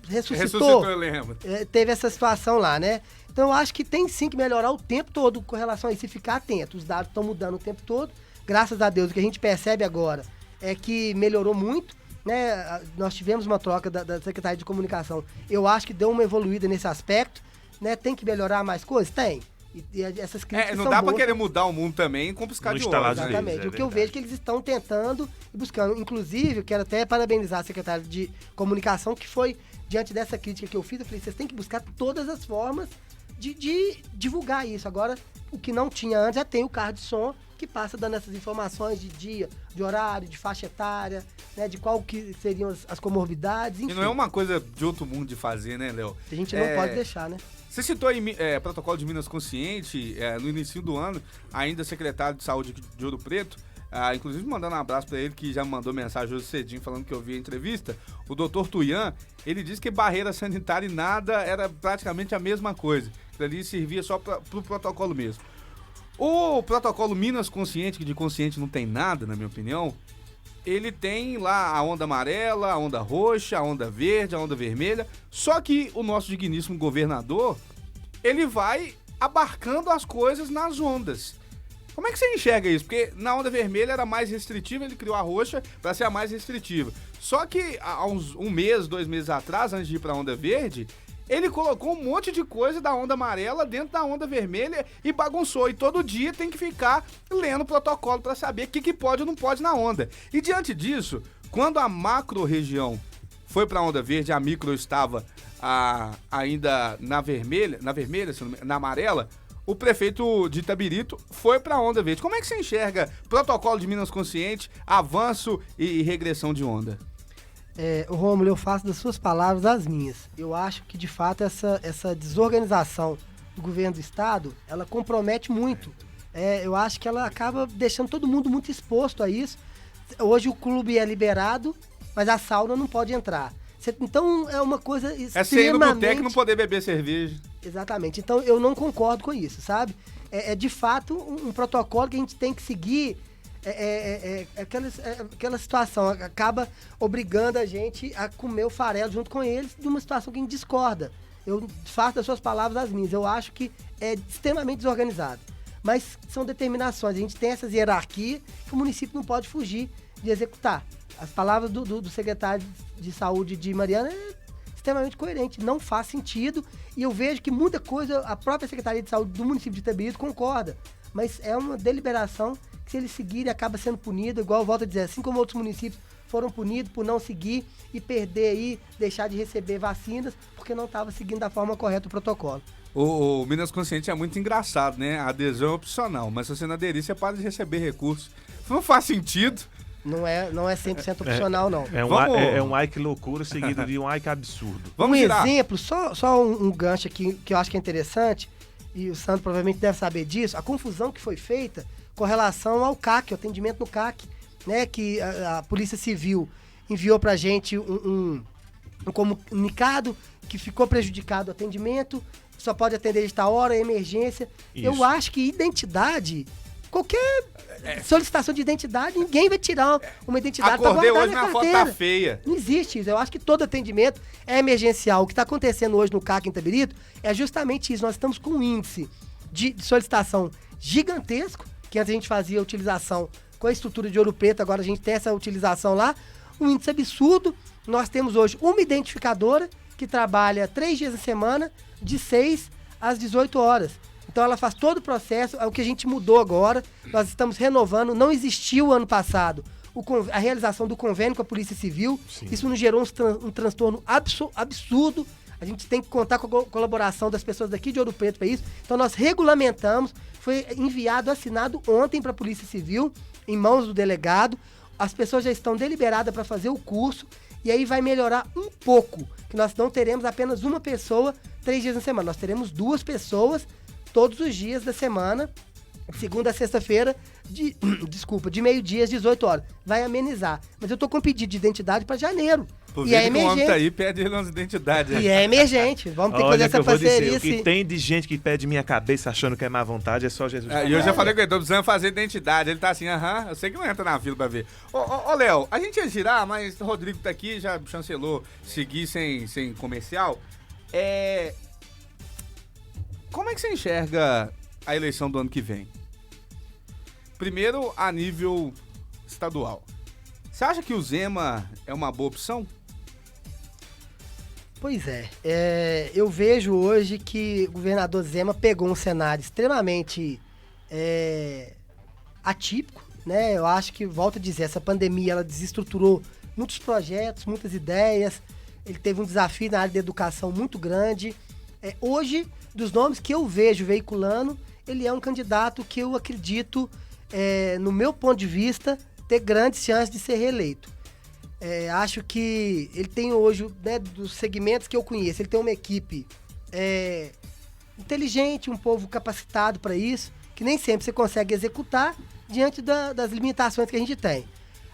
ressuscitou, eu lembro. Teve essa situação lá, né? Então eu acho que tem sim que melhorar o tempo todo com relação a isso e ficar atento. Os dados estão mudando o tempo todo. Graças a Deus, o que a gente percebe agora é que melhorou muito, né? Nós tivemos uma troca da Secretaria de Comunicação. Eu acho que deu uma evoluída nesse aspecto, né? Tem que melhorar mais coisas? Tem. E essas críticas não são dá boas. pra querer mudar o mundo também com piscar de olhos. Exatamente. O que eu vejo é que eles estão tentando e buscando. Inclusive, eu quero até parabenizar a Secretaria de Comunicação, que foi, diante dessa crítica que eu fiz, eu falei, vocês têm que buscar todas as formas de divulgar isso. Agora, o que não tinha antes, já tem o carro de som, que passa dando essas informações de dia, de horário, de faixa etária, né, de qual que seriam as comorbidades, enfim. E não é uma coisa de outro mundo de fazer, né, Léo? A gente não pode deixar, né? Você citou aí protocolo de Minas Consciente, no início do ano, ainda secretário de Saúde de Ouro Preto, inclusive mandando um abraço para ele, que já mandou mensagem hoje cedinho falando que eu vi a entrevista, o doutor Tuian, ele disse que barreira sanitária e nada era praticamente a mesma coisa, que ali servia só para o protocolo mesmo. O protocolo Minas Consciente, que de consciente não tem nada, na minha opinião, ele tem lá a onda amarela, a onda roxa, a onda verde, a onda vermelha, só que o nosso digníssimo governador, ele vai abarcando as coisas nas ondas. Como é que você enxerga isso? Porque na onda vermelha era mais restritiva, ele criou a roxa para ser a mais restritiva. Só que há uns 1 mês, 2 meses atrás, antes de ir para a onda verde, ele colocou um monte de coisa da onda amarela dentro da onda vermelha e bagunçou. E todo dia tem que ficar lendo o protocolo para saber o que pode ou não pode na onda. E diante disso, quando a macro-região foi para a onda verde, a micro estava ainda na amarela, o prefeito de Itabirito foi para a onda verde. Como é que você enxerga protocolo de Minas Consciente, avanço e regressão de onda? Rômulo, eu faço das suas palavras as minhas. Eu acho que, de fato, essa desorganização do governo do estado, ela compromete muito. Eu acho que ela acaba deixando todo mundo muito exposto a isso. Hoje o clube é liberado, mas a sauna não pode entrar. Então é uma coisa extremamente... É ser ir no boteco e não poder beber cerveja. Exatamente. Então eu não concordo com isso, sabe? É de fato um protocolo que a gente tem que seguir. Aquela situação acaba obrigando a gente a comer o farelo junto com eles de uma situação que a gente discorda. Eu faço das suas palavras as minhas. Eu acho que é extremamente desorganizado. Mas são determinações. A gente tem essas hierarquias que o município não pode fugir de executar. As palavras do secretário de Saúde de Mariana é extremamente coerente. Não faz sentido. E eu vejo que muita coisa a própria Secretaria de Saúde do município de Itabirito concorda. Mas é uma deliberação que, se eles seguirem, acaba sendo punido, igual eu volto a dizer, assim como outros municípios foram punidos por não seguir e perder aí, deixar de receber vacinas, porque não estava seguindo da forma correta o protocolo. O Minas Consciente é muito engraçado, né? A adesão é opcional, mas se você não aderir, você para de receber recursos. Não faz sentido. Não é 100% opcional, não. É um ai que loucura seguido de um ai que absurdo. Vamos exemplo, só um gancho aqui que eu acho que é interessante, e o Sandro provavelmente deve saber disso, a confusão que foi feita com relação ao CAC, o atendimento no CAC, né, que a Polícia Civil enviou pra gente um comunicado que ficou prejudicado o atendimento, só pode atender de tal hora, emergência. Isso. Eu acho que identidade, qualquer solicitação de identidade, ninguém vai tirar uma identidade para guardar hoje na carteira. Foto tá feia. Não existe isso. Eu acho que todo atendimento é emergencial. O que está acontecendo hoje no CAC em Itabirito é justamente isso. Nós estamos com um índice de solicitação gigantesco, que antes a gente fazia a utilização com a estrutura de Ouro Preto, agora a gente tem essa utilização lá, um índice absurdo. Nós temos hoje uma identificadora que trabalha 3 dias na semana, de 6 às 18 horas. Então ela faz todo o processo, é o que a gente mudou agora, nós estamos renovando, não existiu ano passado a realização do convênio com a Polícia Civil. Sim. Isso nos gerou um transtorno absurdo. A gente tem que contar com a colaboração das pessoas daqui de Ouro Preto para isso. Então nós regulamentamos, foi enviado, assinado ontem para a Polícia Civil, em mãos do delegado. As pessoas já estão deliberadas para fazer o curso, e aí vai melhorar um pouco, que nós não teremos apenas uma pessoa 3 dias na semana, nós teremos 2 pessoas todos os dias da semana, segunda a sexta-feira, de meio-dia às 18 horas. Vai amenizar. Mas eu tô com pedido de identidade para janeiro. E é emergente. O homem tá aí, pede ele umas identidades. E é emergente. Vamos ter que fazer essa parceria. O que tem de gente que pede minha cabeça achando que é má vontade é só Jesus. E eu já falei com ele, tô precisando fazer identidade. Ele tá assim, eu sei que não entra na fila pra ver. Ô, Léo, a gente ia girar, mas o Rodrigo tá aqui, já chancelou seguir sem comercial. Como é que você enxerga a eleição do ano que vem? Primeiro, a nível estadual. Você acha que o Zema é uma boa opção? Pois eu vejo hoje que o governador Zema pegou um cenário extremamente atípico, né? Eu acho que, volto a dizer, essa pandemia ela desestruturou muitos projetos, muitas ideias. Ele teve um desafio na área da educação muito grande. Hoje, dos nomes que eu vejo veiculando, ele é um candidato que eu acredito, no meu ponto de vista, ter grandes chances de ser reeleito. Acho que ele tem hoje, né, dos segmentos que eu conheço, ele tem uma equipe inteligente, um povo capacitado para isso, que nem sempre você consegue executar diante das limitações que a gente tem.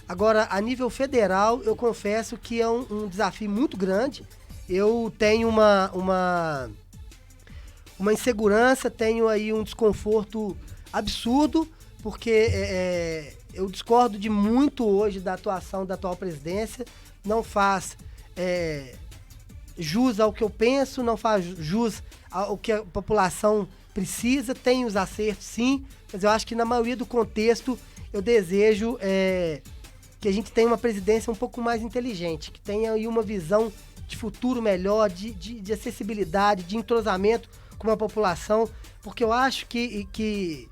Agora, a nível federal, eu confesso que é um desafio muito grande. Eu tenho uma insegurança, tenho aí um desconforto absurdo, porque eu discordo de muito hoje da atuação da atual presidência, não faz jus ao que eu penso, não faz jus ao que a população precisa, tem os acertos sim, mas eu acho que na maioria do contexto eu desejo que a gente tenha uma presidência um pouco mais inteligente, que tenha aí uma visão de futuro melhor, de acessibilidade, de entrosamento com a população, porque eu acho que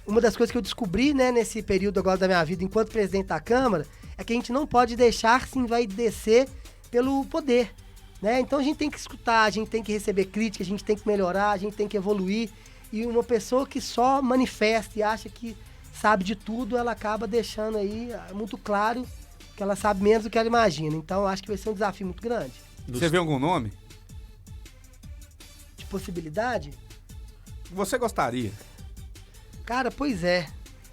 uma das coisas que eu descobri, né, nesse período agora da minha vida enquanto presidente da Câmara é que a gente não pode deixar se envaidecer pelo poder, né? Então a gente tem que escutar, a gente tem que receber crítica, a gente tem que melhorar, a gente tem que evoluir, e uma pessoa que só manifesta e acha que sabe de tudo, ela acaba deixando aí muito claro que ela sabe menos do que ela imagina. Então eu acho que vai ser um desafio muito grande. Você vê algum nome? De possibilidade? Você gostaria? Cara, pois é.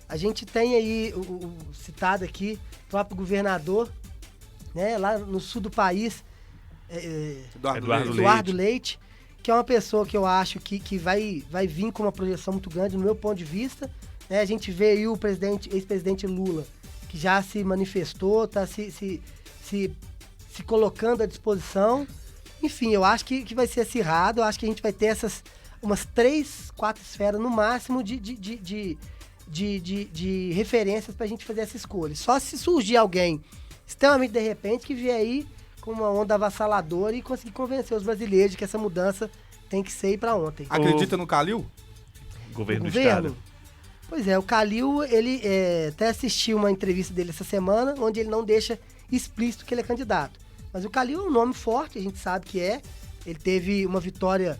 A gente tem aí o citado aqui, o próprio governador, né, lá no sul do país, Eduardo Leite, que é uma pessoa que eu acho que vai vir com uma projeção muito grande, no meu ponto de vista. Né? A gente vê aí o ex-presidente Lula, que já se manifestou, está se colocando à disposição. Enfim, eu acho que vai ser acirrado, eu acho que a gente vai ter umas 3, 4 esferas no máximo de referências pra gente fazer essa escolha. Só se surgir alguém extremamente de repente que vier aí com uma onda avassaladora e conseguir convencer os brasileiros de que essa mudança tem que ser pra ontem. Acredita no Calil? Governo do Estado. Pois é, o Calil, ele até assistiu uma entrevista dele essa semana, onde ele não deixa explícito que ele é candidato. Mas o Calil é um nome forte, a gente sabe que é. Ele teve uma vitória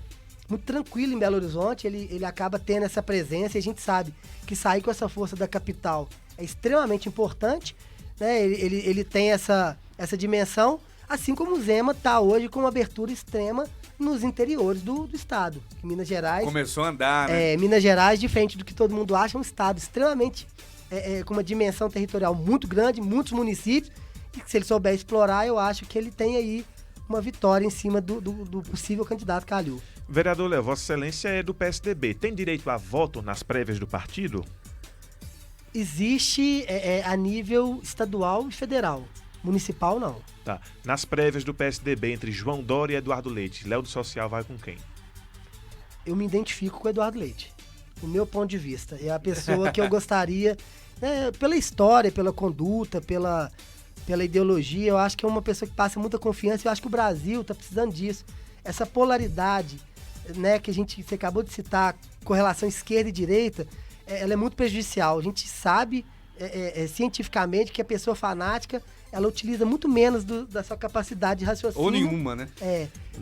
muito tranquila em Belo Horizonte, ele acaba tendo essa presença, e a gente sabe que sair com essa força da capital é extremamente importante, né? Ele tem essa dimensão, assim como o Zema está hoje com uma abertura extrema nos interiores do estado. Minas Gerais... Começou a andar, né? Minas Gerais, diferente do que todo mundo acha, é um estado extremamente com uma dimensão territorial muito grande, muitos municípios, e que se ele souber explorar, eu acho que ele tem aí uma vitória em cima do possível candidato Calil. Vereador Léo, Vossa Excelência é do PSDB. Tem direito a voto nas prévias do partido? Existe a nível estadual e federal. Municipal, não. Tá. Nas prévias do PSDB, entre João Dória e Eduardo Leite, Léo do Social vai com quem? Eu me identifico com o Eduardo Leite. Do meu ponto de vista. É a pessoa que eu gostaria, pela história, pela conduta, pela ideologia, eu acho que é uma pessoa que passa muita confiança. Eu acho que o Brasil está precisando disso. Essa polaridade, né, que você acabou de citar, com relação esquerda e direita, ela é muito prejudicial. A gente sabe cientificamente que a pessoa fanática, ela utiliza muito menos da sua capacidade de raciocínio. Ou nenhuma, né?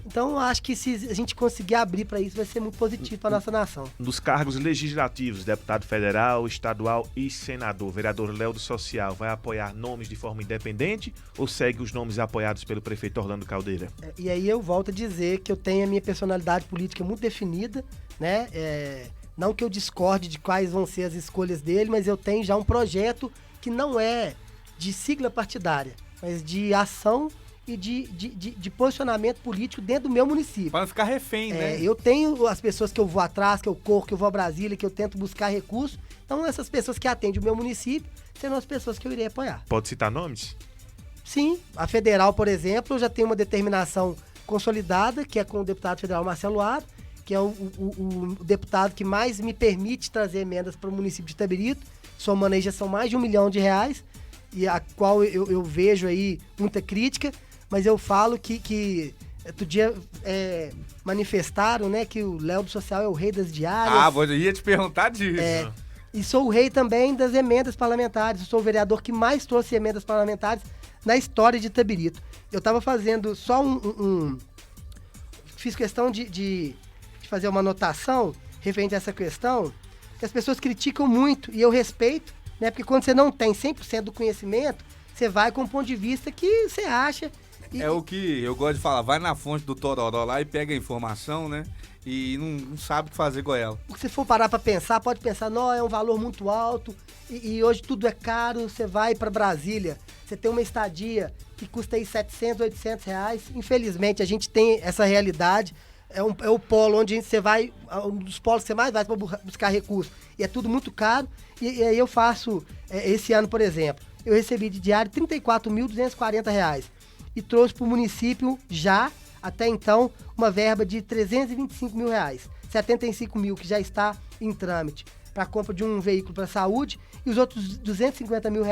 Então, eu acho que se a gente conseguir abrir para isso, vai ser muito positivo para nossa nação. Nos cargos legislativos, deputado federal, estadual e senador, o vereador Léo do Social vai apoiar nomes de forma independente ou segue os nomes apoiados pelo prefeito Orlando Caldeira? E aí eu volto a dizer que eu tenho a minha personalidade política muito definida, né? Não que eu discorde de quais vão ser as escolhas dele, mas eu tenho já um projeto que não é de sigla partidária, mas de ação e de posicionamento político dentro do meu município. Para não ficar refém, né? Eu tenho as pessoas que eu vou atrás, que eu corro, que eu vou a Brasília, que eu tento buscar recursos. Então, essas pessoas que atendem o meu município serão as pessoas que eu irei apoiar. Pode citar nomes? Sim. A federal, por exemplo, já tem uma determinação consolidada, que é com o deputado federal Marcelo Aro, que é o deputado que mais me permite trazer emendas para o município de Itabirito. Somando aí já são mais de R$1 milhão, e a qual eu vejo aí muita crítica, mas eu falo que outro dia manifestaram, né, que o Léo do Social é o rei das diárias. Eu ia te perguntar disso. E sou o rei também das emendas parlamentares. Eu sou o vereador que mais trouxe emendas parlamentares na história de Itabirito. Eu estava fazendo só fiz questão de fazer uma anotação referente a essa questão, que as pessoas criticam muito, e eu respeito, né? Porque quando você não tem 100% do conhecimento, você vai com um ponto de vista que você acha É o que eu gosto de falar, vai na fonte do Tororó lá e pega a informação, né? E não sabe o que fazer com ela. Se for parar pra pensar, pode pensar, não, é um valor muito alto e hoje tudo é caro, você vai pra Brasília, você tem uma estadia que custa aí 700, 800 reais. Infelizmente, a gente tem essa realidade, é o polo onde você vai, um dos polos que você mais vai pra buscar recursos, e é tudo muito caro, e aí eu faço, esse ano, por exemplo, eu recebi de diário R$ 34.240 e trouxe pro município já, até então, uma verba de R$ 325 mil, 75 mil que já está em trâmite para a compra de um veículo para saúde e os outros R$ 250 mil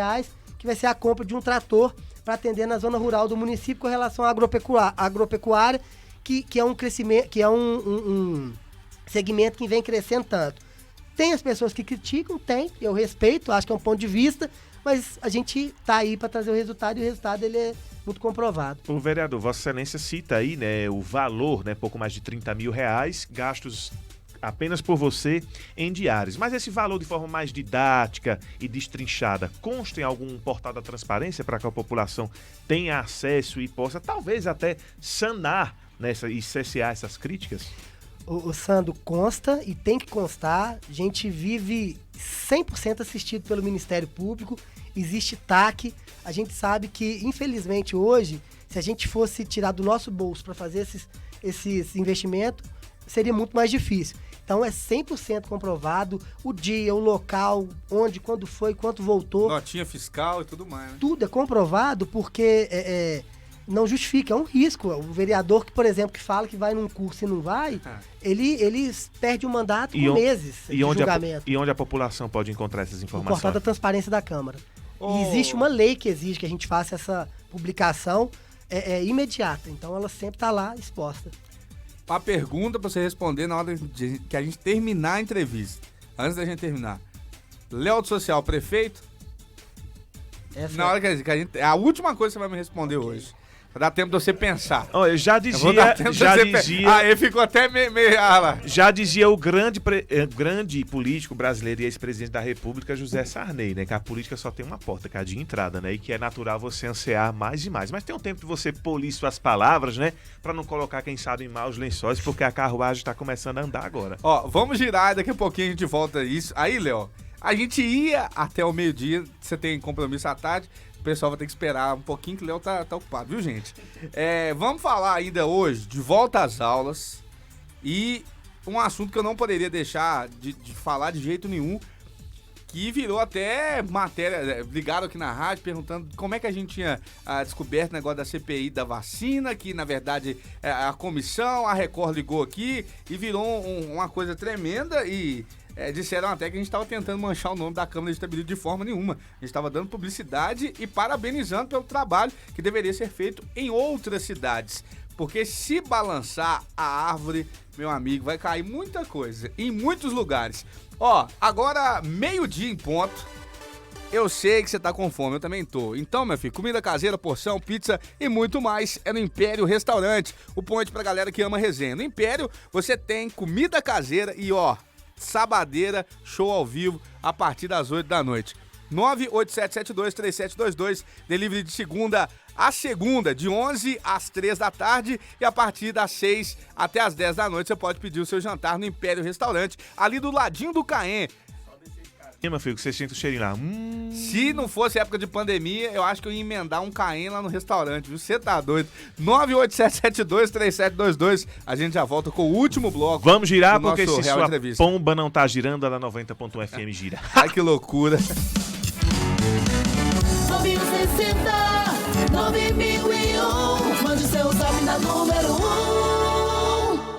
que vai ser a compra de um trator para atender na zona rural do município com relação à agropecuária, que é um crescimento, que é um segmento que vem crescendo tanto. Tem as pessoas que criticam, eu respeito, acho que é um ponto de vista, mas a gente tá aí para trazer o resultado e o resultado ele é muito comprovado. O vereador, Vossa Excelência cita aí, né, o valor, né, pouco mais de R$ 30 mil, gastos apenas por você em diários. Mas esse valor de forma mais didática e destrinchada, consta em algum portal da transparência para que a população tenha acesso e possa talvez até sanar e cessear essas críticas? O Sandro, consta e tem que constar. A gente vive 100% assistido pelo Ministério Público, existe TAC. A gente sabe que, infelizmente, hoje, se a gente fosse tirar do nosso bolso para fazer esses investimentos, seria muito mais difícil. Então é 100% comprovado o dia, o local, onde, quando foi, quanto voltou. Notinha fiscal e tudo mais, né? Tudo é comprovado porque não justifica, é um risco. O vereador que, por exemplo, que fala que vai num curso e não vai, ele perde o mandato com meses de julgamento. E onde a população pode encontrar essas informações? No portal da transparência da Câmara. E existe uma lei que exige que a gente faça essa publicação imediata. Então ela sempre está lá exposta. A pergunta para você responder na hora que a gente terminar a entrevista. Antes da gente terminar. Léo do Social, prefeito? Na hora que a gente... É a última coisa que você vai me responder hoje. Vai dar tempo de você pensar. Olha, já dizia... ele ficou até meio lá. Já dizia o grande político brasileiro e ex-presidente da República, José Sarney, né? Que a política só tem uma porta, que é a de entrada, né? E que é natural você ansiar mais e mais. Mas tem um tempo de você polir suas palavras, né? Pra não colocar, quem sabe, em maus lençóis, porque a carruagem tá começando a andar agora. Vamos girar, daqui a pouquinho a gente volta a isso. Aí, Léo, a gente ia até o meio-dia, você tem compromisso à tarde, o pessoal vai ter que esperar um pouquinho que o Léo tá ocupado, viu, gente? Vamos falar ainda hoje de volta às aulas e um assunto que eu não poderia deixar de falar de jeito nenhum, que virou até matéria, ligaram aqui na rádio perguntando como é que a gente tinha descoberto o negócio da CPI da vacina, que na verdade a comissão, a Record ligou aqui e virou uma coisa tremenda e... disseram até que a gente estava tentando manchar o nome da Câmara de Estabilidade de forma nenhuma. A gente estava dando publicidade e parabenizando pelo trabalho que deveria ser feito em outras cidades. Porque se balançar a árvore, meu amigo, vai cair muita coisa em muitos lugares. Agora meio-dia em ponto. Eu sei que você tá com fome, eu também tô. Então, meu filho, comida caseira, porção, pizza e muito mais é no Império Restaurante. O ponto pra galera que ama resenha. No Império, você tem comida caseira e, sabadeira, show ao vivo, a partir das 8 da noite. 987723722, delivery de segunda a segunda, de 11 às 3 da tarde e a partir das 6 até as 10 da noite você pode pedir o seu jantar no Império Restaurante, ali do ladinho do Caen. Meu filho, que você sente o cheirinho lá. Se não fosse época de pandemia, eu acho que eu ia emendar um Caen lá no restaurante, viu? Você tá doido. 987723722. A gente já volta com o último bloco. Vamos girar, porque se sua pomba não tá girando, a 90.1 FM gira. Ai, que loucura. 9001, mande seu zap na número 1.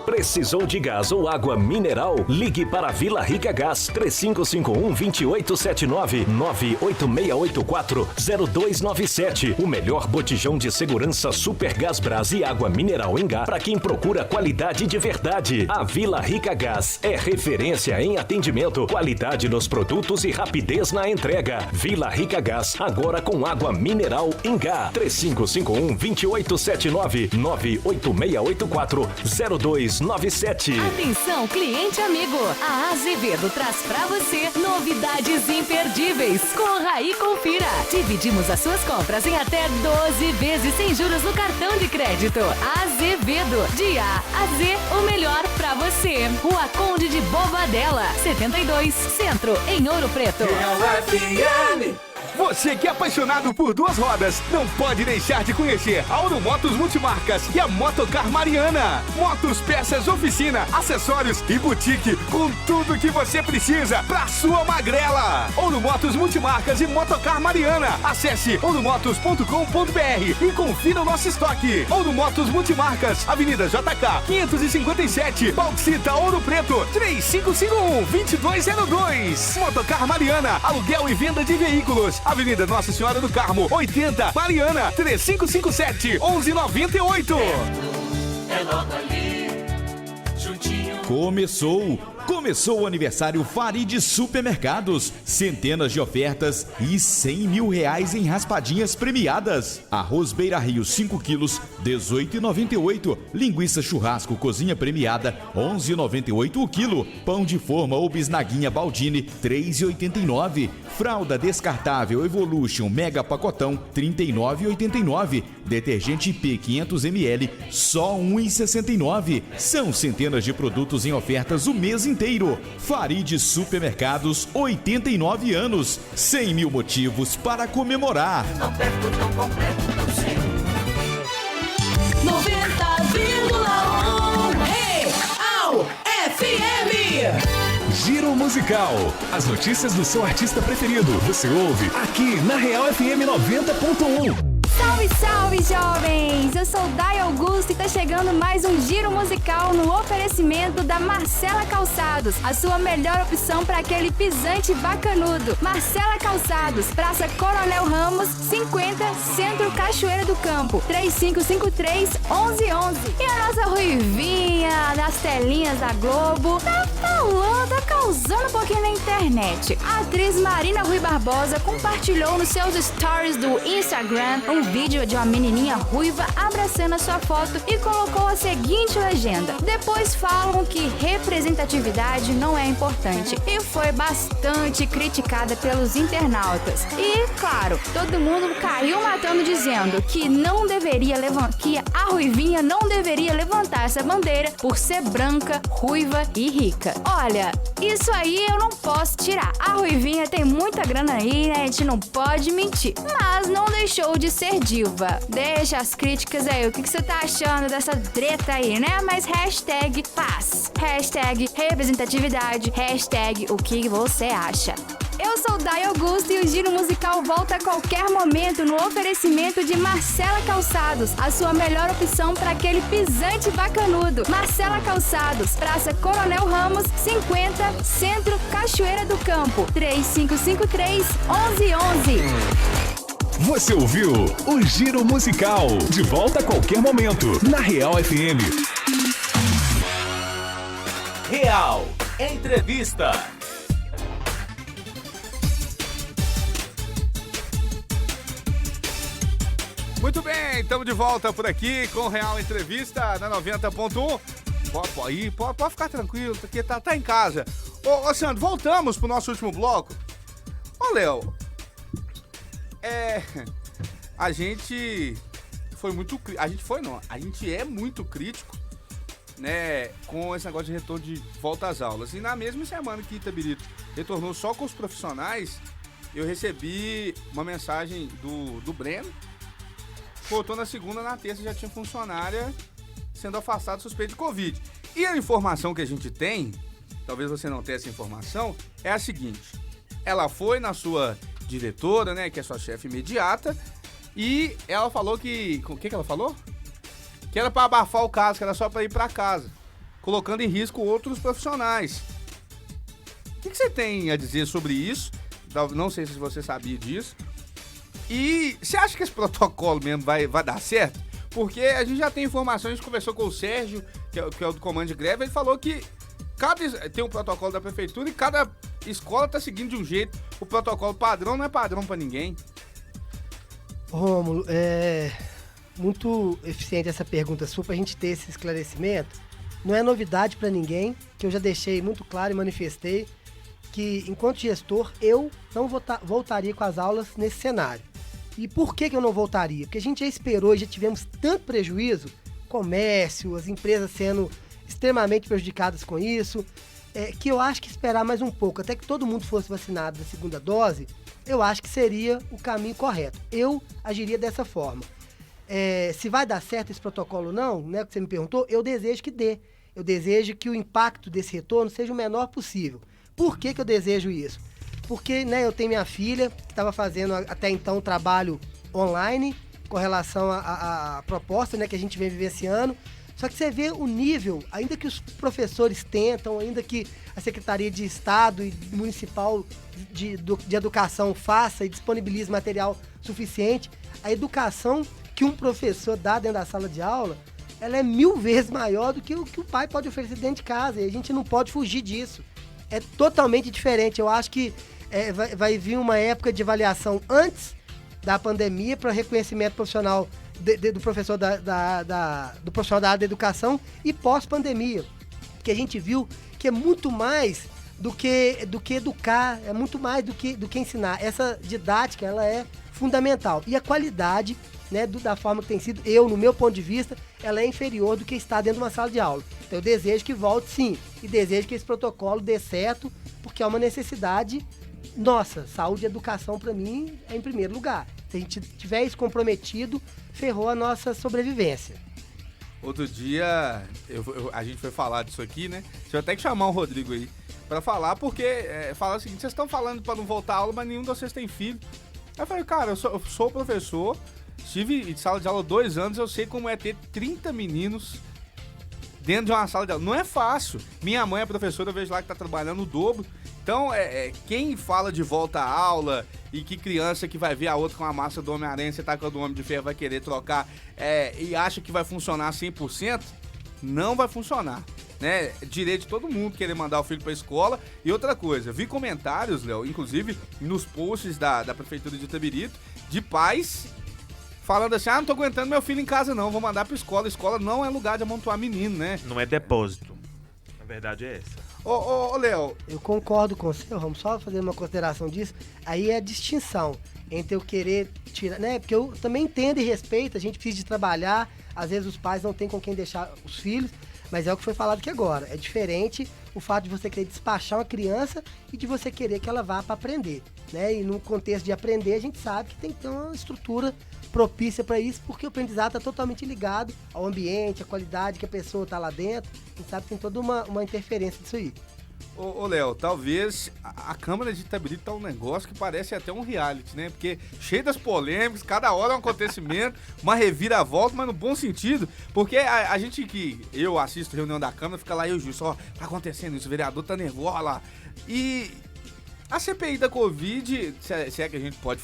Precisou de gás ou água mineral? Ligue para a Vila Rica Gás, 3551-2879, 98684-0297. O melhor botijão de segurança Super Gás Brás e água mineral em Gás para quem procura qualidade de verdade. A Vila Rica Gás é referência em atendimento, qualidade nos produtos e rapidez na entrega. Vila Rica Gás, agora com água mineral em Gás, 3551-2879, 98684-0297. 3297. Atenção, cliente amigo. A Azevedo traz pra você novidades imperdíveis. Corra e confira. Dividimos as suas compras em até 12 vezes sem juros no cartão de crédito. Azevedo. De A a Z, o melhor pra você. Rua Conde de Bobadela, 72, Centro, em Ouro Preto. Você que é apaixonado por duas rodas, não pode deixar de conhecer a Ouro Motos Multimarcas e a Motocar Mariana. Motos, peças, oficina, acessórios e boutique com tudo que você precisa pra sua magrela. Ouro Motos Multimarcas e Motocar Mariana. Acesse ouromotos.com.br e confira o nosso estoque. Ouro Motos Multimarcas, Avenida JK 557, Bauxita, Ouro Preto, 3551-2202. Motocar Mariana, aluguel e venda de veículos. Avenida Nossa Senhora do Carmo, 80, Mariana, 3557-1198. É logo ali, juntinho. Começou o aniversário Farid Supermercados. Centenas de ofertas e R$100 mil em raspadinhas premiadas. Arroz Beira Rio 5 quilos, R$18,98. Linguiça churrasco cozinha premiada, R$11,98 o quilo. Pão de forma ou bisnaguinha Baldini, R$3,89. Fralda descartável Evolution Mega Pacotão, R$39,89. Detergente IP 500 ml, só R$1,69. São centenas de produtos em ofertas o mês inteiro. Farid Supermercados, 89 anos. 100 mil motivos para comemorar. Tão perto, tão completo, tão sempre. 90,1 Real FM. Giro Musical. As notícias do seu artista preferido. Você ouve aqui na Real FM 90.1. Salve, salve, jovens! Eu sou Dai Augusto e tá chegando mais um Giro Musical no oferecimento da Marcela Calçados, a sua melhor opção para aquele pisante bacanudo. Marcela Calçados, Praça Coronel Ramos, 50, Centro, Cachoeira do Campo, 3553-1111. E a nossa Ruivinha, das telinhas da Globo, tá causando um pouquinho na internet. A atriz Marina Rui Barbosa compartilhou nos seus stories do Instagram um vídeo de uma menininha ruiva abraçando a sua foto e colocou a seguinte legenda: depois falam que representatividade não é importante, e foi bastante criticada pelos internautas. E, claro, todo mundo caiu matando dizendo que não deveria que a Ruivinha não deveria levantar essa bandeira por ser branca, ruiva e rica. Olha, isso aí eu não posso tirar. A Ruivinha tem muita grana aí, né? A gente não pode mentir. Mas não deixou de ser diva. Deixa as críticas aí. O que você tá achando dessa treta aí, né? Mas hashtag paz. Hashtag representatividade. Hashtag o que você acha. Eu sou Dai Augusto e o Giro Musical volta a qualquer momento no oferecimento de Marcela Calçados, a sua melhor opção para aquele pisante bacanudo. Marcela Calçados, Praça Coronel Ramos, 50, Centro, Cachoeira do Campo, 3553-1111. Você ouviu o Giro Musical, de volta a qualquer momento, na Real FM. Real Entrevista. Muito bem, estamos de volta por aqui com Real Entrevista na 90.1. Pode ficar tranquilo, porque tá em casa. Ô, Sandro, voltamos pro nosso último bloco. Ô, Léo, a gente foi muito... A gente é muito crítico, né, com esse negócio de retorno de volta às aulas. E na mesma semana que Itabirito retornou só com os profissionais, eu recebi uma mensagem do Breno. Voltou na segunda, na terça já tinha funcionária sendo afastada suspeita de Covid. E a informação que a gente tem, talvez você não tenha essa informação, é a seguinte: ela foi na sua diretora, né, que é sua chefe imediata, e ela falou que... O que ela falou? Que era para abafar o caso, que era só para ir para casa, colocando em risco outros profissionais. O que você tem a dizer sobre isso? Não sei se você sabia disso. E você acha que esse protocolo mesmo vai dar certo? Porque a gente já tem informações, a gente conversou com o Sérgio, que é o do comando de greve, ele falou que tem um protocolo da prefeitura e cada escola tá seguindo de um jeito. O protocolo padrão não é padrão para ninguém. Rômulo, é muito eficiente essa pergunta sua pra gente ter esse esclarecimento. não é novidade para ninguém, que eu já deixei muito claro e manifestei que, enquanto gestor, eu não voltaria com as aulas nesse cenário. E por que eu não voltaria? Porque a gente já esperou e já tivemos tanto prejuízo, comércio, as empresas sendo extremamente prejudicadas com isso, que eu acho que esperar mais um pouco, até que todo mundo fosse vacinado da segunda dose, eu acho que seria o caminho correto. Eu agiria dessa forma. Se vai dar certo esse protocolo ou não, né, que você me perguntou, eu desejo que dê. Eu desejo que o impacto desse retorno seja o menor possível. Por que eu desejo isso? Porque, né, eu tenho minha filha, que estava fazendo até então um trabalho online com relação à proposta, né, que a gente vem vivenciando. Só que você vê o nível, ainda que os professores tentam, ainda que a Secretaria de Estado e Municipal de Educação faça e disponibilize material suficiente, a educação que um professor dá dentro da sala de aula, ela é 1000 vezes maior do que o que o pai pode oferecer dentro de casa, e a gente não pode fugir disso. É totalmente diferente. Eu acho que vai vir uma época de avaliação antes da pandemia para reconhecimento profissional do professor do profissional da área da educação e pós-pandemia, que a gente viu que é muito mais do que educar, é muito mais do que ensinar. Essa didática, ela é fundamental. E a qualidade, né, da forma que tem sido, no meu ponto de vista, ela é inferior do que está dentro de uma sala de aula. Então eu desejo que volte sim, e desejo que esse protocolo dê certo, porque é uma necessidade nossa. Saúde e educação, para mim, é em primeiro lugar. Se a gente tiver isso comprometido, ferrou a nossa sobrevivência. Outro dia, a gente foi falar disso aqui, né? Deixa eu até que chamar o Rodrigo aí pra falar, porque fala o seguinte: vocês estão falando pra não voltar à aula, mas nenhum de vocês tem filho. Aí eu falei, cara, eu sou professor, estive em sala de aula 2 anos, eu sei como é ter 30 meninos dentro de uma sala de aula. Não é fácil. Minha mãe é professora, eu vejo lá que tá trabalhando o dobro. Então, quem fala de volta à aula e que criança que vai ver a outra com a massa do Homem-Aranha, você tá com a do Homem de Ferro, vai querer trocar e acha que vai funcionar 100%, não vai funcionar, né? Direito de todo mundo querer mandar o filho pra escola. E outra coisa, vi comentários, Léo, inclusive nos posts da Prefeitura de Itabirito, de pais falando assim, não tô aguentando meu filho em casa não, vou mandar pra escola. Escola não é lugar de amontoar menino, né? Não é depósito. A verdade é essa. Ô, Léo. Eu concordo com você, vamos só fazer uma consideração disso. Aí é a distinção entre eu querer tirar, né? Porque eu também entendo e respeito, a gente precisa de trabalhar, às vezes os pais não têm com quem deixar os filhos, mas é o que foi falado aqui agora. É diferente o fato de você querer despachar uma criança e de você querer que ela vá para aprender, né? E no contexto de aprender, a gente sabe que tem que ter uma estrutura propícia para isso, porque o aprendizado está totalmente ligado ao ambiente, à qualidade que a pessoa está lá dentro. A gente sabe que tem toda uma interferência disso aí. Ô Léo, talvez a Câmara de Itabirito tá um negócio que parece até um reality, né? Porque cheio das polêmicas, cada hora é um acontecimento, uma reviravolta, mas no bom sentido. Porque a gente eu assisto reunião da Câmara, fica lá e o juiz, tá acontecendo isso, o vereador tá nervoso lá. E a CPI da Covid, se é que a gente pode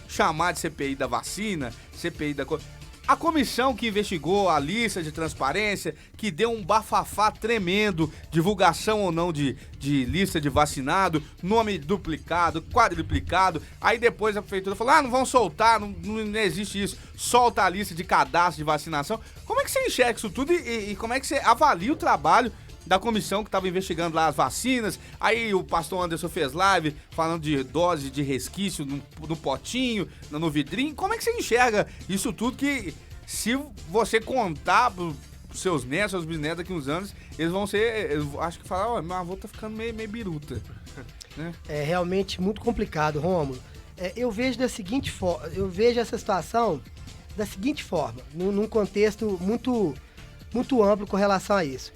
chamar de CPI da vacina, CPI da Covid. A comissão que investigou a lista de transparência, que deu um bafafá tremendo, divulgação ou não de lista de vacinado, nome duplicado, quadruplicado, aí depois a prefeitura falou, não vão soltar, não existe isso, solta a lista de cadastro de vacinação. Como é que você enxerga isso tudo e como é que você avalia o trabalho da comissão que estava investigando lá as vacinas? Aí o pastor Anderson fez live falando de doses de resquício no potinho, no vidrinho. Como é que você enxerga isso tudo que, se você contar pros seus netos, seus bisnetos daqui uns anos, eles vão ser, acho que falar, meu avô tá ficando meio biruta, né? É realmente muito complicado, Rômulo. Eu vejo essa situação da seguinte forma, num contexto muito, muito amplo com relação a isso.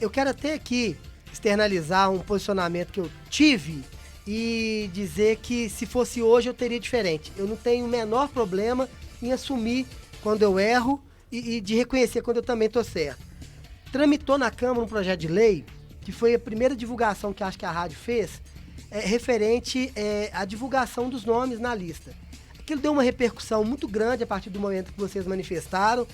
Eu quero até aqui externalizar um posicionamento que eu tive e dizer que se fosse hoje eu teria diferente. Eu não tenho o menor problema em assumir quando eu erro e de reconhecer quando eu também estou certo. Tramitou na Câmara um projeto de lei, que foi a primeira divulgação que acho que a rádio fez, referente à divulgação dos nomes na lista. Aquilo deu uma repercussão muito grande a partir do momento que vocês manifestaram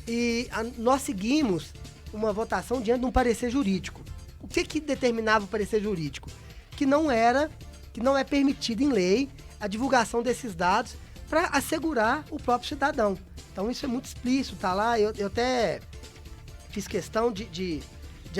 e nós seguimos uma votação diante de um parecer jurídico. O que determinava o parecer jurídico? Que não é permitido em lei a divulgação desses dados para assegurar o próprio cidadão. Então isso é muito explícito, tá lá. Eu até fiz questão de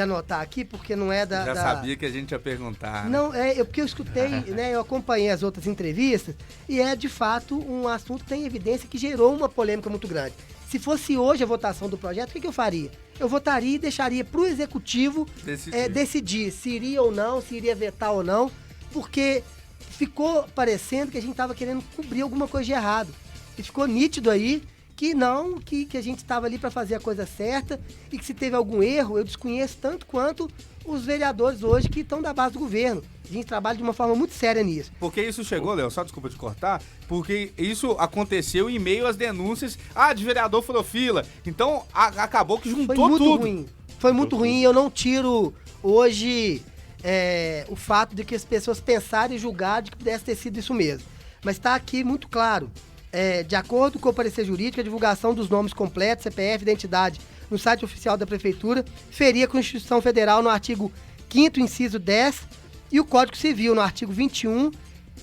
anotar aqui, porque não é da... Já sabia que a gente ia perguntar. Né? Não, porque eu escutei, né, eu acompanhei as outras entrevistas, e é de fato um assunto que tem evidência que gerou uma polêmica muito grande. Se fosse hoje a votação do projeto, o que eu faria? Eu votaria e deixaria para o executivo decidir se iria ou não, se iria vetar ou não, porque ficou parecendo que a gente estava querendo cobrir alguma coisa de errado. E ficou nítido aí que não, que a gente estava ali para fazer a coisa certa e que se teve algum erro, eu desconheço tanto quanto os vereadores hoje que estão da base do governo. A gente trabalha de uma forma muito séria nisso. Porque isso chegou, Léo, só desculpa te cortar, porque isso aconteceu em meio às denúncias, de vereador furou fila. Então, acabou que juntou tudo. Foi muito ruim, eu não tiro hoje o fato de que as pessoas pensarem e julgarem de que pudesse ter sido isso mesmo. Mas está aqui muito claro. De acordo com o parecer jurídico, a divulgação dos nomes completos, CPF, identidade, no site oficial da Prefeitura, feria a Constituição Federal no artigo 5º, inciso 10, e o Código Civil no artigo 21,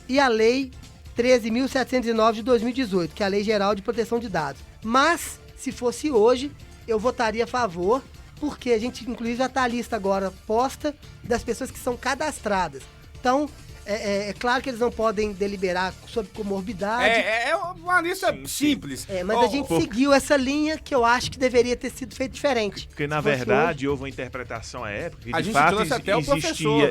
e a Lei 13.709 de 2018, que é a Lei Geral de Proteção de Dados. Mas, se fosse hoje, eu votaria a favor, porque a gente, inclusive, já está a lista agora posta das pessoas que são cadastradas. Então, é claro que eles não podem deliberar sobre comorbidade. É uma lista simples. Mas a gente seguiu essa linha que eu acho que deveria ter sido feito diferente. Porque, na verdade, houve uma interpretação à época que, de fato,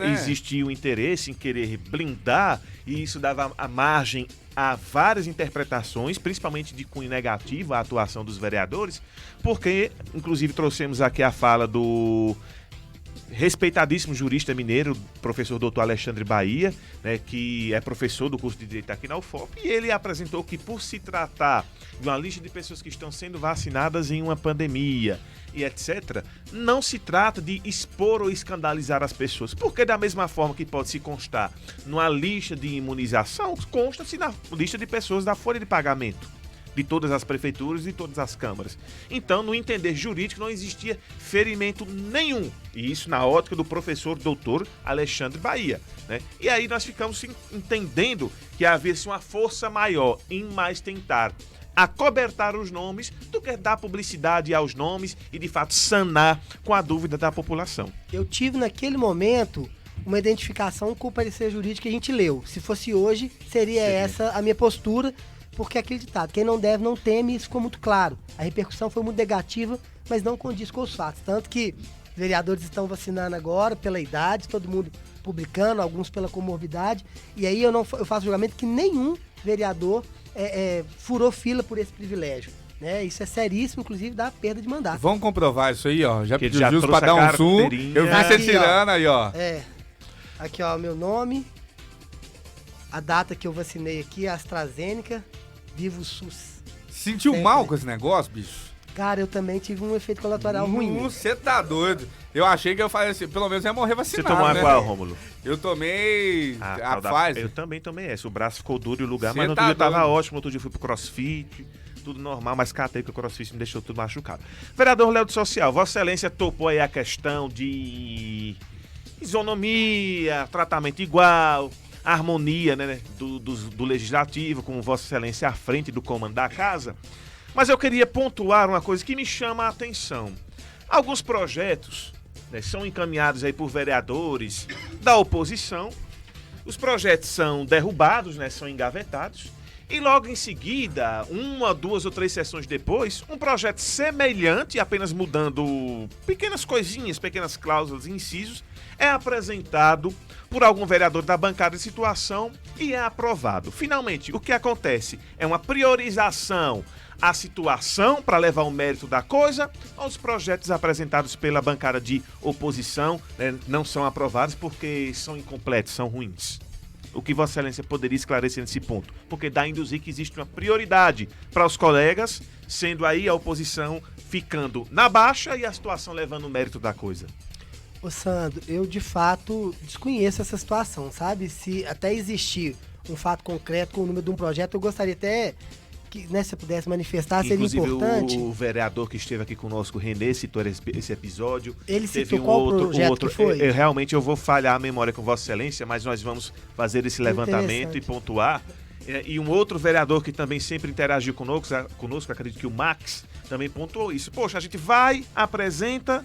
existia o interesse em querer blindar, e isso dava a margem a várias interpretações, principalmente de cunho negativo à atuação dos vereadores, porque, inclusive, trouxemos aqui a fala do respeitadíssimo jurista mineiro, professor doutor Alexandre Bahia, né, que é professor do curso de Direito aqui na UFOP, e ele apresentou que, por se tratar de uma lista de pessoas que estão sendo vacinadas em uma pandemia e etc., não se trata de expor ou escandalizar as pessoas, porque da mesma forma que pode se constar numa lista de imunização, consta-se na lista de pessoas da folha de pagamento de todas as prefeituras e de todas as câmaras. Então, no entender jurídico, não existia ferimento nenhum. E isso na ótica do professor doutor Alexandre Bahia, né? E aí nós ficamos entendendo que havia-se uma força maior em mais tentar acobertar os nomes do que dar publicidade aos nomes e, de fato, sanar com a dúvida da população. Eu tive, naquele momento, uma identificação com o parecer jurídico que a gente leu. Se fosse hoje, seria essa a minha postura, porque é aquele ditado, quem não deve não teme, isso ficou muito claro. A repercussão foi muito negativa, mas não condiz com os fatos. Tanto que vereadores estão vacinando agora pela idade, todo mundo publicando, alguns pela comorbidade, e aí eu faço julgamento que nenhum vereador furou fila por esse privilégio. Né? Isso é seríssimo, inclusive dá perda de mandato. Vamos comprovar isso aí, ó. Já pediu justo pra dar um zoom. Eu vi você tirando aí, ó. Aqui, ó, meu nome, a data que eu vacinei aqui, AstraZeneca, Vivo SUS. Sentiu sempre mal com esse negócio, bicho? Cara, eu também tive um efeito colateral ruim. Você tá doido. Eu achei que eu falei assim, pelo menos ia morrer vacinado. Você tomou qual, Rômulo? Eu tomei a Pfizer. Eu também tomei essa. O braço ficou duro e o lugar, mas no outro dia tava ótimo. No outro dia fui pro CrossFit, tudo normal, mas catei que o CrossFit me deixou tudo machucado. Vereador Léo do Social, Vossa Excelência topou aí a questão de isonomia, tratamento igual, harmonia, né, do Legislativo, com Vossa Excelência à frente do comando da casa. Mas eu queria pontuar uma coisa que me chama a atenção. Alguns projetos, né, são encaminhados aí por vereadores da oposição. Os projetos são derrubados, né, são engavetados. E logo em seguida, 1, 2 ou 3 sessões depois, um projeto semelhante, apenas mudando pequenas coisinhas, pequenas cláusulas e incisos, é apresentado por algum vereador da bancada de situação e é aprovado. Finalmente, o que acontece? É uma priorização à situação para levar o mérito da coisa, ou os projetos apresentados pela bancada de oposição, né, não são aprovados porque são incompletos, são ruins. O que Vossa Excelência poderia esclarecer nesse ponto? Porque dá a induzir que existe uma prioridade para os colegas, sendo aí a oposição ficando na baixa e a situação levando o mérito da coisa. Ô Sandro, eu de fato desconheço essa situação, sabe? Se até existir um fato concreto com o número de um projeto, eu gostaria até que, né, se eu pudesse manifestar, seria importante. O vereador que esteve aqui conosco, Renê, citou esse episódio. Ele citou qual projeto que foi? Realmente eu vou falhar a memória com Vossa Excelência, mas nós vamos fazer esse levantamento e pontuar. E um outro vereador que também sempre interagiu conosco, acredito que o Max, também pontuou isso. Poxa, a gente vai, apresenta,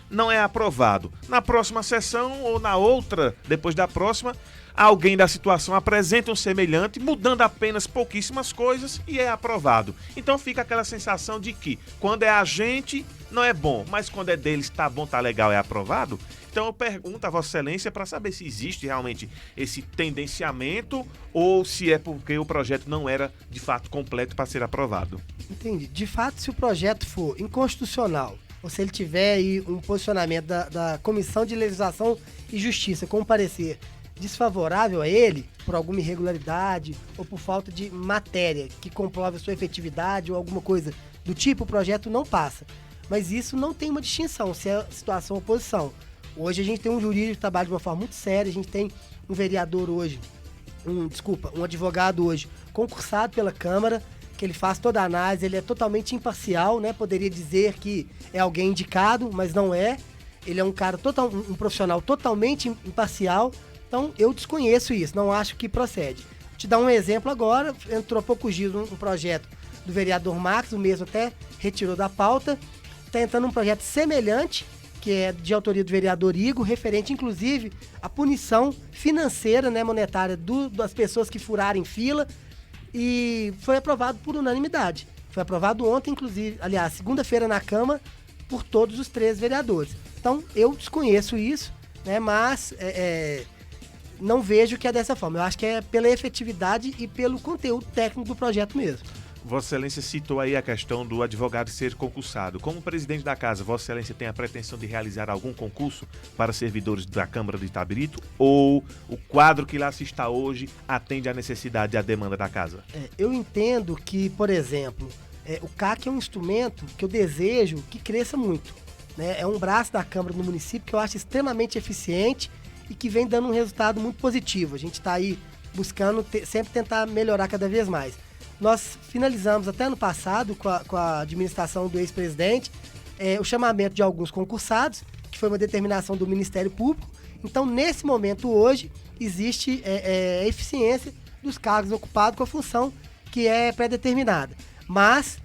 não é aprovado. Na próxima sessão ou na outra, depois da próxima, alguém da situação apresenta um semelhante, mudando apenas pouquíssimas coisas e é aprovado. Então fica aquela sensação de que quando é a gente, não é bom, mas quando é deles, tá bom, tá legal, é aprovado. Então eu pergunto a Vossa Excelência para saber se existe realmente esse tendenciamento ou se é porque o projeto não era de fato completo para ser aprovado. Entendi. De fato, se o projeto for inconstitucional, ou se ele tiver aí um posicionamento da Comissão de Legislação e Justiça com um parecer desfavorável a ele, por alguma irregularidade ou por falta de matéria que comprove a sua efetividade ou alguma coisa do tipo, o projeto não passa. Mas isso não tem uma distinção, se é situação ou oposição. Hoje a gente tem um jurídico que trabalha de uma forma muito séria, a gente tem um vereador hoje, um advogado hoje concursado pela Câmara, que ele faz toda a análise, ele é totalmente imparcial, né? Poderia dizer que é alguém indicado, mas não é. Ele é um cara, um profissional totalmente imparcial, então eu desconheço isso, não acho que procede. Vou te dar um exemplo agora, entrou há poucos dias um projeto do vereador Max, o mesmo até retirou da pauta, está entrando um projeto semelhante, que é de autoria do vereador Igor, referente inclusive à punição financeira, né, monetária das pessoas que furarem fila, e foi aprovado por unanimidade. Foi aprovado ontem, inclusive, aliás, segunda-feira na Câmara, por todos os 3 vereadores. Então, eu desconheço isso, né, mas não vejo que é dessa forma. Eu acho que é pela efetividade e pelo conteúdo técnico do projeto mesmo. Vossa Excelência citou aí a questão do advogado ser concursado. Como presidente da casa, Vossa Excelência tem a pretensão de realizar algum concurso para servidores da Câmara de Itabirito? Ou o quadro que lá se está hoje atende à necessidade e à demanda da casa? Eu entendo que, por exemplo, o CAC é um instrumento que eu desejo que cresça muito, né? É um braço da Câmara no município que eu acho extremamente eficiente e que vem dando um resultado muito positivo. A gente está aí buscando sempre tentar melhorar cada vez mais. Nós finalizamos até ano passado, com a administração do ex-presidente, o chamamento de alguns concursados, que foi uma determinação do Ministério Público. Então, nesse momento, hoje, existe eficiência dos cargos ocupados com a função que é pré-determinada. Mas,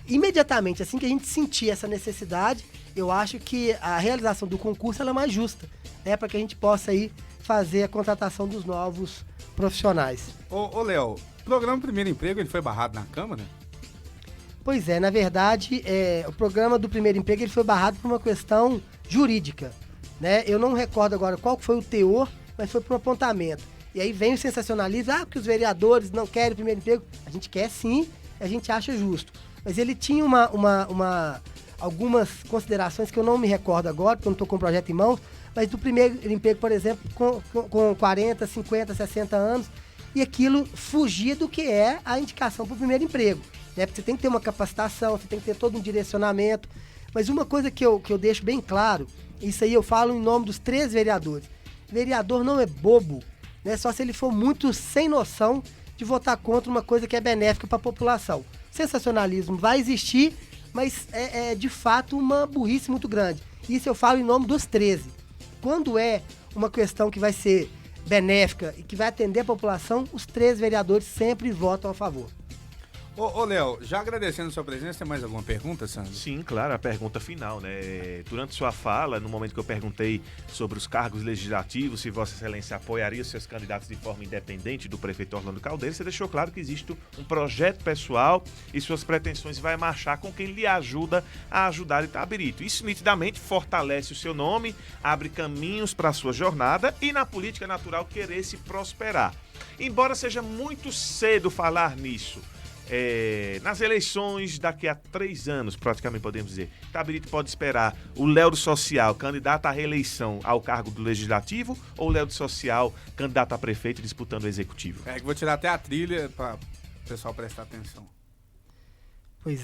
imediatamente, assim que a gente sentir essa necessidade, eu acho que a realização do concurso ela é mais justa, né, para que a gente possa aí fazer a contratação dos novos profissionais. Ô Léo, o programa Primeiro Emprego ele foi barrado na Câmara? Pois é, na verdade, o programa do Primeiro Emprego ele foi barrado por uma questão jurídica, né? Eu não recordo agora qual foi o teor, mas foi por um apontamento. E aí vem o sensacionalismo, porque os vereadores não querem o Primeiro Emprego. A gente quer sim, a gente acha justo. Mas ele tinha algumas considerações que eu não me recordo agora, porque eu não estou com o projeto em mãos, mas do Primeiro Emprego, por exemplo, com 40, 50, 60 anos, e aquilo fugia do que é a indicação para o primeiro emprego, né? Porque você tem que ter uma capacitação, você tem que ter todo um direcionamento. Mas uma coisa que eu deixo bem claro, isso aí eu falo em nome dos 3 vereadores. Vereador não é bobo, né? Só se ele for muito sem noção de votar contra uma coisa que é benéfica para a população. Sensacionalismo vai existir, mas é de fato uma burrice muito grande. Isso eu falo em nome dos 13. Quando é uma questão que vai ser benéfica e que vai atender a população, os 3 vereadores sempre votam a favor. Ô Léo, já agradecendo a sua presença, tem mais alguma pergunta, Sandro? Sim, claro, a pergunta final, né? Durante sua fala, no momento que eu perguntei sobre os cargos legislativos, se Vossa Excelência apoiaria os seus candidatos de forma independente do prefeito Orlando Caldeira, você deixou claro que existe um projeto pessoal e suas pretensões vai marchar com quem lhe ajuda a ajudar Itabirito. Isso nitidamente fortalece o seu nome, abre caminhos para a sua jornada e na política é natural querer se prosperar. Embora seja muito cedo falar nisso, nas eleições daqui a 3 anos, praticamente podemos dizer, Itabirito pode esperar o Léo do Social, candidato à reeleição ao cargo do Legislativo, ou o Léo do Social, candidato a prefeito disputando o Executivo? Que vou tirar até a trilha para o pessoal prestar atenção. Pois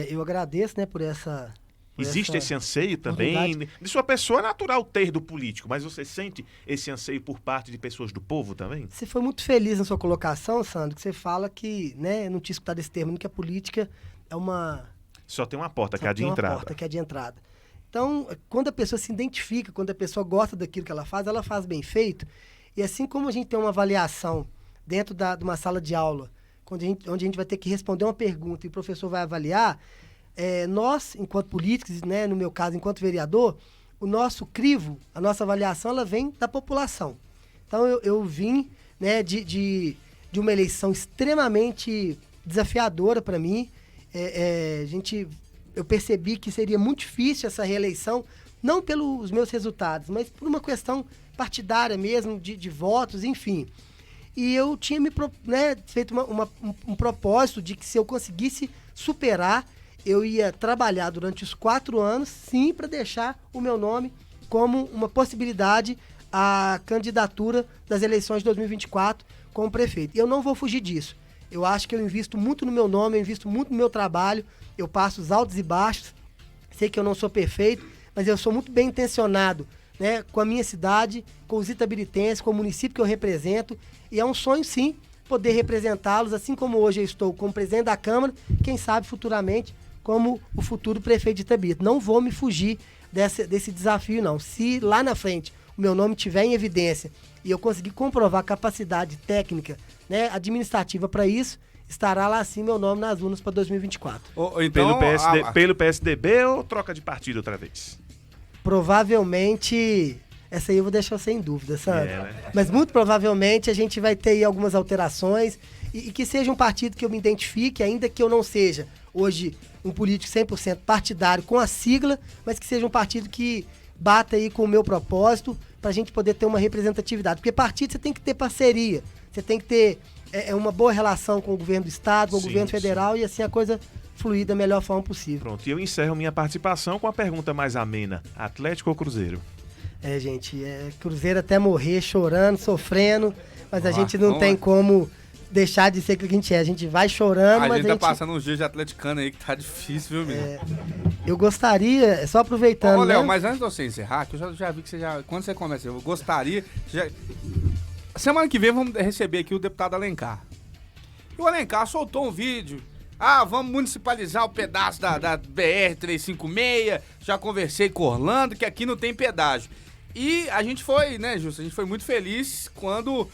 eu agradeço, né, por essa... Existe esse anseio também? De sua pessoa é natural ter do político, mas você sente esse anseio por parte de pessoas do povo também? Você foi muito feliz na sua colocação, Sandro, que você fala que, né, não tinha escutado esse termo, que a política é uma... Só tem uma porta, que é a de entrada. Uma porta, que é a de entrada. Então, quando a pessoa se identifica, quando a pessoa gosta daquilo que ela faz bem feito. E assim como a gente tem uma avaliação dentro de uma sala de aula, onde a gente vai ter que responder uma pergunta e o professor vai avaliar, nós, enquanto políticos, né, no meu caso, enquanto vereador, o nosso crivo, a nossa avaliação, ela vem da população. Então, eu vim, né, de uma eleição extremamente desafiadora para mim. Eu percebi que seria muito difícil essa reeleição, não pelos meus resultados, mas por uma questão partidária mesmo, de votos, enfim. E eu tinha feito um propósito de que se eu conseguisse superar, eu ia trabalhar durante os 4 anos, sim, para deixar o meu nome como uma possibilidade à candidatura das eleições de 2024 como prefeito. E eu não vou fugir disso. Eu acho que eu invisto muito no meu nome, eu invisto muito no meu trabalho, eu passo os altos e baixos, sei que eu não sou perfeito, mas eu sou muito bem intencionado, né, com a minha cidade, com os itabiritenses, com o município que eu represento, e é um sonho, sim, poder representá-los, assim como hoje eu estou como presidente da Câmara, quem sabe futuramente como o futuro prefeito de Itabirito. Não vou me fugir desse desafio, não. Se lá na frente o meu nome estiver em evidência e eu conseguir comprovar capacidade técnica, né, administrativa para isso, estará lá sim meu nome nas urnas para 2024. Então, pelo PSDB ou troca de partido outra vez? Provavelmente, essa aí eu vou deixar sem dúvida, sabe? Né? Mas muito provavelmente a gente vai ter aí algumas alterações e que seja um partido que eu me identifique, ainda que eu não seja hoje um político 100% partidário com a sigla, mas que seja um partido que bata aí com o meu propósito para a gente poder ter uma representatividade. Porque partido você tem que ter parceria, você tem que ter uma boa relação com o governo do estado, com o governo federal e assim a coisa fluir da melhor forma possível. Pronto, e eu encerro minha participação com a pergunta mais amena. Atlético ou Cruzeiro? Gente, Cruzeiro até morrer, chorando, sofrendo, mas a gente não tem como deixar de ser o que a gente é. A gente vai chorando, mas a gente tá passando uns dias de atleticano aí que tá difícil, viu, menino? Eu gostaria, só aproveitando... Ô, Léo, mas antes de você encerrar, que eu já vi que quando você começa, eu gostaria... Semana que vem vamos receber aqui o deputado Alencar. E o Alencar soltou um vídeo. Vamos municipalizar o pedaço da BR-356. Já conversei com Orlando, que aqui não tem pedágio. E a gente foi, né, Justo? A gente foi muito feliz quando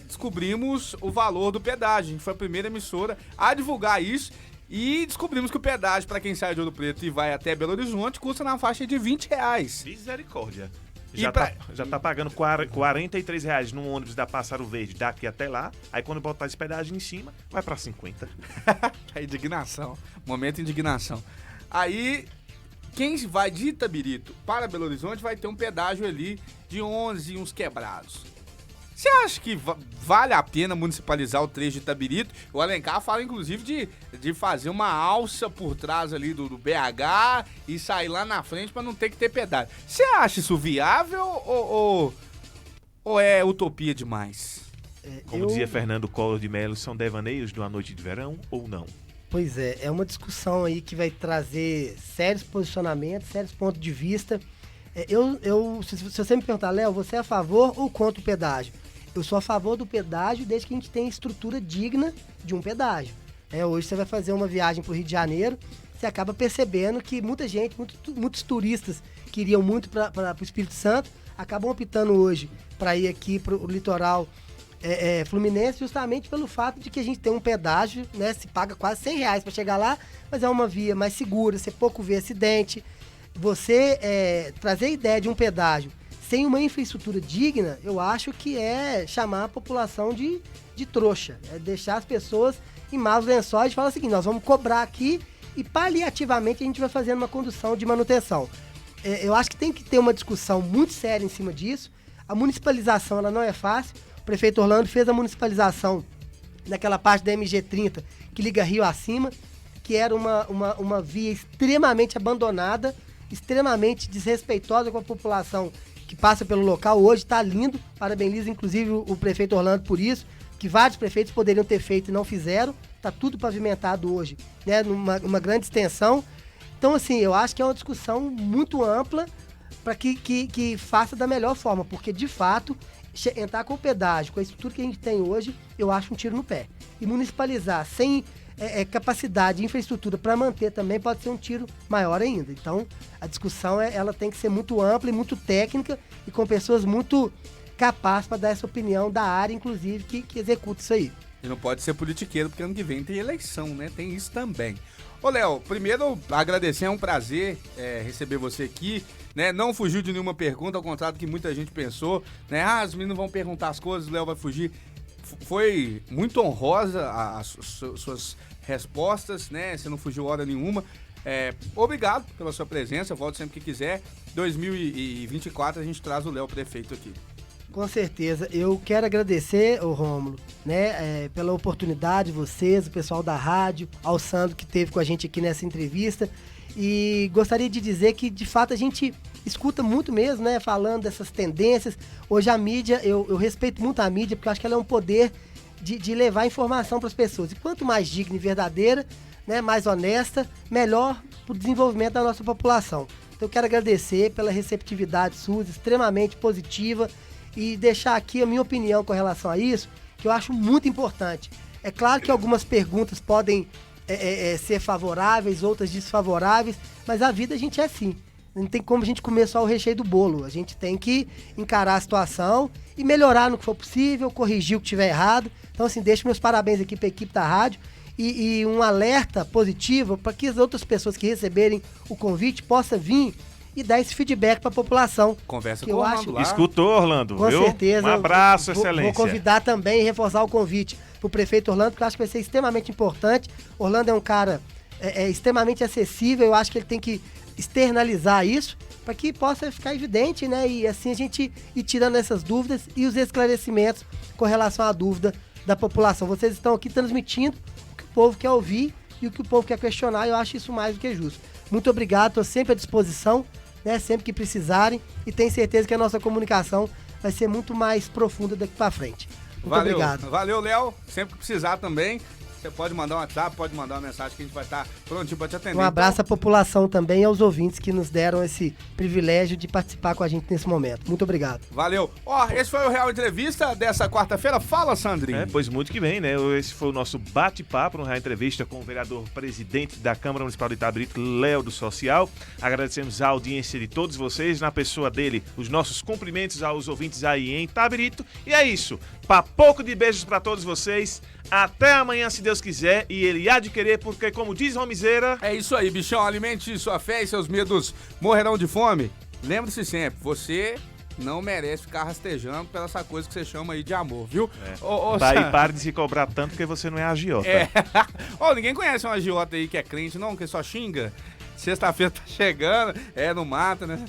descobrimos o valor do pedágio. A gente foi a primeira emissora a divulgar isso. E descobrimos que o pedágio, para quem sai de Ouro Preto e vai até Belo Horizonte, custa na faixa de R$20. Misericórdia. Já tá pagando R$43 num ônibus da Pássaro Verde daqui até lá. Aí quando botar esse pedágio em cima, vai pra 50. A indignação. Momento de indignação. Aí, quem vai de Itabirito para Belo Horizonte vai ter um pedágio ali de 11 e uns quebrados. Você acha que vale a pena municipalizar o trecho de Itabirito? O Alencar fala, inclusive, de fazer uma alça por trás ali do BH e sair lá na frente para não ter que ter pedágio. Você acha isso viável ou é utopia demais? Como dizia Fernando Collor de Mello, são devaneios de uma noite de verão ou não? Pois é uma discussão aí que vai trazer sérios posicionamentos, sérios pontos de vista. Se você me perguntar, Léo, você é a favor ou contra o pedágio? Eu sou a favor do pedágio desde que a gente tenha estrutura digna de um pedágio. Hoje você vai fazer uma viagem para o Rio de Janeiro, você acaba percebendo que muita gente, muitos turistas que iriam muito para o Espírito Santo, acabam optando hoje para ir aqui para o litoral fluminense, justamente pelo fato de que a gente tem um pedágio, né, se paga quase R$100 para chegar lá, mas é uma via mais segura, você pouco vê acidente. Você trazer a ideia de um pedágio sem uma infraestrutura digna, eu acho que é chamar a população de trouxa. É deixar as pessoas em maus lençóis e falar o seguinte, nós vamos cobrar aqui e paliativamente a gente vai fazendo uma condução de manutenção. Eu acho que tem que ter uma discussão muito séria em cima disso. A municipalização ela não é fácil. O prefeito Orlando fez a municipalização naquela parte da MG30 que liga Rio acima, que era uma via extremamente abandonada, extremamente desrespeitosa com a população que passa pelo local. Hoje está lindo, parabenizo inclusive o prefeito Orlando por isso, que vários prefeitos poderiam ter feito e não fizeram. Está tudo pavimentado hoje, né, numa grande extensão. Então, assim, eu acho que é uma discussão muito ampla para que faça da melhor forma, porque, de fato, entrar com o pedágio, com a estrutura que a gente tem hoje, eu acho um tiro no pé. E municipalizar sem capacidade e infraestrutura para manter também pode ser um tiro maior ainda. Então, a discussão ela tem que ser muito ampla e muito técnica e com pessoas muito capazes para dar essa opinião da área, inclusive, que executa isso aí. E não pode ser politiqueiro, porque ano que vem tem eleição, né? Tem isso também. Ô, Léo, primeiro agradecer, é um prazer receber você aqui, né? Não fugiu de nenhuma pergunta, ao contrário do que muita gente pensou, né? Os meninos vão perguntar as coisas, o Léo vai fugir. Foi muito honrosa as suas respostas, né? Você não fugiu hora nenhuma. Obrigado pela sua presença, volto sempre que quiser. 2024 a gente traz o Léo prefeito aqui. Com certeza. Eu quero agradecer, ô Rômulo, né, pela oportunidade, vocês, o pessoal da rádio, ao Sandro que esteve com a gente aqui nessa entrevista. E gostaria de dizer que, de fato, a gente escuta muito mesmo, né, falando dessas tendências. Hoje a mídia, eu respeito muito a mídia, porque eu acho que ela é um poder de levar informação para as pessoas. E quanto mais digna e verdadeira, né, mais honesta, melhor para o desenvolvimento da nossa população. Então eu quero agradecer pela receptividade sua, extremamente positiva, e deixar aqui a minha opinião com relação a isso, que eu acho muito importante. É claro que algumas perguntas podem ser favoráveis, outras desfavoráveis, mas a vida a gente é assim. Não tem como a gente comer só o recheio do bolo. A gente tem que encarar a situação e melhorar no que for possível, corrigir o que tiver errado. Então, assim, deixo meus parabéns aqui para a equipe da rádio e um alerta positivo para que as outras pessoas que receberem o convite possam vir e dar esse feedback para a população. Conversa com o Orlando lá. Escutou, Orlando, com viu? certeza. Um abraço, excelência. Vou convidar também e reforçar o convite para o prefeito Orlando, porque eu acho que vai ser extremamente importante. Orlando é um cara extremamente acessível, eu acho que ele tem que externalizar isso para que possa ficar evidente, né? E assim a gente ir tirando essas dúvidas e os esclarecimentos com relação à dúvida da população. Vocês estão aqui transmitindo o que o povo quer ouvir e o que o povo quer questionar, e eu acho isso mais do que justo. Muito obrigado, estou sempre à disposição, né, sempre que precisarem, e tenho certeza que a nossa comunicação vai ser muito mais profunda daqui para frente. Muito obrigado. Valeu, Léo. Sempre que precisar também, você pode mandar um WhatsApp, pode mandar uma mensagem que a gente vai estar prontinho para te atender. Um abraço à população também e aos ouvintes que nos deram esse privilégio de participar com a gente nesse momento. Muito obrigado. Valeu. Esse foi o Real Entrevista dessa quarta-feira. Fala, Sandrinho. Pois muito que bem, né? Esse foi o nosso bate-papo no Real Entrevista com o vereador presidente da Câmara Municipal de Itabirito, Léo do Social. Agradecemos a audiência de todos vocês, na pessoa dele, os nossos cumprimentos aos ouvintes aí em Itabirito. E é isso. Papoco de beijos para todos vocês. Até amanhã, se Deus quiser, e ele há de querer, porque, como diz Romizeira... É isso aí, bichão, alimente sua fé e seus medos morrerão de fome. Lembre-se sempre, você não merece ficar rastejando pela essa coisa que você chama aí de amor, viu? Pare de se cobrar tanto, porque você não é agiota. Ninguém conhece um agiota aí que é crente, não, que só xinga. Sexta-feira tá chegando, não mata, né?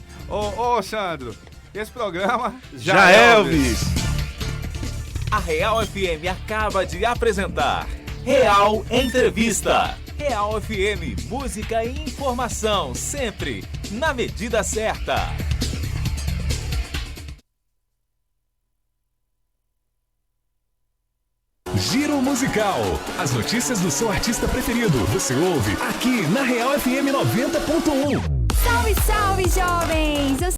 Sandro, esse programa já é, Elvis. A Real FM acaba de apresentar Real Entrevista. Real FM, música e informação, sempre na medida certa. Giro Musical. As notícias do seu artista preferido. Você ouve aqui na Real FM 90.1. Salve, salve, jovens!